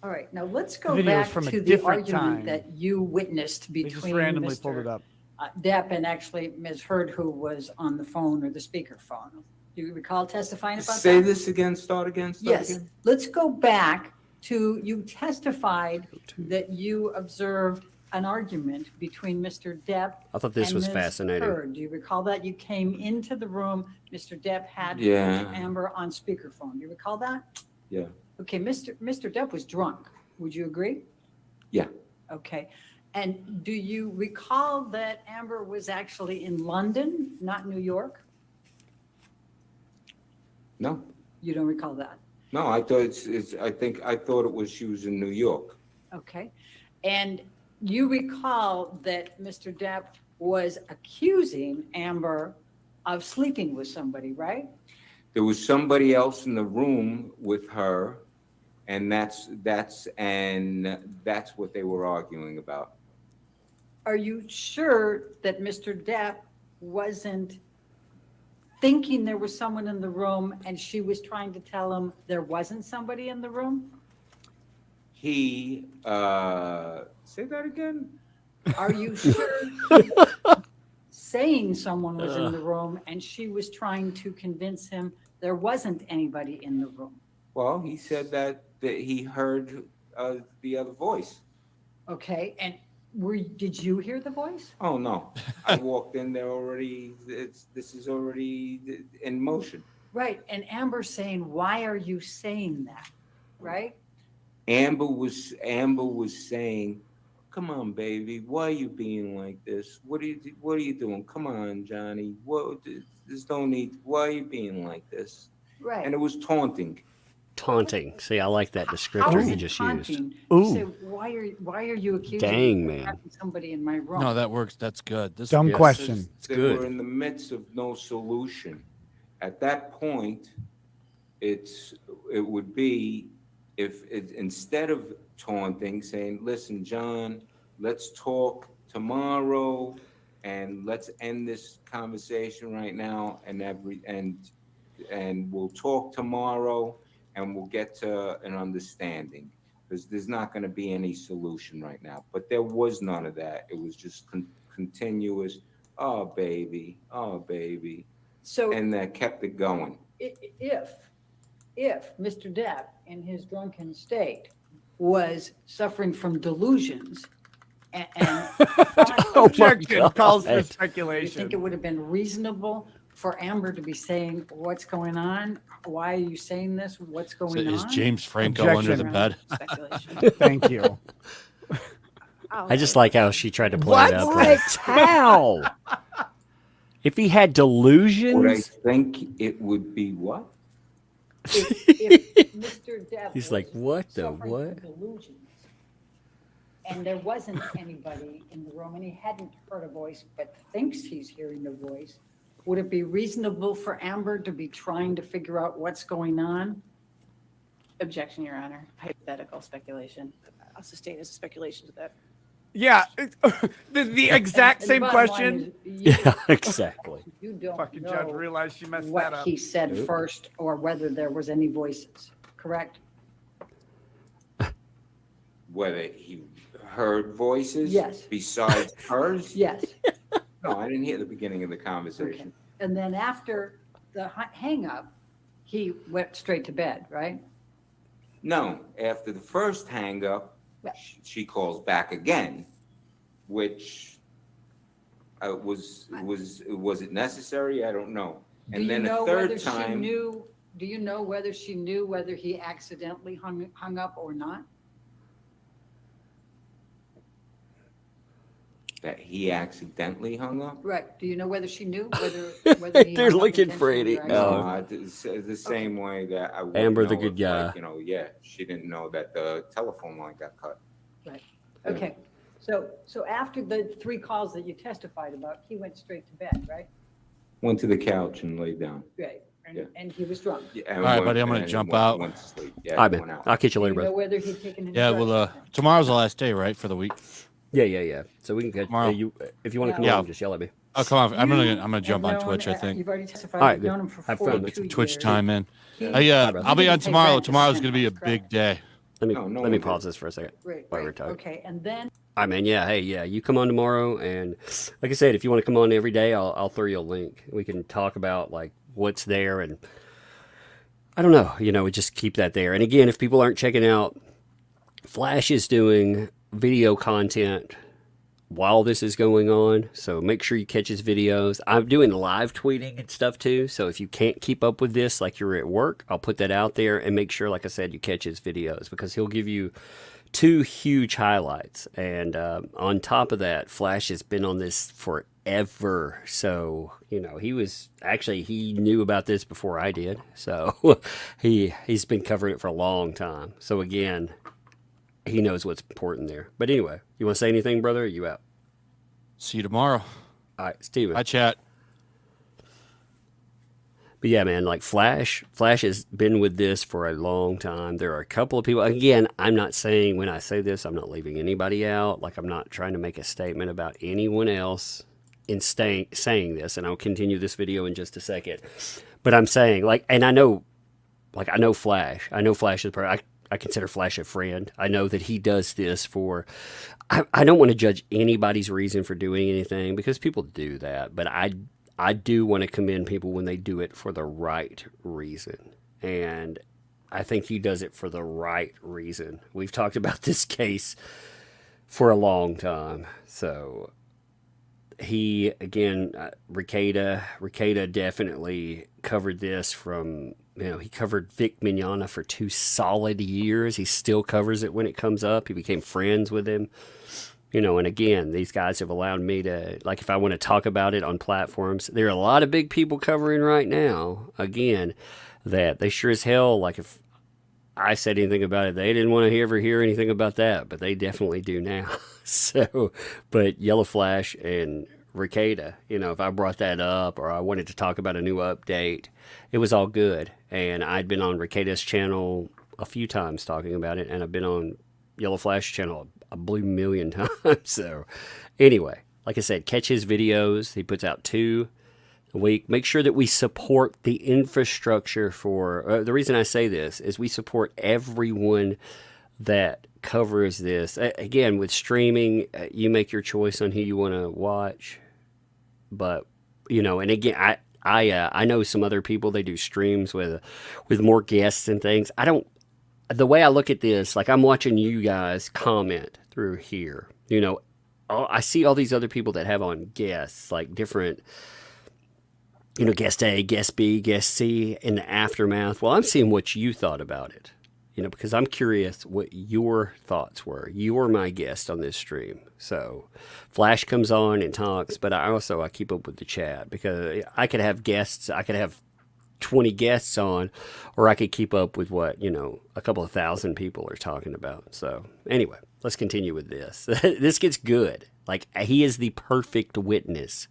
All right, now let's go The video is back from a to the different argument time. that you witnessed They just between randomly pulled it Mr. up. Depp and actually Ms. Heard, who was on the phone or the speakerphone. Do you recall testifying about Say that? this again, start again, start Yes, again. let's go back to, you testified that you observed an argument between Mr. Depp I thought this and was Ms. fascinating. Heard. Do you recall that? You came into the room, Mr. Depp had Yeah. Amber on speakerphone. Do you recall that? Yeah. Okay, Mr. Depp was drunk. Would you agree? Yeah. Okay. And do you recall that Amber was actually in London, not New York? No, You don't recall that? no, I thought I thought it was she was in New York. Okay. And you recall that Mr. Depp was accusing Amber of sleeping with somebody, right? There was somebody else in the room with her, and that's what they were arguing about. Are you sure that Mr. Depp wasn't thinking there was someone in the room and she was trying to tell him there wasn't somebody in the room? He say that again? Are you sure saying someone was in the room and she was trying to convince him There wasn't anybody in the room. Well, he said that he heard the other voice. Okay, and did you hear the voice? Oh, no. I walked in there already. This is already in motion. Right, and Amber's saying, why are you saying that? Right? Amber was saying, "Come on, baby. Why are you being like this? What are you doing? Come on, Johnny. What? There's no need. Why are you being like this?" Right. And it was taunting. Taunting. See, I like that How descriptor is he it just taunting? used. You say, why are you accusing Dang, me of man. having somebody in my room? No, that works. That's good. This Dumb Yes. question. It's They good. were in the midst of no solution. At that point, it would be instead of taunting, saying, "Listen, John, let's talk tomorrow, and let's end this conversation right now, and we'll talk tomorrow, and we'll get to an understanding, because there's not going to be any solution right now." But there was none of that. It was just continuous. Oh baby, So and that kept it going. if Mr. Depp, in his drunken state, was suffering from delusions and Objection calls for God. you think speculation. it would have been reasonable for Amber to be saying, what's going on? Why are you saying this? What's So going is on? James Franco under the Objection. bed? Speculation. Thank you. I just like how she tried to play it up. What? Like, how? If he had Would I delusions, think it would be what? If Mr. Depp he's was like, what the suffering what? from delusions, and there wasn't anybody in the room, and he hadn't heard a voice, but thinks he's hearing a voice, would it be reasonable for Amber to be trying to figure out what's going on? Objection, Your Honor. Hypothetical speculation. I'll sustain as a speculation to that. Yeah, the exact And same the bottom line question. is, you- Yeah, exactly. You don't Fucking judge know realized she messed that what up. he said Nope. first, or whether there was any voices, correct? Whether he heard voices? Yes. Besides hers? Yes. No, I didn't hear the beginning of the Okay. conversation. And then after the hang up, he went straight to bed, right? No, after the first hang up, Yeah. she calls back again, which was it necessary? I don't know. Do And you then know a third whether she time, knew? Do you know whether she knew whether he accidentally hung up or not? that he accidentally hung up. Right. Do you know whether she knew whether he They're hung up looking for intentionally it. or No. accidentally? It's the same way that I would Amber, the know good if, guy. like, she didn't know that the telephone line got cut. Right. Okay. So after the 3 calls that you testified about, he went straight to bed, right? Went to the couch and laid down. Right. Yeah. And he was drunk. Yeah, All right, buddy, I'm gonna jump out. Went to sleep. Yeah, All right, went man. out. I'll catch you Do later, you know brother. whether he'd taken any Yeah, drugs well, that day? tomorrow's the last day, right, for the week. Yeah. So we can catch Tomorrow. if you want to come Yeah. on, just yell at me. Oh, come on. I'm You gonna jump have on Twitch, I known- think. You've already testified. All right, You've good. known him for Have fun. 42 Get Twitch years. time in. He- brother. I'll be on He tomorrow. didn't pay Tomorrow's rent gonna be a this big credit. day. Let me No, no let me one pause did. this for a second. Great, while we're great. talking. Okay, and then All right, man. Yeah. Hey, yeah. You come on tomorrow, and like I said, if you want to come on every day, I'll throw you a link. We can talk about like what's there, and I don't know. We just keep that there. And again, if people aren't checking out, Flash is doing video content while this is going on, so make sure you catch his videos. I'm doing live tweeting and stuff too, so if you can't keep up with this like you're at work, I'll put that out there, and make sure, like I said, you catch his videos, because he'll give you 2 huge highlights. And on top of that, Flash has been on this forever, so he knew about this before I did, so he's been covering it for a long time. So again, he knows what's important there. But anyway, you want to say anything, brother? Or are you out? See you tomorrow. All right, Steven. Hi, chat. But yeah, man, like Flash has been with this for a long time. There are a couple of people. Again, I'm not saying, when I say this, I'm not leaving anybody out. Like, I'm not trying to make a statement about anyone else in saying this, and I'll continue this video in just a second. But I'm saying, and I know Flash. I know Flash is I consider Flash a friend. I know that he does this for. I don't want to judge anybody's reason for doing anything, because people do that. But I do want to commend people when they do it for the right reason. And I think he does it for the right reason. We've talked about this case for a long time. So he, again, Recollections definitely covered this from, he covered Vic Mignogna for 2 solid years. He still covers it when it comes up. He became friends with him. And again, these guys have allowed me to, like, if I want to talk about it on platforms, there are a lot of big people covering right now, again, that they sure as hell, like, if I said anything about it, they didn't want to ever hear anything about that, but they definitely do now. So, but Yellow Flash and Recollections, if I brought that up or I wanted to talk about a new update, it was all good. And I'd been on Recollections' channel a few times talking about it, and I've been on Yellow Flash channel a blue million times. So anyway, like I said, catch his videos. He puts out 2 a week. Make sure that we support the infrastructure for, the reason I say this is we support everyone that covers this. Again, with streaming, you make your choice on who you want to watch. But, and again, I know some other people, they do streams with more guests and things. The way I look at this, like, I'm watching you guys comment through here. I see all these other people that have on guests, like different, guest A, guest B, guest C in the aftermath. Well, I'm seeing what you thought about it, because I'm curious what your thoughts were. You were my guest on this stream. So Flash comes on and talks, but I keep up with the chat, because I could have guests. I could have 20 guests on, or I could keep up with what, a couple of thousand people are talking about. So anyway, let's continue with this. This gets good. Like, he is the perfect witness.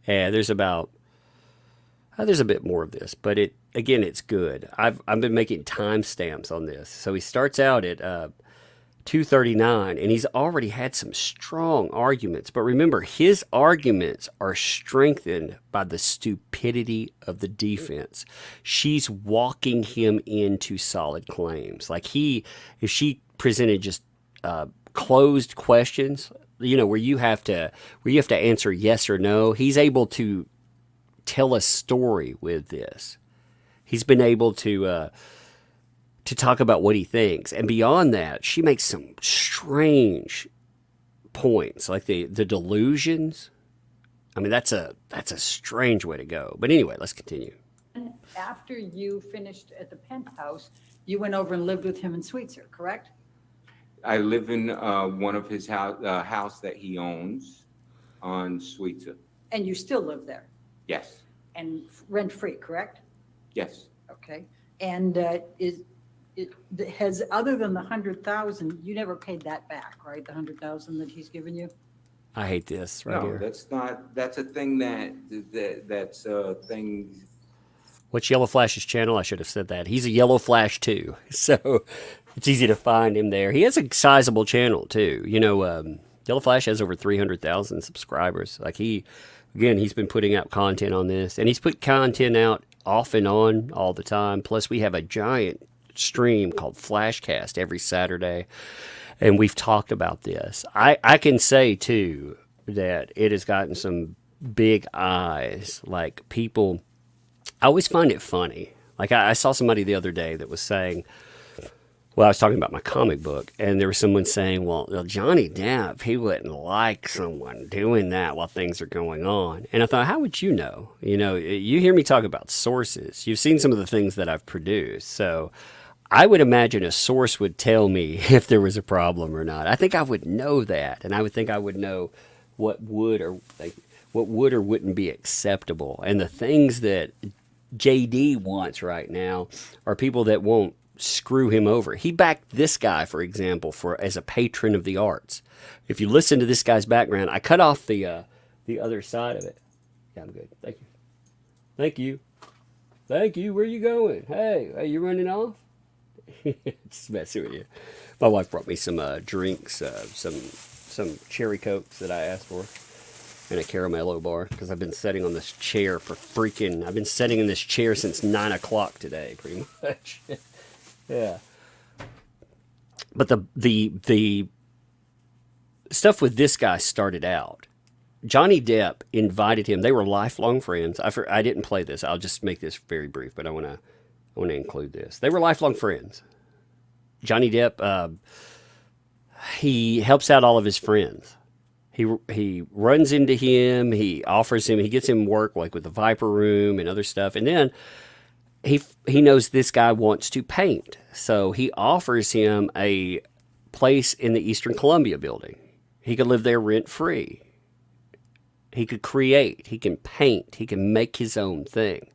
And there's a bit more of this, but it's good. I've been making timestamps on this. So he starts out at 2:39, and he's already had some strong arguments. But remember, his arguments are strengthened by the stupidity of the defense. She's walking him into solid claims. Like, if she presented just closed questions, where you have to answer yes or no, he's able to tell a story with this. He's been able to talk about what he thinks. And beyond that, she makes some strange points, like the delusions. I mean, that's a strange way to go. But anyway, let's continue. After you finished at the penthouse, you went over and lived with him in Sweetser, correct? I live in one of his house that he owns on Sweetser. And you still live there? Yes. And rent-free, correct? Yes. Okay. And has, other than the $100,000, you never paid that back, right? The $100,000 that he's given you? I hate this right No, here. that's a thing that's a thing. What's Yellow Flash's channel? I should have said that. He's a Yellow Flash too, so it's easy to find him there. He has a sizable channel too. Yellow Flash has over 300,000 subscribers. Like, he's been putting out content on this, and he's put content out off and on all the time. Plus, we have a giant stream called Flashcast every Saturday, and we've talked about this. I can say too that it has gotten some big eyes. Like, people, I always find it funny. Like, I saw somebody the other day that was saying, well, I was talking about my comic book, and there was someone saying, well, Johnny Depp, he wouldn't like someone doing that while things are going on. And I thought, how would you know? You hear me talk about sources. You've seen some of the things that I've produced. So I would imagine a source would tell me if there was a problem or not. I think I would know that, and I would think I would know what would or wouldn't be acceptable. And the things that JD wants right now are people that won't screw him over. He backed this guy, for example, as a patron of the arts. If you listen to this guy's background, I cut off the other side of it. Yeah, I'm good. Thank you. Thank you. Thank you. Where you going? Hey, you running off? Just messing with you. My wife brought me some drinks, some cherry cokes that I asked for, and a caramello bar, because I've been sitting on this chair I've been sitting in this chair since 9 o'clock today, pretty much. Yeah. But the stuff with this guy started out Johnny Depp invited him. They were lifelong friends. I didn't play this. I'll just make this very brief, but I want to include this. They were lifelong friends. Johnny Depp, he helps out all of his friends. He runs into him. He offers him. He gets him work like with the Viper Room and other stuff. And then he knows this guy wants to paint, so he offers him a place in the Eastern Columbia building. He could live there rent free. He could create. He can paint. He can make his own thing.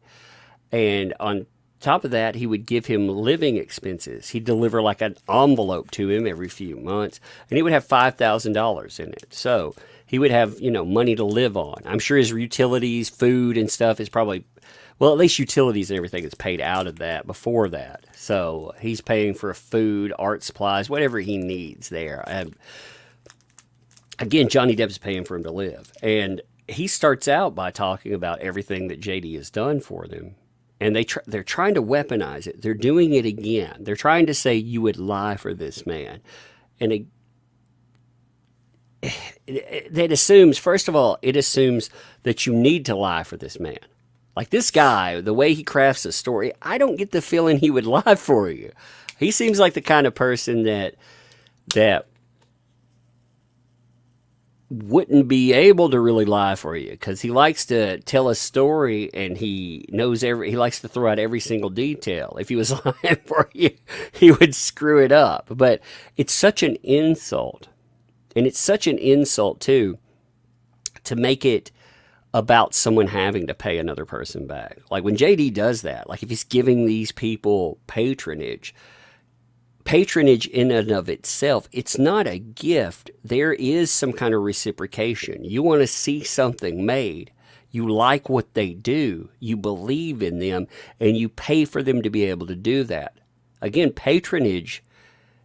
And on top of that, he would give him living expenses. He'd deliver like an envelope to him every few months, and he would have $5,000 in it. So he would have, money to live on. I'm sure his utilities, food, and stuff is probably, well, at least utilities and everything is paid out of that before that. So he's paying for food, art supplies, whatever he needs there. Again, Johnny Depp is paying for him to live. And he starts out by talking about everything that JD has done for them. And they're trying to weaponize it. They're doing it again. They're trying to say you would lie for this man. And it assumes, first of all, it assumes that you need to lie for this man. Like this guy, the way he crafts a story, I don't get the feeling he would lie for you. He seems like the kind of person that wouldn't be able to really lie for you, because he likes to tell a story and he likes to throw out every single detail. If he was lying for you, he would screw it up. But it's such an insult, and it's such an insult too, to make it about someone having to pay another person back. Like when JD does that, like if he's giving these people patronage in and of itself, it's not a gift. There is some kind of reciprocation. You want to see something made. You like what they do. You believe in them, and you pay for them to be able to do that. Again, patronage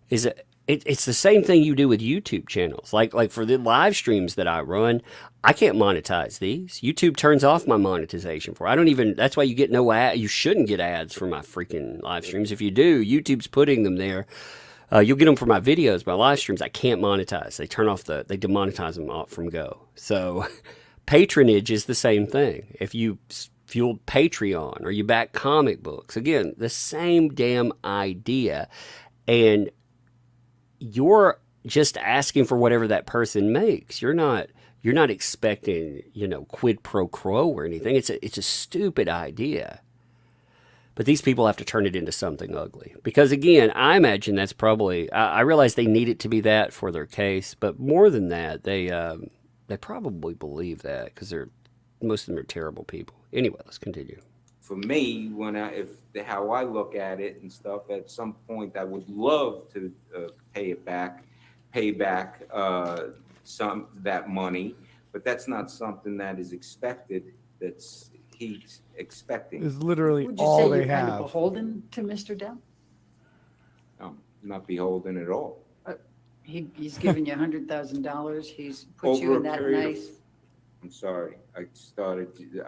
is it's the same thing you do with YouTube channels. Like for the live streams that I run, I can't monetize these. YouTube turns off my monetization for. That's why you get no ad. You shouldn't get ads for my freaking live streams. If you do, YouTube's putting them there. You'll get them for my videos, my live streams. I can't monetize. They demonetize them off from go. So patronage is the same thing. If you fuel Patreon or you back comic books, again, the same damn idea. And you're just asking for whatever that person makes. You're not expecting, quid pro quo or anything. It's a stupid idea. But these people have to turn it into something ugly. Because again, I imagine that's probably, I realize they need it to be that for their case, but more than that, they probably believe that because most of them are terrible people. Anyway, let's continue. For me, how I look at it and stuff, at some point I would love to pay back some that money, but that's not something that is expected. He's expecting. Is literally Would you all say they you're kind have. of beholden to Mr. Depp? Not beholden at all. He's given you $100,000. He's put Over you a in that period of- nice. I'm sorry. I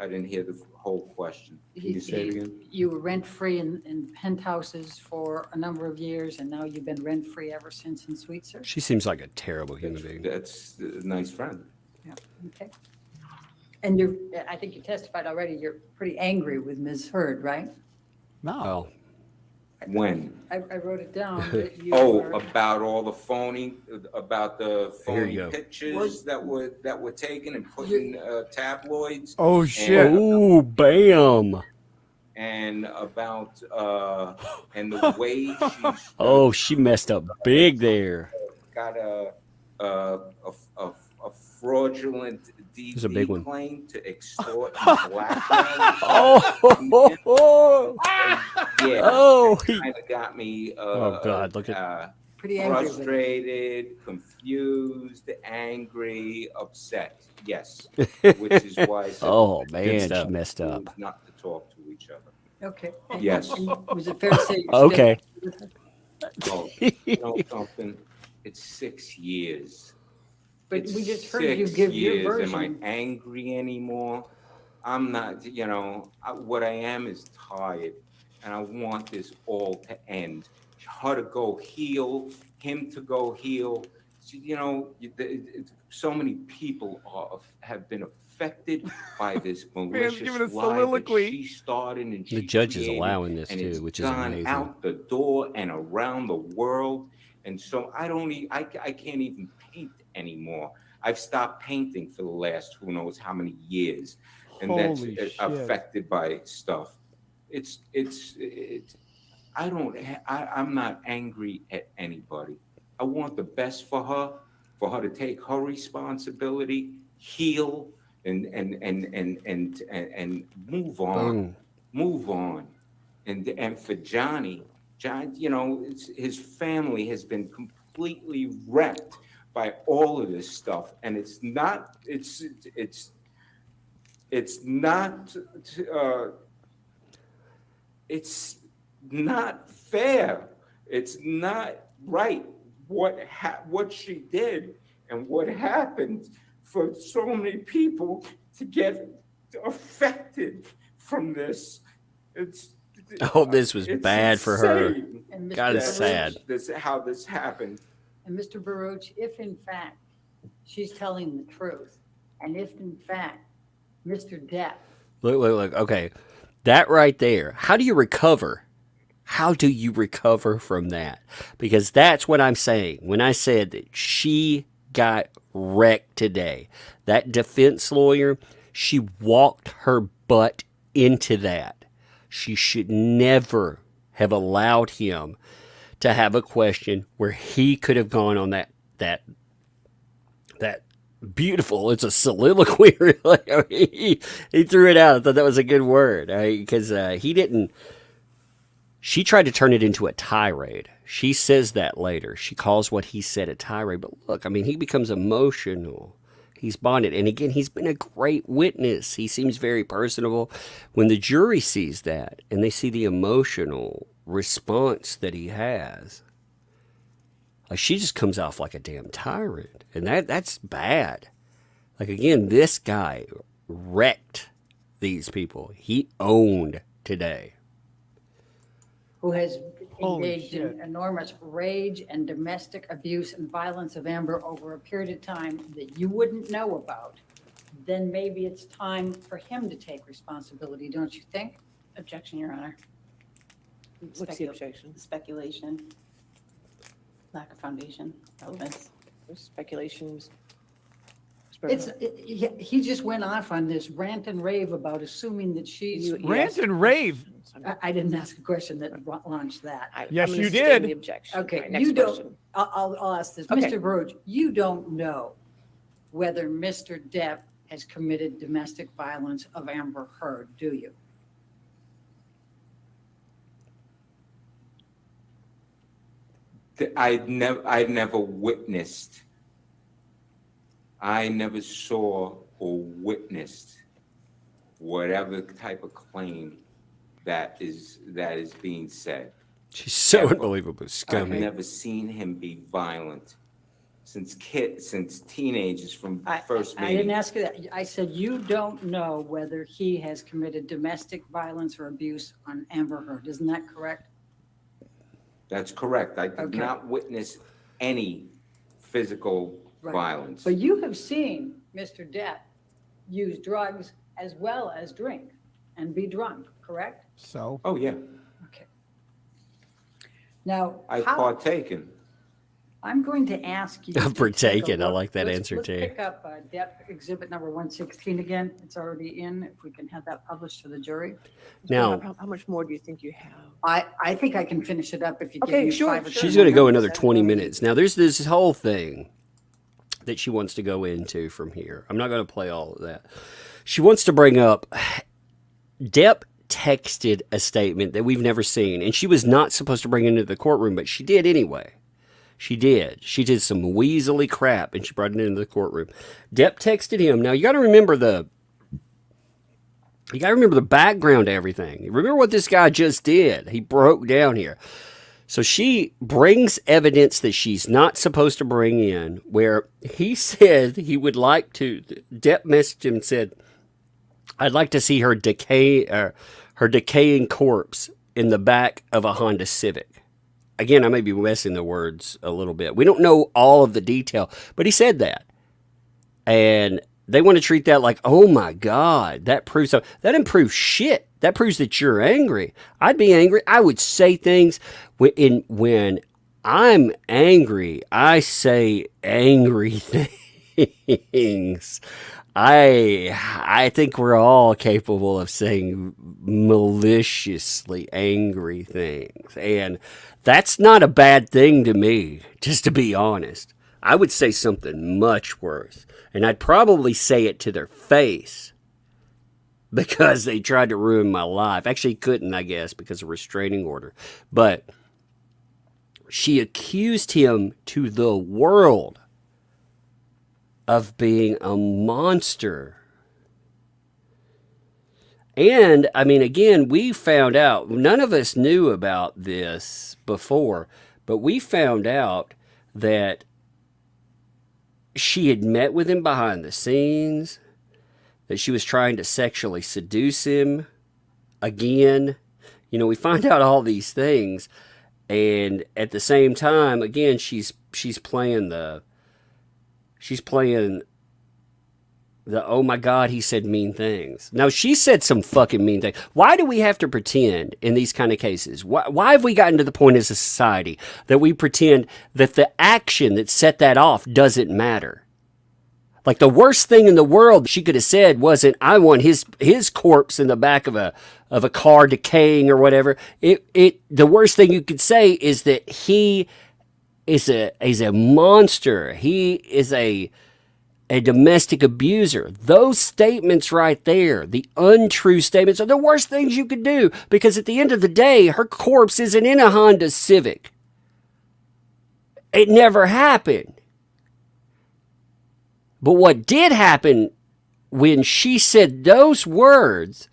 didn't hear the whole question. Can you say it again? You were rent-free in penthouses for a number of years, and now you've been rent-free ever since in Sweetser? She seems like a terrible human being. That's a nice friend. Yeah, okay. And I think you testified already, you're pretty angry with Ms. Heard, right? No. Oh, When? I wrote it down. That you were- About all the phony Here you go. pictures that were taken and put in tabloids. Oh shit. oh, bam. And about and the way she's Oh, she messed up big there. got a fraudulent It's a big one. DD claim to extort and blackmail. Oh, Yeah, oh, kind of got me. Oh, God, look at- Pretty angry with it. Frustrated, confused, angry, upset. Yes, which is why I said oh good man, she stuff. messed up. Not to talk to each other. Okay. Yes. And was it fair to say? you're Okay. still with her? Oh, you know something? It's 6 years. But It's we just heard you 6 give years. your Am I version. angry anymore? I'm not, what I am is tired, and I want this all to end. Her to go heal, him to go heal, so many people have been affected by this malicious giving a lie soliloquy. that she started and The she judge is created, allowing this and too, it's which is gone amazing. out the door and around the world. And so I can't even paint anymore. I've stopped painting for the last who knows how many years, and Holy that's shit. affected by stuff. I'm not angry at anybody. I want the best for her to take her responsibility, heal, and move on, Boom. move on. And for John, his family has been completely wrecked by all of this stuff, and it's not fair. It's not right what she did and what happened for so many people to get affected from this. Oh, this was It's bad for her. insane And Mr. God, it's Baruch, sad. how this happened. And Mr. Baruch, if in fact she's telling the truth, and if in fact Mr. Depp, Look. Okay. That right there. How do you recover? How do you recover from that? Because that's what I'm saying. When I said that she got wrecked today, that defense lawyer, she walked her butt into that. She should never have allowed him to have a question where he could have gone on that beautiful, it's a soliloquy. He threw it out. I thought that was a good word because he didn't. She tried to turn it into a tirade. She says that later. She calls what he said a tirade. But look, I mean, he becomes emotional. He's bonded. And again, he's been a great witness. He seems very personable. When the jury sees that and they see the emotional response that he has, she just comes off like a damn tyrant. And that's bad. Like, again, this guy wrecked these people. He owned today. who has Holy engaged shit. in enormous rage and domestic abuse and violence of Amber over a period of time that you wouldn't know about, then maybe it's time for him to take responsibility, don't you think? Objection, Your Honor. What's the objection? Speculation. Lack of foundation, relevance. Speculations. He just went off on this rant and rave about assuming that she's. Rant and rave. I didn't ask a question that launched that. Yes, I'm gonna you sustain did. The objection. Okay, Right, next you don't, question. I'll ask this. Okay. Mr. Baruch, you don't know whether Mr. Depp has committed domestic violence of Amber Heard, do you? I never witnessed. I never saw or witnessed whatever type of claim that is being said. She's so Ever. unbelievably I've scummy. never seen him be violent since teenagers from first I didn't meeting. ask you that. I said you don't know whether he has committed domestic violence or abuse on Amber Heard. Isn't that correct? That's correct. I did Okay. not witness any physical Right. violence. But you have seen Mr. Depp use drugs as well as drink and be drunk, correct? So Oh yeah, Okay. Now, I've how, partaken. I'm going to ask you. I've to take a partaken. I look. like that Let's- answer, let's too. pick up Depp exhibit number 116 again. It's already in. If we can have that published to the jury. Now, How much more do you think you have? I think I can finish it up if you give Okay, me sure, 5 or sure. 10 she's going to go more another minutes. 20 minutes. Now, there's this whole thing that she wants to go into from here. I'm not going to play all of that. She wants to bring up Depp texted a statement that we've never seen, and she was not supposed to bring it into the courtroom, but she did anyway. She did. She did some weaselly crap, and she brought it into the courtroom. Depp texted him. Now, you got to remember the background to everything. Remember what this guy just did. He broke down here. So she brings evidence that she's not supposed to bring in, where he said he would like to. Depp messaged him and said, "I'd like to see her decaying corpse in the back of a Honda Civic." again, I may be messing the words a little bit. We don't know all of the detail, but he said that. And they want to treat that like, oh my God, that proves so. That improves shit. That proves that you're angry. I'd be angry. I would say things when I'm angry. I say angry things. I think we're all capable of saying maliciously angry things. And that's not a bad thing to me, just to be honest. I would say something much worse. And I'd probably say it to their face because they tried to ruin my life. Actually, couldn't, I guess, because of restraining order. But she accused him to the world of being a monster. And, I mean, again, we found out, none of us knew about this before, but we found out that she had met with him behind the scenes, that she was trying to sexually seduce him again. You know, we find out all these things, and at the same time, again, she's playing the oh my God, he said mean things. Now, she said some fucking mean things. Why do we have to pretend in these kind of cases? Why have we gotten to the point as a society that we pretend that the action that set that off doesn't matter? Like, the worst thing in the world she could have said wasn't, I want his corpse in the back of a car decaying or whatever. The worst thing you could say is that he is a monster. He is a domestic abuser. Those statements right there, the untrue statements, are the worst things you could do, because at the end of the day, her corpse isn't in a Honda Civic. It never happened. But what did happen when she said those words,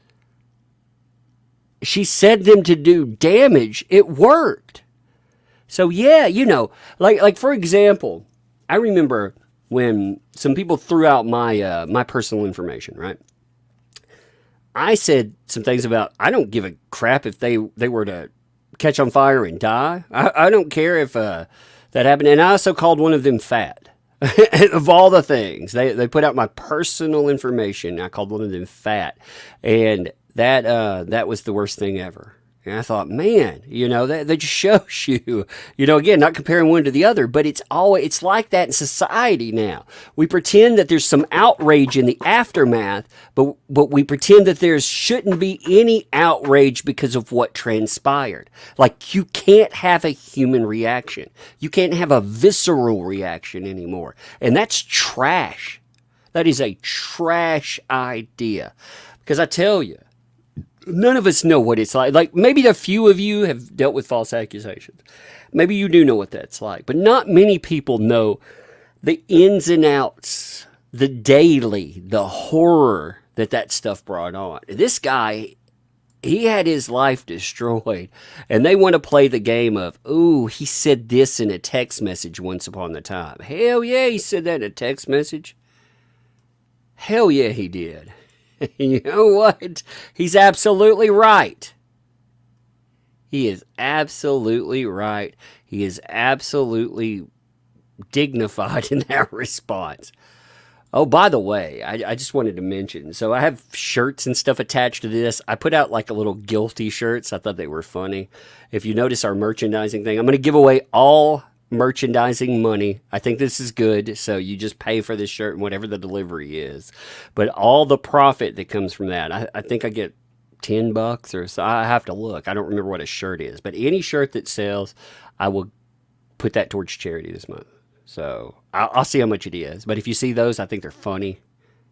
she said them to do damage. It worked. So yeah, you know, like for example, I remember when some people threw out my personal information, right? I said some things about, I don't give a crap if they were to catch on fire and die. I don't care if that happened. And I also called one of them fat. Of all the things, they put out my personal information. I called one of them fat. And that was the worst thing ever. And I thought, man, you know, that just shows you, you know, again, not comparing one to the other, but it's like that in society now. We pretend that there's some outrage in the aftermath, but we pretend that there shouldn't be any outrage because of what transpired. Like, you can't have a human reaction. You can't have a visceral reaction anymore. And that's trash. That is a trash idea. Because I tell you, none of us know what it's like. Like, maybe a few of you have dealt with false accusations. Maybe you do know what that's like. But not many people know the ins and outs, the daily, the horror that stuff brought on. This guy, he had his life destroyed. And they want to play the game of, ooh, he said this in a text message once upon a time. Hell yeah, he said that in a text message. Hell yeah, he did. You know what? He's absolutely right. He is absolutely right. He is absolutely dignified in that response. Oh, by the way, I just wanted to mention, so I have shirts and stuff attached to this. I put out like a little guilty shirts. I thought they were funny. If you notice our merchandising thing, I'm going to give away all merchandising money. I think this is good, so you just pay for this shirt and whatever the delivery is, but all the profit that comes from that, I think I get $10 or so. I have to look. I don't remember what a shirt is, but any shirt that sells, I will put that towards charity this month. So I'll see how much it is, but if you see those, I think they're funny.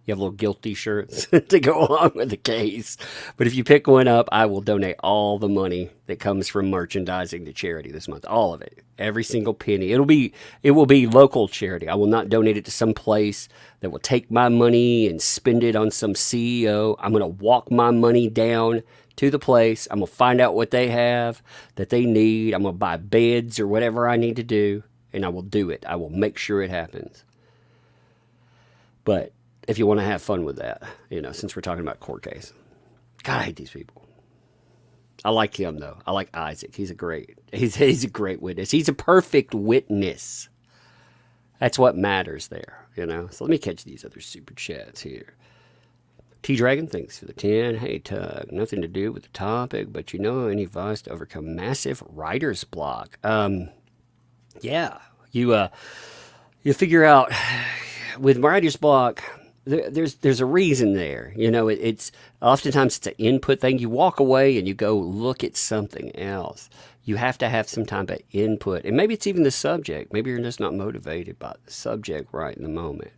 You have little guilty shirts to go along with the case. But if you pick one up, I will donate all the money that comes from merchandising to charity this month. All of it. Every single penny. It will be local charity. I will not donate it to some place that will take my money and spend it on some CEO. I'm going to walk my money down to the place. I'm going to find out what they have that they need. I'm going to buy beds or whatever I need to do, and I will do it. I will make sure it happens. But if you want to have fun with that, you know, since we're talking about court case. God, I hate these people. I like him though. I like Isaac. He's a great witness. He's a perfect witness. That's what matters there, you know. So let me catch these other super chats here. T Dragon, thanks for the 10. Hey Tug, nothing to do with the topic, but you know any advice to overcome massive writer's block? Yeah, you figure out with writer's block. There's a reason there. You know, it's oftentimes it's an input thing. You walk away and you go look at something else. You have to have some type of input. And maybe it's even the subject. Maybe you're just not motivated by the subject right in the moment.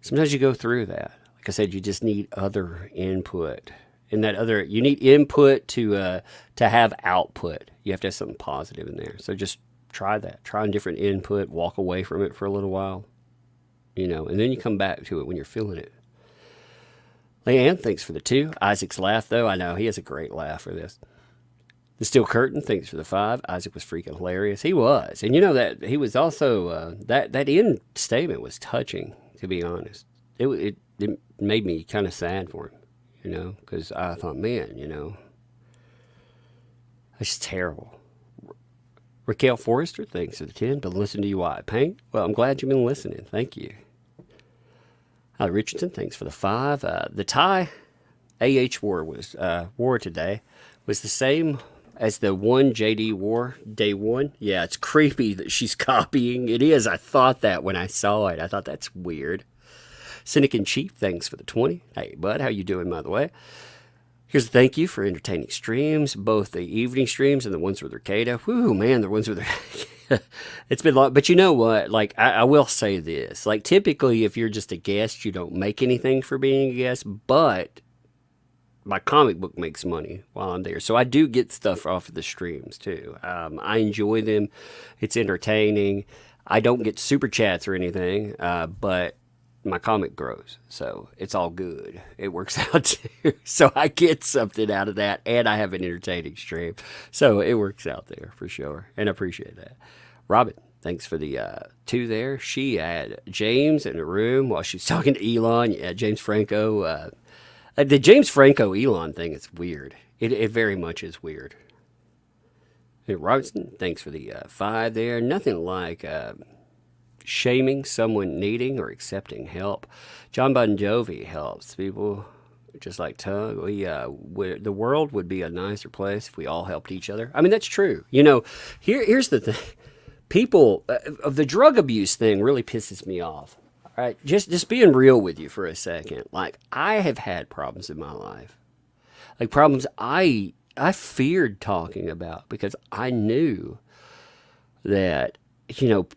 Sometimes you go through that. Like I said, you just need other input. And you need input to have output. You have to have something positive in there. So just try that. Try a different input. Walk away from it for a little while. You know, and then you come back to it when you're feeling it. Leanne, thanks for the 2. Isaac's laugh, though, I know he has a great laugh for this. The Steel Curtain, thanks for the 5. Isaac was freaking hilarious. He was. And you know that he was also, that end statement was touching, to be honest. It made me kind of sad for him, you know, because I thought, man, you know, that's terrible. Raquel Forrester, thanks for the 10. Been listening to you while I paint. Well, I'm glad you've been listening. Thank you. Richardson, thanks for the 5. The Thai AH war today was the same as the one JD war day 1. Yeah, it's creepy that she's copying. It is. I thought that when I saw it. I thought that's weird. Cynic in Chief, thanks for the 20. Hey, bud, how you doing, by the way? Here's a thank you for entertaining streams, both the evening streams and the ones with Ricada. Whoo, man, the ones with it's been long. But you know what? Like, I will say this. Like, typically, if you're just a guest, you don't make anything for being a guest. But my comic book makes money while I'm there. So I do get stuff off of the streams, too. I enjoy them. It's entertaining. I don't get super chats or anything, but my comic grows, so it's all good. It works out too. So I get something out of that, and I have an entertaining stream. So it works out there for sure, and I appreciate that. Robin, thanks for the 2 there. She had James in the room while she was talking to Elon. Yeah, James Franco. The James Franco Elon thing is weird. It very much is weird. Hey, Robinson, thanks for the 5 there. Nothing like shaming someone needing or accepting help. John Bon Jovi helps people just like Tug. The world would be a nicer place if we all helped each other. I mean, that's true. You know, here's the thing. People, the drug abuse thing really pisses me off. All right, just being real with you for a second. Like, I have had problems in my life. Like, problems I feared talking about because I knew that, you know,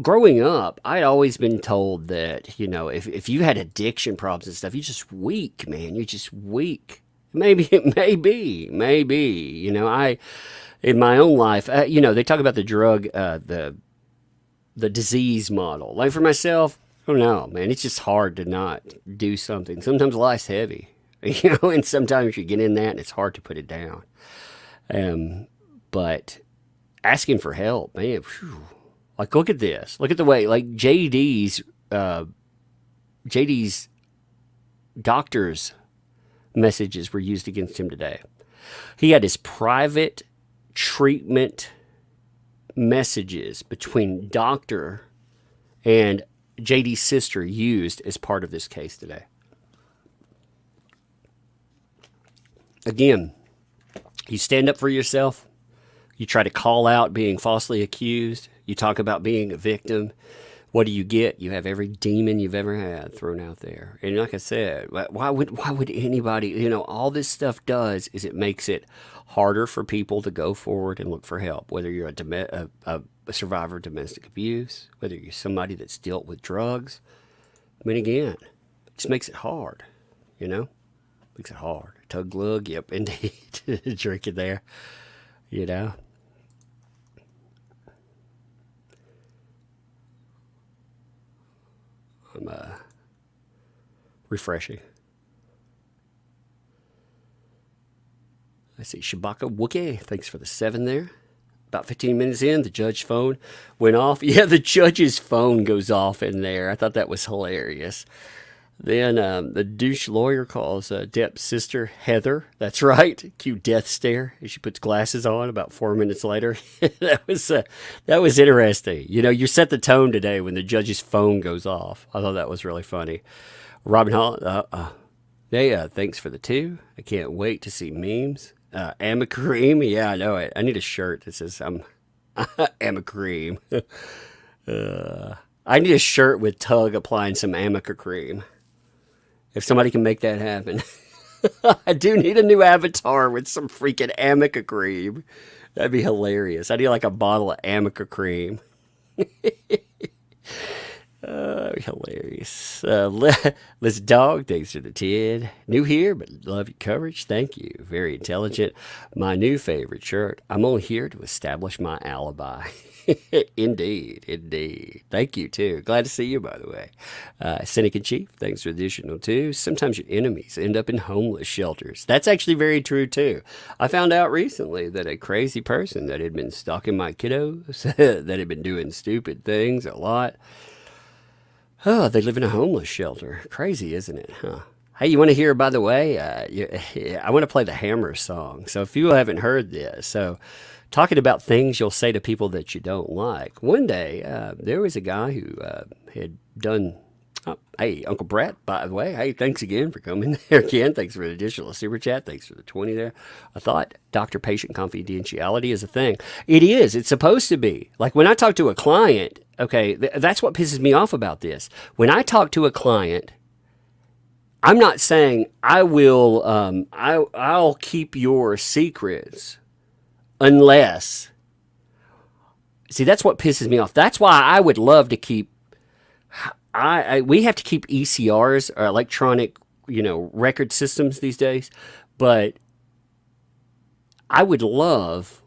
growing up, I'd always been told that, you know, if you had addiction problems and stuff, you're just weak, man. You're just weak. Maybe it may be, you know, in my own life, you know, they talk about the drug, the disease model. Like for myself, I don't know, man, it's just hard to not do something. Sometimes life's heavy, you know, and sometimes you get in that and it's hard to put it down. But asking for help, man, whew. Like, look at this. Look at the way, like, JD's doctor's messages were used against him today. He had his private treatment messages between doctor and JD's sister used as part of this case today. Again, you stand up for yourself. You try to call out being falsely accused. You talk about being a victim. What do you get? You have every demon you've ever had thrown out there. And like I said, why would anybody, you know, all this stuff does is it makes it harder for people to go forward and look for help, whether you're a survivor of domestic abuse, whether you're somebody that's dealt with drugs. I mean, again, it just makes it hard, you know? Makes it hard. Tug glug, yep, indeed. Drinking there, you know? I'm refreshing. I see Shabaka Wookie. Thanks for the 7 there. About 15 minutes in, the judge's phone went off. Yeah, the judge's phone goes off in there. I thought that was hilarious. Then the douche lawyer calls Depp's sister Heather. That's right. Cute death stare as she puts glasses on about 4 minutes later. that was interesting. You know, you set the tone today when the judge's phone goes off. I thought that was really funny. Robin Hall, hey, thanks for the 2. I can't wait to see memes. Amicream, yeah, I know it. I need a shirt that says I'm Amicream. I need a shirt with Tug applying some Amica cream. If somebody can make that happen. I do need a new avatar with some freaking Amica cream. That'd be hilarious. I need like a bottle of Amica cream. Hilarious. Liz Dog, thanks for the 10. New here, but love your coverage. Thank you. Very intelligent. My new favorite shirt. I'm only here to establish my alibi. Indeed. Thank you, too. Glad to see you, by the way. Cynic in Chief, thanks for the additional 2. Sometimes your enemies end up in homeless shelters. That's actually very true, too. I found out recently that a crazy person that had been stalking my kiddos, that had been doing stupid things a lot, they live in a homeless shelter. Crazy, isn't it? Huh? Hey, you want to hear, by the way, I want to play the Hammer song. So if you haven't heard this, so talking about things you'll say to people that you don't like. One day, there was a guy who had done, hey, Uncle Brett, by the way, hey, thanks again for coming there again. Thanks for the additional super chat. Thanks for the 20 there. I thought doctor-patient confidentiality is a thing. It is. It's supposed to be. Like when I talk to a client, okay, that's what pisses me off about this. When I talk to a client, I'm not saying I will, I'll keep your secrets unless, see, that's what pisses me off. That's why I would love to keep, we have to keep ECRs, or electronic, record systems these days, but I would love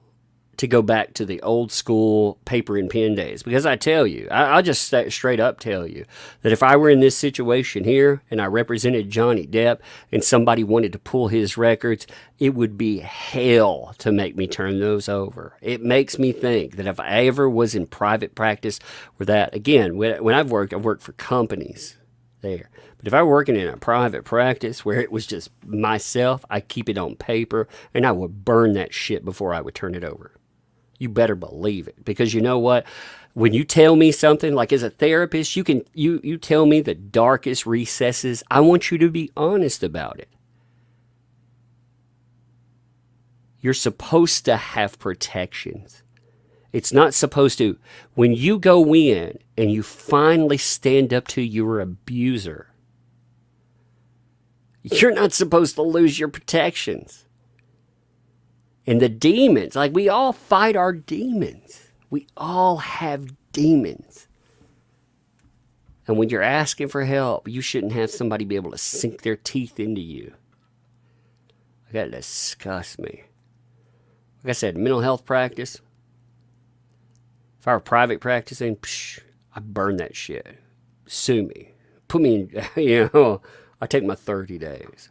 to go back to the old school paper and pen days, because I tell you, I'll just straight up tell you that if I were in this situation here and I represented Johnny Depp and somebody wanted to pull his records, it would be hell to make me turn those over. It makes me think that if I ever was in private practice where that, again, when I've worked for companies there. But if I were working in a private practice where it was just myself, I keep it on paper and I would burn that shit before I would turn it over. You better believe it, because you know what? When you tell me something, like as a therapist, you tell me the darkest recesses. I want you to be honest about it. You're supposed to have protections. It's not supposed to. When you go in and you finally stand up to your abuser, you're not supposed to lose your protections. And the demons, like we all fight our demons. We all have demons. And when you're asking for help, you shouldn't have somebody be able to sink their teeth into you. That disgusts me. Like I said, mental health practice. If I were private practicing, I'd burn that shit. Sue me. Put me in, I take my 30 days.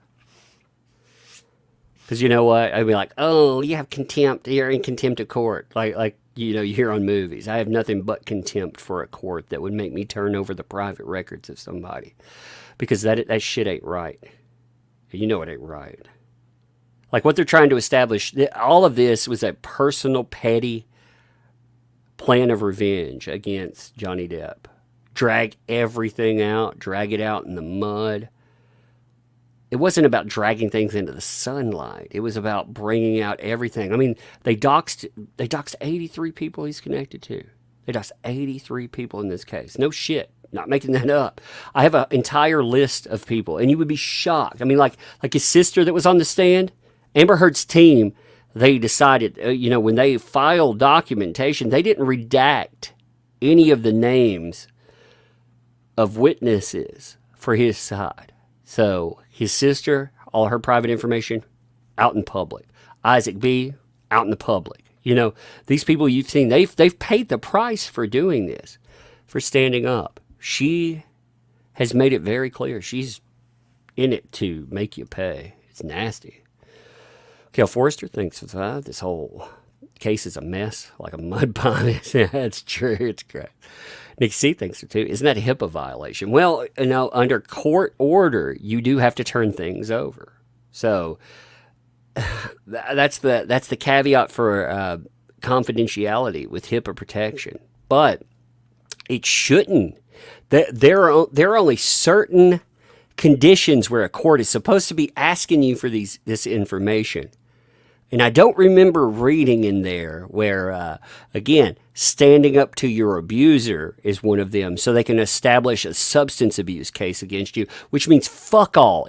Because you know what? I'd be like, oh, you have contempt. You're in contempt of court. Like you hear on movies. I have nothing but contempt for a court that would make me turn over the private records of somebody. Because that shit ain't right. You know it ain't right. Like what they're trying to establish, all of this was a personal, petty plan of revenge against Johnny Depp. Drag everything out. Drag it out in the mud. It wasn't about dragging things into the sunlight. It was about bringing out everything. I mean, they doxed 83 people he's connected to. They doxed 83 people in this case. No shit. Not making that up. I have an entire list of people, and you would be shocked. I mean, like his sister that was on the stand, Amber Heard's team, they decided, when they filed documentation, they didn't redact any of the names of witnesses for his side. So his sister, all her private information, out in public. Isaac B., out in the public. These people you've seen, they've paid the price for doing this, for standing up. She has made it very clear. She's in it to make you pay. It's nasty. Kel Forrester thinks this whole case is a mess, like a mud pie. That's true. It's great. Nick C thinks so too. Isn't that a HIPAA violation? Well, under court order, you do have to turn things over. So that's the caveat for confidentiality with HIPAA protection. But it shouldn't. There are only certain conditions where a court is supposed to be asking you for this information. And I don't remember reading in there where, again, standing up to your abuser is one of them, so they can establish a substance abuse case against you, which means fuck all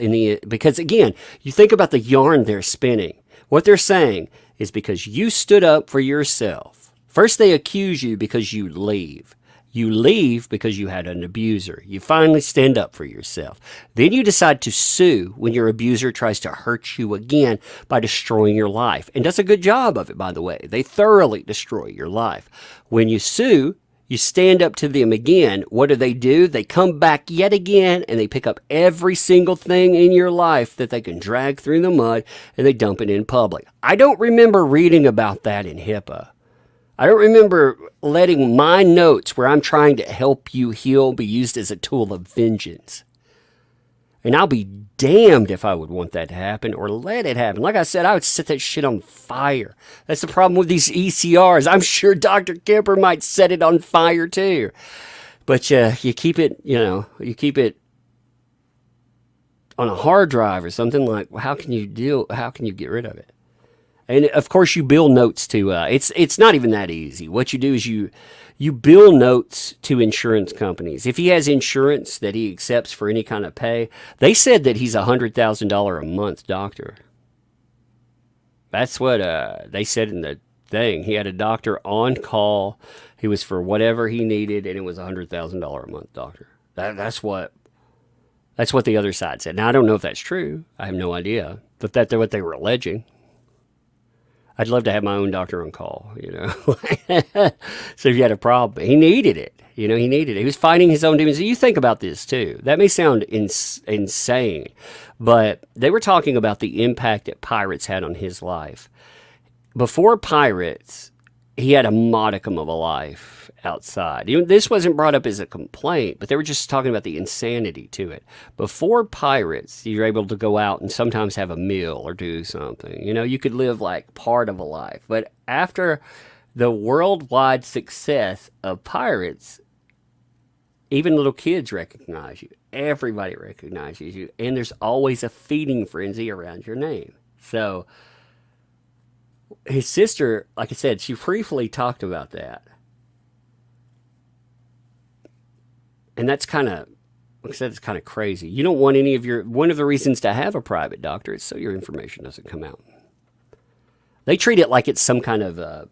because again, you think about the yarn they're spinning. What they're saying is because you stood up for yourself. First, they accuse you because you leave. You leave because you had an abuser. You finally stand up for yourself. Then you decide to sue when your abuser tries to hurt you again by destroying your life. And does a good job of it, by the way. They thoroughly destroy your life. When you sue, you stand up to them again. What do? They come back yet again and they pick up every single thing in your life that they can drag through the mud and they dump it in public. I don't remember reading about that in HIPAA. I don't remember letting my notes where I'm trying to help you heal be used as a tool of vengeance. And I'll be damned if I would want that to happen or let it happen. Like I said, I would set that shit on fire. That's the problem with these ECRs. I'm sure Dr. Kemper might set it on fire too. But you keep it, you keep it on a hard drive or something. Like, how can you get rid of it? And of course, you bill notes to. It's not even that easy. What you do is you bill notes to insurance companies. If he has insurance that he accepts for any kind of pay, they said that he's $100,000 a month doctor. That's what they said in the thing. He had a doctor on call. He was for whatever he needed, and it was $100,000 a month doctor. That's what the other side said. Now I don't know if that's true. I have no idea, but that's what they were alleging. I'd love to have my own doctor on call, So if you had a problem, he needed it. He needed it. He was fighting his own demons. You think about this, too. That may sound insane, but they were talking about the impact that Pirates had on his life. Before Pirates, he had a modicum of a life outside. This wasn't brought up as a complaint, but they were just talking about the insanity to it. Before Pirates, you're able to go out and sometimes have a meal or do something. You could live like part of a life. But after the worldwide success of Pirates, even little kids recognize you. Everybody recognizes you. And there's always a feeding frenzy around your name. So his sister, like I said, she briefly talked about that. And that's kind of, like I said, it's kind of crazy. You don't want one of the reasons to have a private doctor is so your information doesn't come out. They treat it like it's some kind of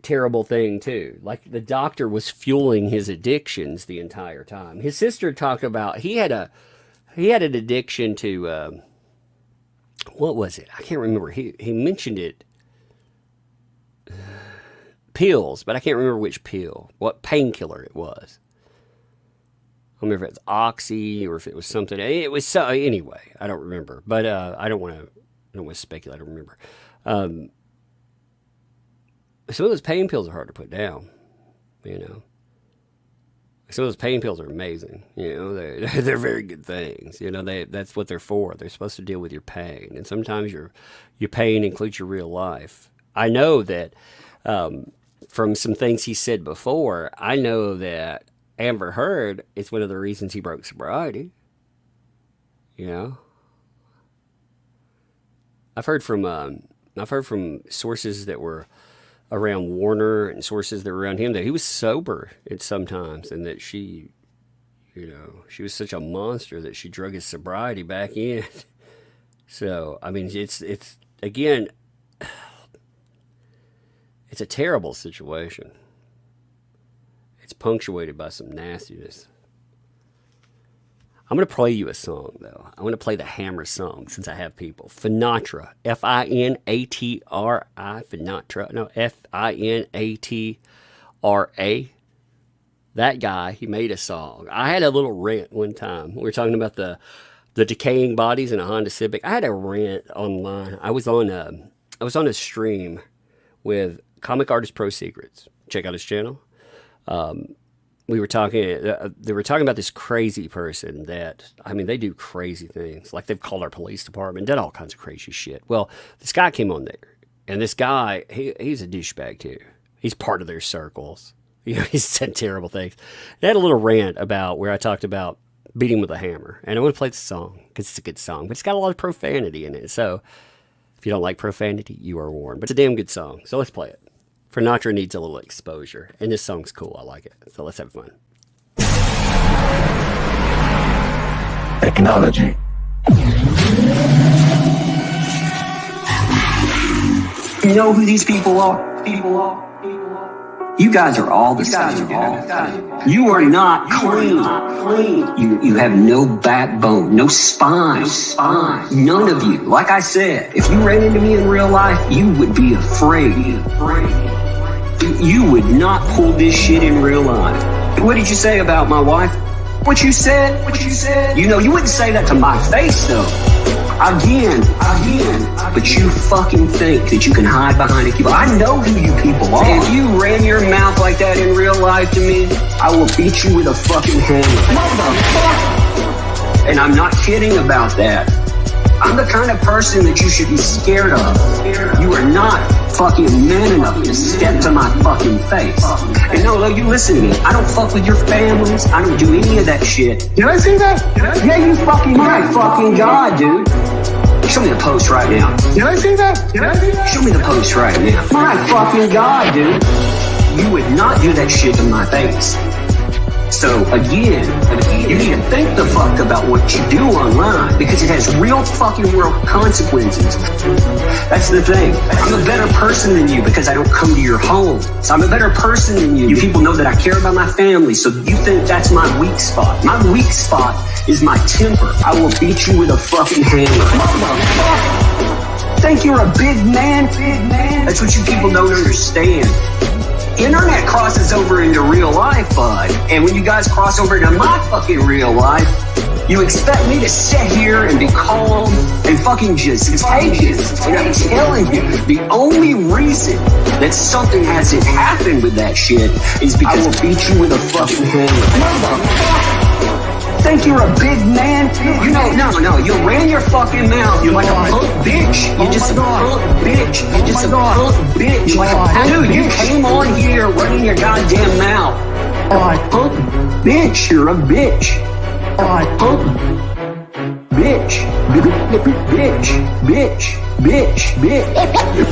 terrible thing too. Like the doctor was fueling his addictions the entire time. His sister talked about, he had an addiction to, what was it? I can't remember. He mentioned it. Pills, but I can't remember which pill, what painkiller it was. I don't remember if it's Oxy or if it was something. It was anyway. I don't remember, but I don't want to speculate. I don't remember. Some of those pain pills are hard to put down. Some of those pain pills are amazing. They're very good things. That's what they're for. They're supposed to deal with your pain, and sometimes your pain includes your real life. I know that from some things he said before. I know that Amber Heard is one of the reasons he broke sobriety. I've heard from sources that were around Warner and sources that were around him that he was sober at sometimes, and that she was such a monster that she drug his sobriety back in. So I mean, it's again, it's a terrible situation. It's punctuated by some nastiness. I'm going to play you a song, though. I'm going to play the Hammer song since I have people. Finatra. F-I-N-A-T-R-I. Finatra. No, F-I-N-A-T-R-A. That guy, he made a song. I had a little rant one time. We were talking about the decaying bodies in a Honda Civic. I had a rant online. I was on a stream with Comic Artist Pro Secrets. Check out his channel. we were talking. They were talking about this crazy person that, I mean, they do crazy things. Like they've called our police department, did all kinds of crazy shit. Well, this guy came on there, and this guy, he's a douchebag too. He's part of their circles. You know, he said terrible things. They had a little rant about where I talked about beating with a hammer, and I want to play the song because it's a good song, but it's got a lot of profanity in it. So if you don't like profanity, you are warned. But it's a damn good song, so let's play it. Sinatra needs a little exposure, and this song's cool. I like it. So let's have fun. Technology. You know who these people are? You guys are all the same. You are not clean. You have no backbone, no spine. None of you. Like I said, if you ran into me in real life, you would be afraid. You would not pull this shit in real life. What did you say about my wife? What you said? You know, you wouldn't say that to my face, though. Again. But you fucking think that you can hide behind a keyboard. I know who you people are. If you ran your mouth like that in real life to me, I will beat you with a fucking hammer. Motherfucker! And I'm not kidding about that. I'm the kind of person that you should be scared of. You are not fucking man enough to step to my fucking face. And no, you listen to me. I don't fuck with your families. I don't do any of that shit. Did I say that? Yeah, you fucking my fucking God, dude. Show me the post right now. Did I say that? Show me the post right now. My fucking God, dude. You would not do that shit to my face. So again, you need to think the fuck about what you do online because it has real fucking world consequences. That's the thing. I'm a better person than you because I don't come to your home. So I'm a better person than you. You people know that I care about my family, so you think that's my weak spot. My weak spot is my temper. I will beat you with a fucking hammer. Motherfucker! Think you're a big man? That's what you people don't understand. Internet crosses over into real life, bud. And when you guys cross over into my fucking real life, you expect me to sit here and be calm and fucking just take it. And I'm telling you, the only reason that something hasn't happened with that shit is because I will beat you with a fucking hammer. Motherfucker! Think you're a big man? You know, no, you ran your fucking mouth. You're like a punk bitch. You're just a punk bitch. You're just a punk bitch. Dude, you came on here running your goddamn mouth. Punk bitch, you're a bitch. Punk bitch. Bitch.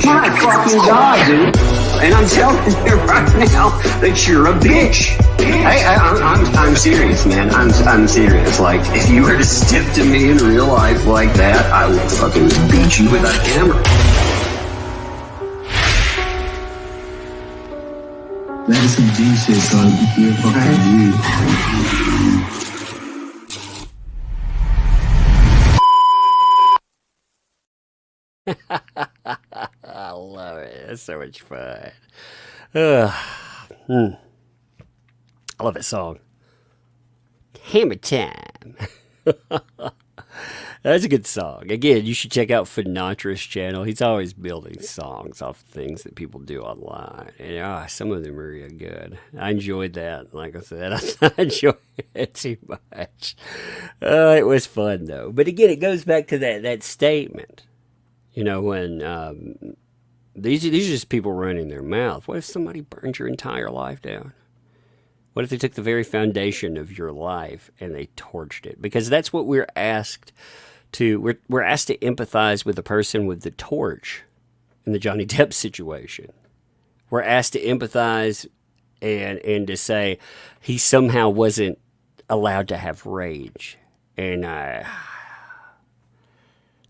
My fucking God, dude. And I'm telling you right now that you're a bitch. Hey, I'm serious, man. I'm serious. Like, if you were to step to me in real life like that, I would fucking beat you with a hammer. That is some G shit, son. You're fucking G. I love it. It's so much fun. I love that song. Hammer Time. That's a good song. Again, you should check out Sinatra's channel. He's always building songs off things that people do online. And some of them are real good. I enjoyed that. Like I said, I enjoyed it too much. It was fun, though. But again, it goes back to that statement. You know, when these are just people running their mouth. What if somebody burned your entire life down? What if they took the very foundation of your life and they torched it? Because that's what we're asked to. We're asked to empathize with the person with the torch in the Johnny Depp situation. We're asked to empathize and to say he somehow wasn't allowed to have rage. And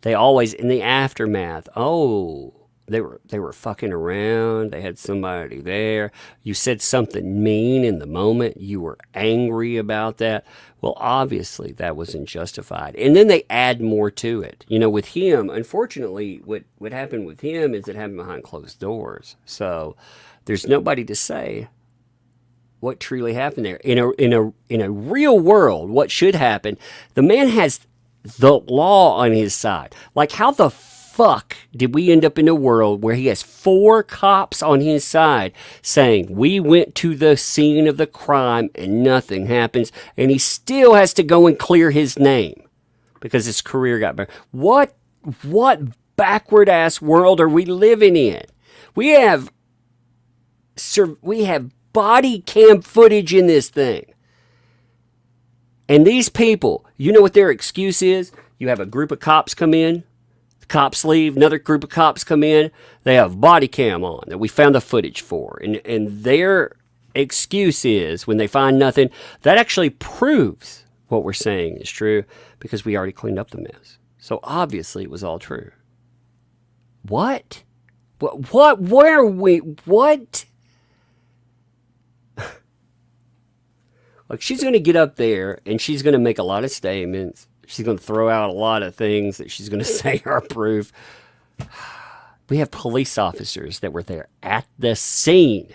they always, in the aftermath, they were fucking around. They had somebody there. You said something mean in the moment. You were angry about that. Well, obviously that wasn't justified. And then they add more to it. You know, with him, unfortunately, what happened with him is it happened behind closed doors. So there's nobody to say what truly happened there. In a real world, what should happen? The man has the law on his side. Like, how the fuck did we end up in a world where he has 4 cops on his side saying we went to the scene of the crime and nothing happens, and he still has to go and clear his name because his career got better? What backward ass world are we living in? We have body cam footage in this thing. And these people, you know what their excuse is? You have a group of cops come in, the cops leave, another group of cops come in, they have body cam on that we found the footage for. And their excuse is, when they find nothing, that actually proves what we're saying is true because we already cleaned up the mess. So obviously it was all true. What? Where are we? What? Like, she's going to get up there and she's going to make a lot of statements. She's going to throw out a lot of things that she's going to say are proof. We have police officers that were there at the scene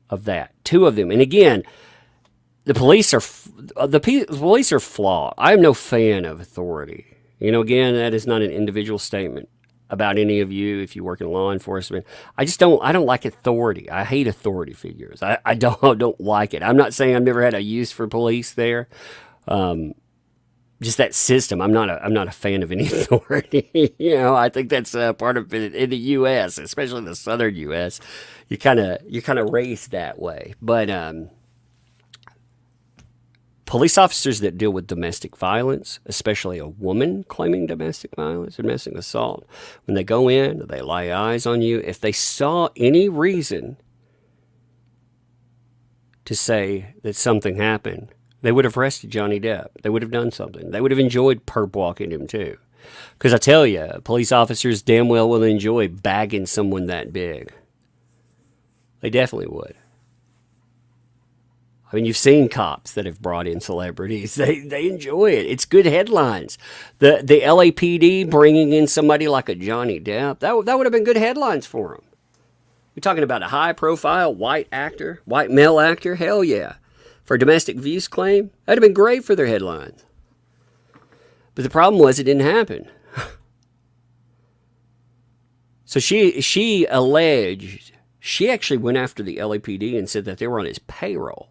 of that. 2 of them. And again, the police are flawed. I'm no fan of authority. You know, again, that is not an individual statement about any of you if you work in law enforcement. I don't like authority. I hate authority figures. I don't like it. I'm not saying I've never had a use for police there. Just that system. I'm not a fan of any authority. You know, I think that's part of it in the U.S., especially the southern U.S. You kind of raised that way. But police officers that deal with domestic violence, especially a woman claiming domestic violence, domestic assault, when they go in, they lay eyes on you. If they saw any reason to say that something happened, they would have arrested Johnny Depp. They would have done something. They would have enjoyed perp walking him too. Because I tell you, police officers damn well will enjoy bagging someone that big. They definitely would. I mean, you've seen cops that have brought in celebrities. They enjoy it. It's good headlines. The LAPD bringing in somebody like a Johnny Depp, that would have been good headlines for them. You're talking about a high-profile white male actor? Hell yeah. For a domestic abuse claim, that'd have been great for their headlines. But the problem was it didn't happen. So she alleged, she actually went after the LAPD and said that they were on his payroll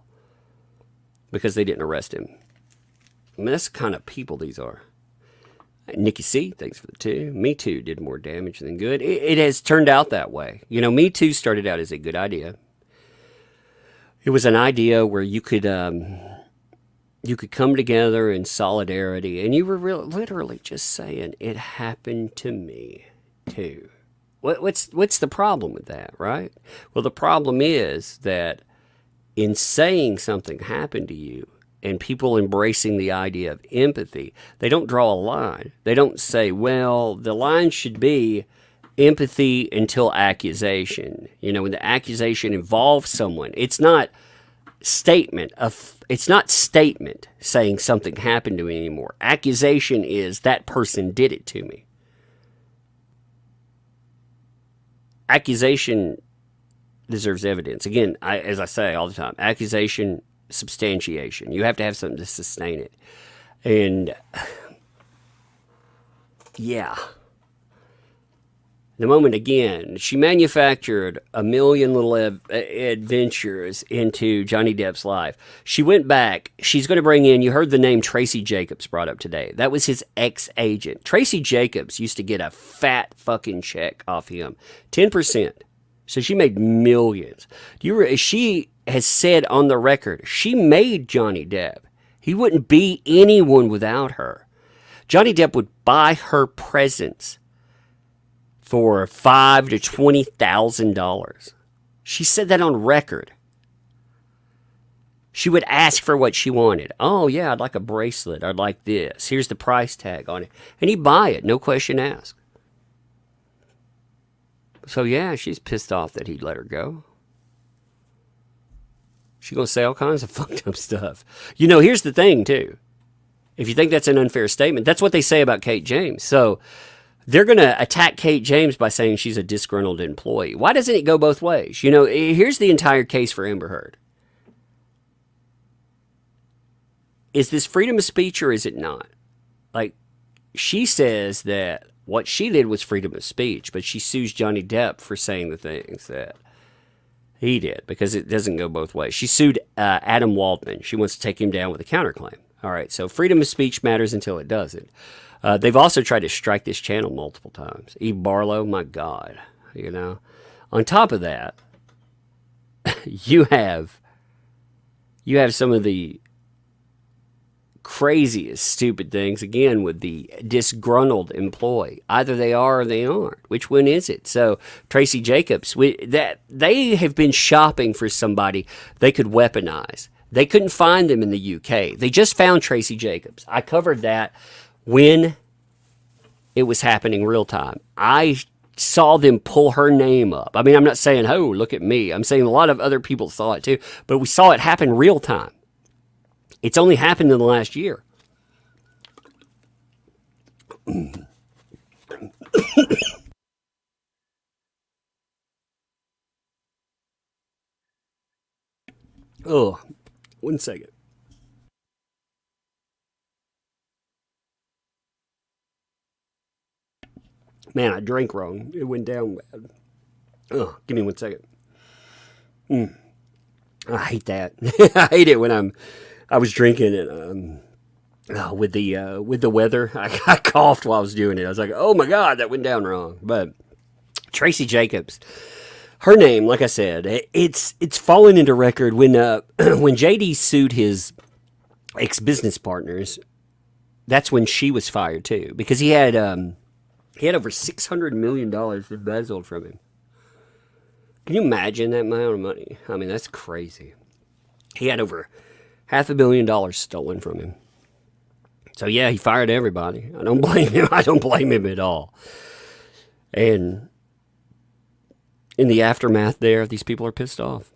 because they didn't arrest him. I mean, that's the kind of people these are. Nikki C, thanks for the 2. Me Too did more damage than good. It has turned out that way. You know, Me Too started out as a good idea. It was an idea where you could come together in solidarity, and you were literally just saying, it happened to me too. What's the problem with that, right? Well, the problem is that in saying something happened to you and people embracing the idea of empathy, they don't draw a line. They don't say, well, the line should be empathy until accusation. You know, when the accusation involves someone, it's not statement saying something happened to me anymore. Accusation is that person did it to me. Accusation deserves evidence. Again, as I say all the time, accusation, substantiation. You have to have something to sustain it. And yeah. The moment, again, she manufactured a million little adventures into Johnny Depp's life. She went back. She's going to bring in, you heard the name Tracy Jacobs brought up today. That was his ex-agent. Tracy Jacobs used to get a fat fucking check off him. 10%. So she made millions. She has said on the record, she made Johnny Depp. He wouldn't be anyone without her. Johnny Depp would buy her presents for $5,000 to $20,000. She said that on record. She would ask for what she wanted. Oh, yeah, I'd like a bracelet. I'd like this. Here's the price tag on it. And he'd buy it, no question asked. So, yeah, she's pissed off that he let her go. She's going to say all kinds of fucked up stuff. You know, here's the thing, too. If you think that's an unfair statement, that's what they say about Kate James. So they're going to attack Kate James by saying she's a disgruntled employee. Why doesn't it go both ways? You know, here's the entire case for Amber Heard. Is this freedom of speech or is it not? Like, she says that what she did was freedom of speech, but she sues Johnny Depp for saying the things that he did because it doesn't go both ways. She sued Adam Waldman. She wants to take him down with a counterclaim. All right, so freedom of speech matters until it doesn't. They've also tried to strike this channel multiple times. Eve Barlow, my God, you know. On top of that, you have some of the craziest stupid things, again, with the disgruntled employee. Either they are or they aren't. Which one is it? So Tracy Jacobs, they have been shopping for somebody they could weaponize. They couldn't find them in the UK. They just found Tracy Jacobs. I covered that when it was happening real time. I saw them pull her name up. I mean, I'm not saying, oh, look at me. I'm saying a lot of other people saw it too, but we saw it happen real time. It's only happened in the last year. Oh, 1 second. Man, I drank wrong. It went down bad. Oh, give me 1 second. I hate that. I hate it when I was drinking and with the weather. I coughed while I was doing it. I was like, oh my God, that went down wrong. But Tracy Jacobs, her name, like I said, it's fallen into record when when JD sued his ex-business partners. That's when she was fired too, because he had over $600 million embezzled from him. Can you imagine that amount of money? I mean, that's crazy. He had over $500 million stolen from him. So yeah, he fired everybody. I don't blame him. I don't blame him at all. And in the aftermath there, these people are pissed off.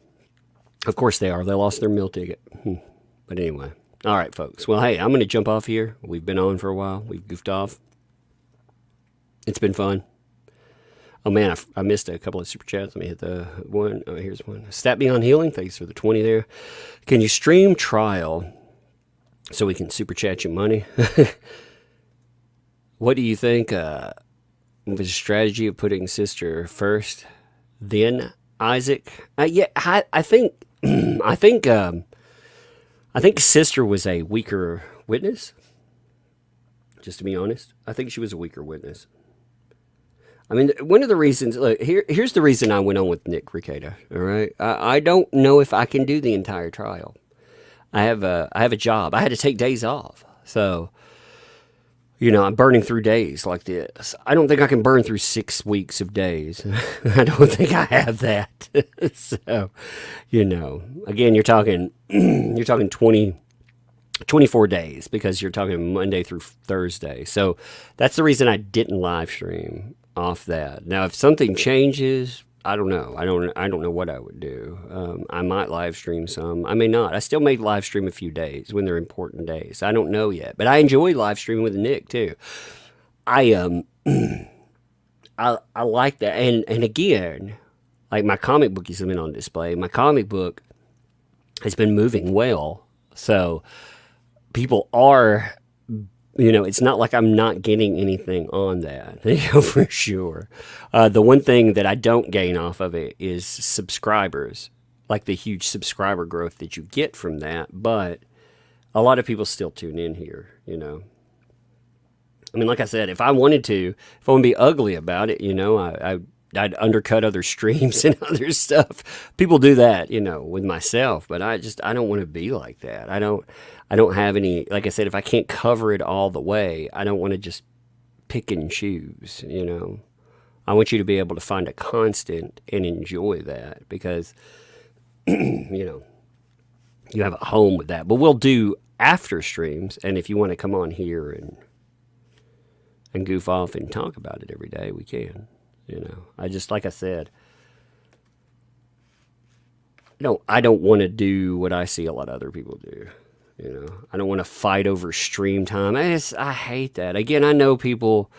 Of course they are. They lost their meal ticket. But anyway. All right, folks. Well, hey, I'm going to jump off here. We've been on for a while. We've goofed off. It's been fun. Oh, man, I missed a couple of super chats. Let me hit the one. Oh, here's one. Stat Beyond Healing. Thanks for the 20 there. Can you stream trial so we can super chat you money? What do you think of the strategy of putting sister first, then Isaac? Yeah, I think sister was a weaker witness. Just to be honest, I think she was a weaker witness. I mean, one of the reasons, look, here's the reason I went on with Nick Recollections, all right? I don't know if I can do the entire trial. I have a job. I had to take days off. So, you know, I'm burning through days like this. I don't think I can burn through 6 weeks of days. I don't think I have that. So, you know, again, you're talking 24 days because you're talking Monday through Thursday. So that's the reason I didn't live stream off that. Now, if something changes, I don't know. I don't know what I would do. I might live stream some. I may not. I still may live stream a few days when they're important days. I don't know yet, but I enjoy live streaming with Nick too. I like that. And again, like my comic book has been on display. My comic book has been moving well. So people are, you know, it's not like I'm not getting anything on that, you know, for sure. The one thing that I don't gain off of it is subscribers, like the huge subscriber growth that you get from that. But a lot of people still tune in here, you know. I mean, like I said, if I wanted to be ugly about it, you know, I'd undercut other streams and other stuff. People do that, you know, with myself, but I don't want to be like that. I don't have any, like I said, if I can't cover it all the way, I don't want to just pick and choose, you know. I want you to be able to find a constant and enjoy that because, you know, you have a home with that. But we'll do after streams, and if you want to come on here and goof off and talk about it every day, we can. You know, I just, like I said, I don't want to do what I see a lot of other people do. You know, I don't want to fight over stream time. I hate that. Again, I know people,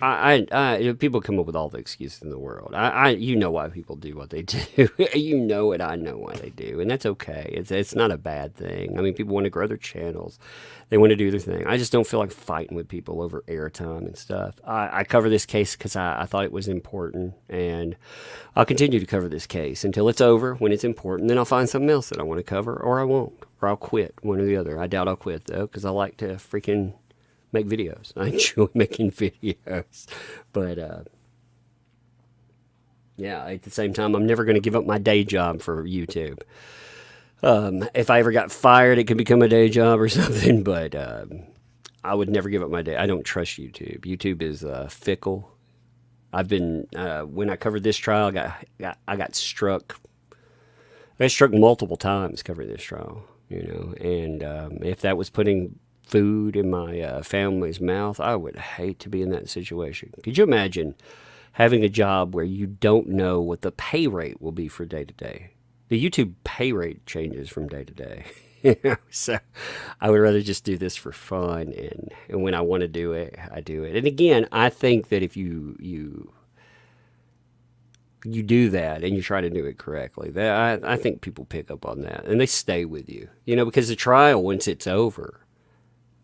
People come up with all the excuses in the world. You know why people do what they do. You know it. I know why they do, and that's okay. It's not a bad thing. I mean, people want to grow their channels. They want to do their thing. I just don't feel like fighting with people over airtime and stuff. I cover this case because I thought it was important, and I'll continue to cover this case until it's over. When it's important, then I'll find something else that I want to cover, or I won't, or I'll quit, one or the other. I doubt I'll quit though, because I like to freaking make videos. I enjoy making videos, but yeah, at the same time, I'm never going to give up my day job for YouTube. If I ever got fired, it could become a day job or something, but I would never give up my day. I don't trust YouTube. YouTube is fickle. I've been when I covered this trial, I got struck. I got struck multiple times covering this trial, and if that was putting food in my family's mouth, I would hate to be in that situation. Could you imagine having a job where you don't know what the pay rate will be for day to day? The YouTube pay rate changes from day to day. So I would rather just do this for fun, and when I want to do it, I do it. And again, I think that if you do that and you try to do it correctly, I think people pick up on that and they stay with you, because the trial, once it's over,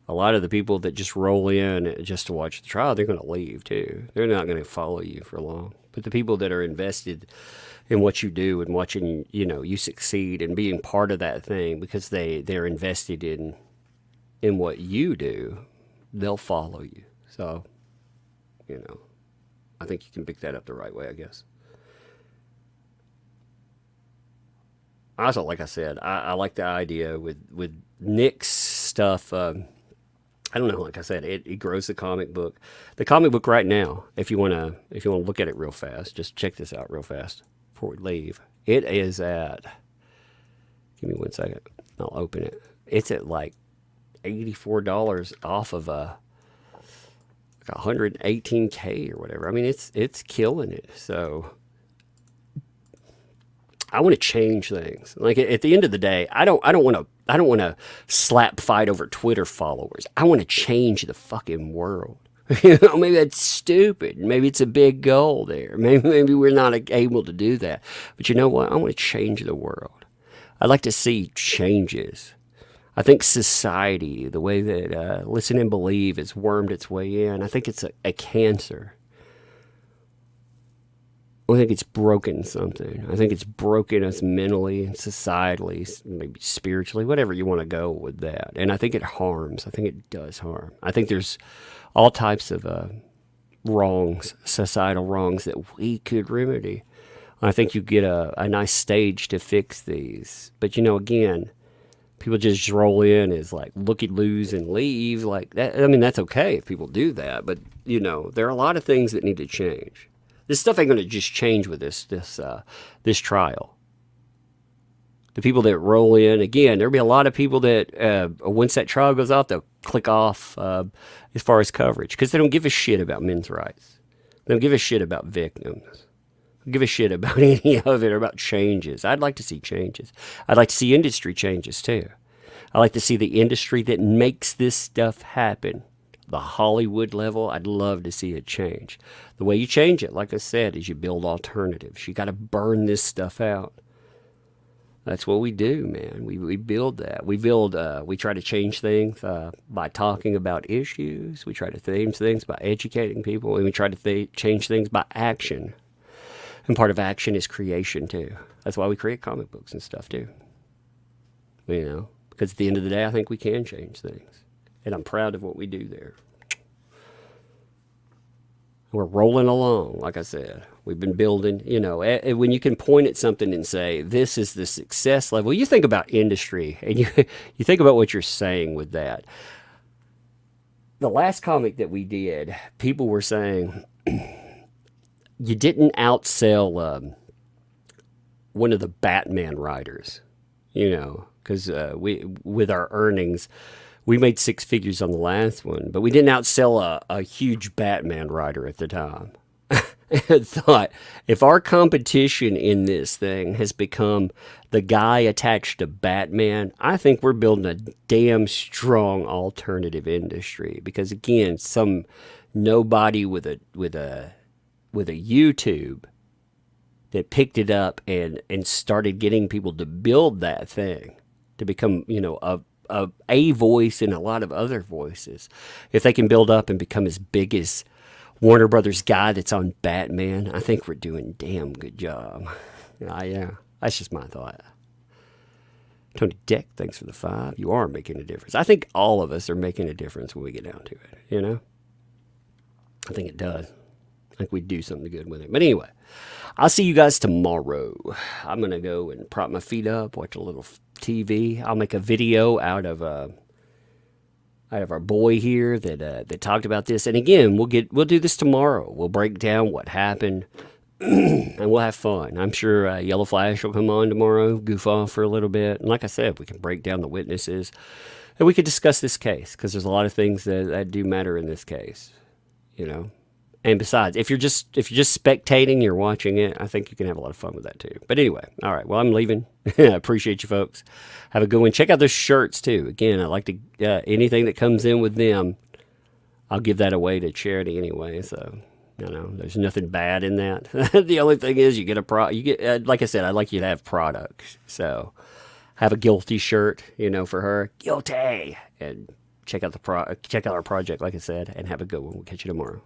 a lot of the people that just roll in just to watch the trial, they're going to leave too. They're not going to follow you for long. But the people that are invested in what you do and watching, you succeed and being part of that thing because they're invested in what you do, they'll follow you. So, I think you can pick that up the right way, I guess. Also, like I said, I like the idea with Nick's stuff. I don't know. Like I said, it grows the comic book. The comic book right now, if you want to look at it real fast, just check this out real fast before we leave. It is at. Give me 1 second. I'll open it. It's at like $84 off of like 118K or whatever. I mean, it's killing it. So I want to change things. Like at the end of the day, I don't want to slap fight over Twitter followers. I want to change the fucking world. Maybe that's stupid. Maybe it's a big goal there. Maybe we're not able to do that. But you know what? I want to change the world. I'd like to see changes. I think society, the way that Listen and Believe has wormed its way in, I think it's a cancer. I think it's broken something. I think it's broken us mentally and societally, maybe spiritually, whatever you want to go with that. And I think it harms. I think it does harm. I think there's all types of wrongs, societal wrongs that we could remedy. I think you get a nice stage to fix these. But, again, people just roll in as like looky loos and leave like that. I mean, that's okay if people do that. But, there are a lot of things that need to change. This stuff ain't going to just change with this trial. The people that roll in, again, there'll be a lot of people that once that trial goes off, they'll click off as far as coverage because they don't give a shit about men's rights. They don't give a shit about victims. They don't give a shit about any of it or about changes. I'd like to see changes. I'd like to see industry changes too. I like to see the industry that makes this stuff happen. The Hollywood level, I'd love to see it change. The way you change it, like I said, is you build alternatives. You got to burn this stuff out. That's what we do, man. We build that. We try to change things by talking about issues. We try to change things by educating people. And we try to change things by action. And part of action is creation, too. That's why we create comic books and stuff, too. Because at the end of the day, I think we can change things. And I'm proud of what we do there. We're rolling along, like I said. We've been building, when you can point at something and say, this is the success level. You think about industry, and you think about what you're saying with that. The last comic that we did, people were saying, you didn't outsell one of the Batman writers, because with our earnings, we made 6 figures on the last one, but we didn't outsell a huge Batman writer at the time. I thought, if our competition in this thing has become the guy attached to Batman, I think we're building a damn strong alternative industry. Because again, some nobody with a YouTube that picked it up and started getting people to build that thing to become, a voice in a lot of other voices. If they can build up and become as big as Warner Brothers guy that's on Batman, I think we're doing a damn good job. Yeah, that's just my thought. Tony Deck, thanks for the 5. You are making a difference. I think all of us are making a difference when we get down to it, I think it does. I think we do something good with it. But anyway, I'll see you guys tomorrow. I'm going to go and prop my feet up, watch a little TV. I'll make a video out of our boy here that talked about this. And again, we'll do this tomorrow. We'll break down what happened. And we'll have fun. I'm sure Yellow Flash will come on tomorrow, goof off for a little bit. And like I said, we can break down the witnesses. And we could discuss this case, because there's a lot of things that do matter in this case, And besides, if you're just spectating, you're watching it, I think you can have a lot of fun with that too. But anyway, all right, well, I'm leaving. I appreciate you folks. Have a good one. Check out those shirts too. Again, I like to, anything that comes in with them, I'll give that away to charity anyway, so... there's nothing bad in that. The only thing is you get like I said, I'd like you to have products. So have a guilty shirt, for her. Guilty. And check out our project, like I said, and have a good one. We'll catch you tomorrow.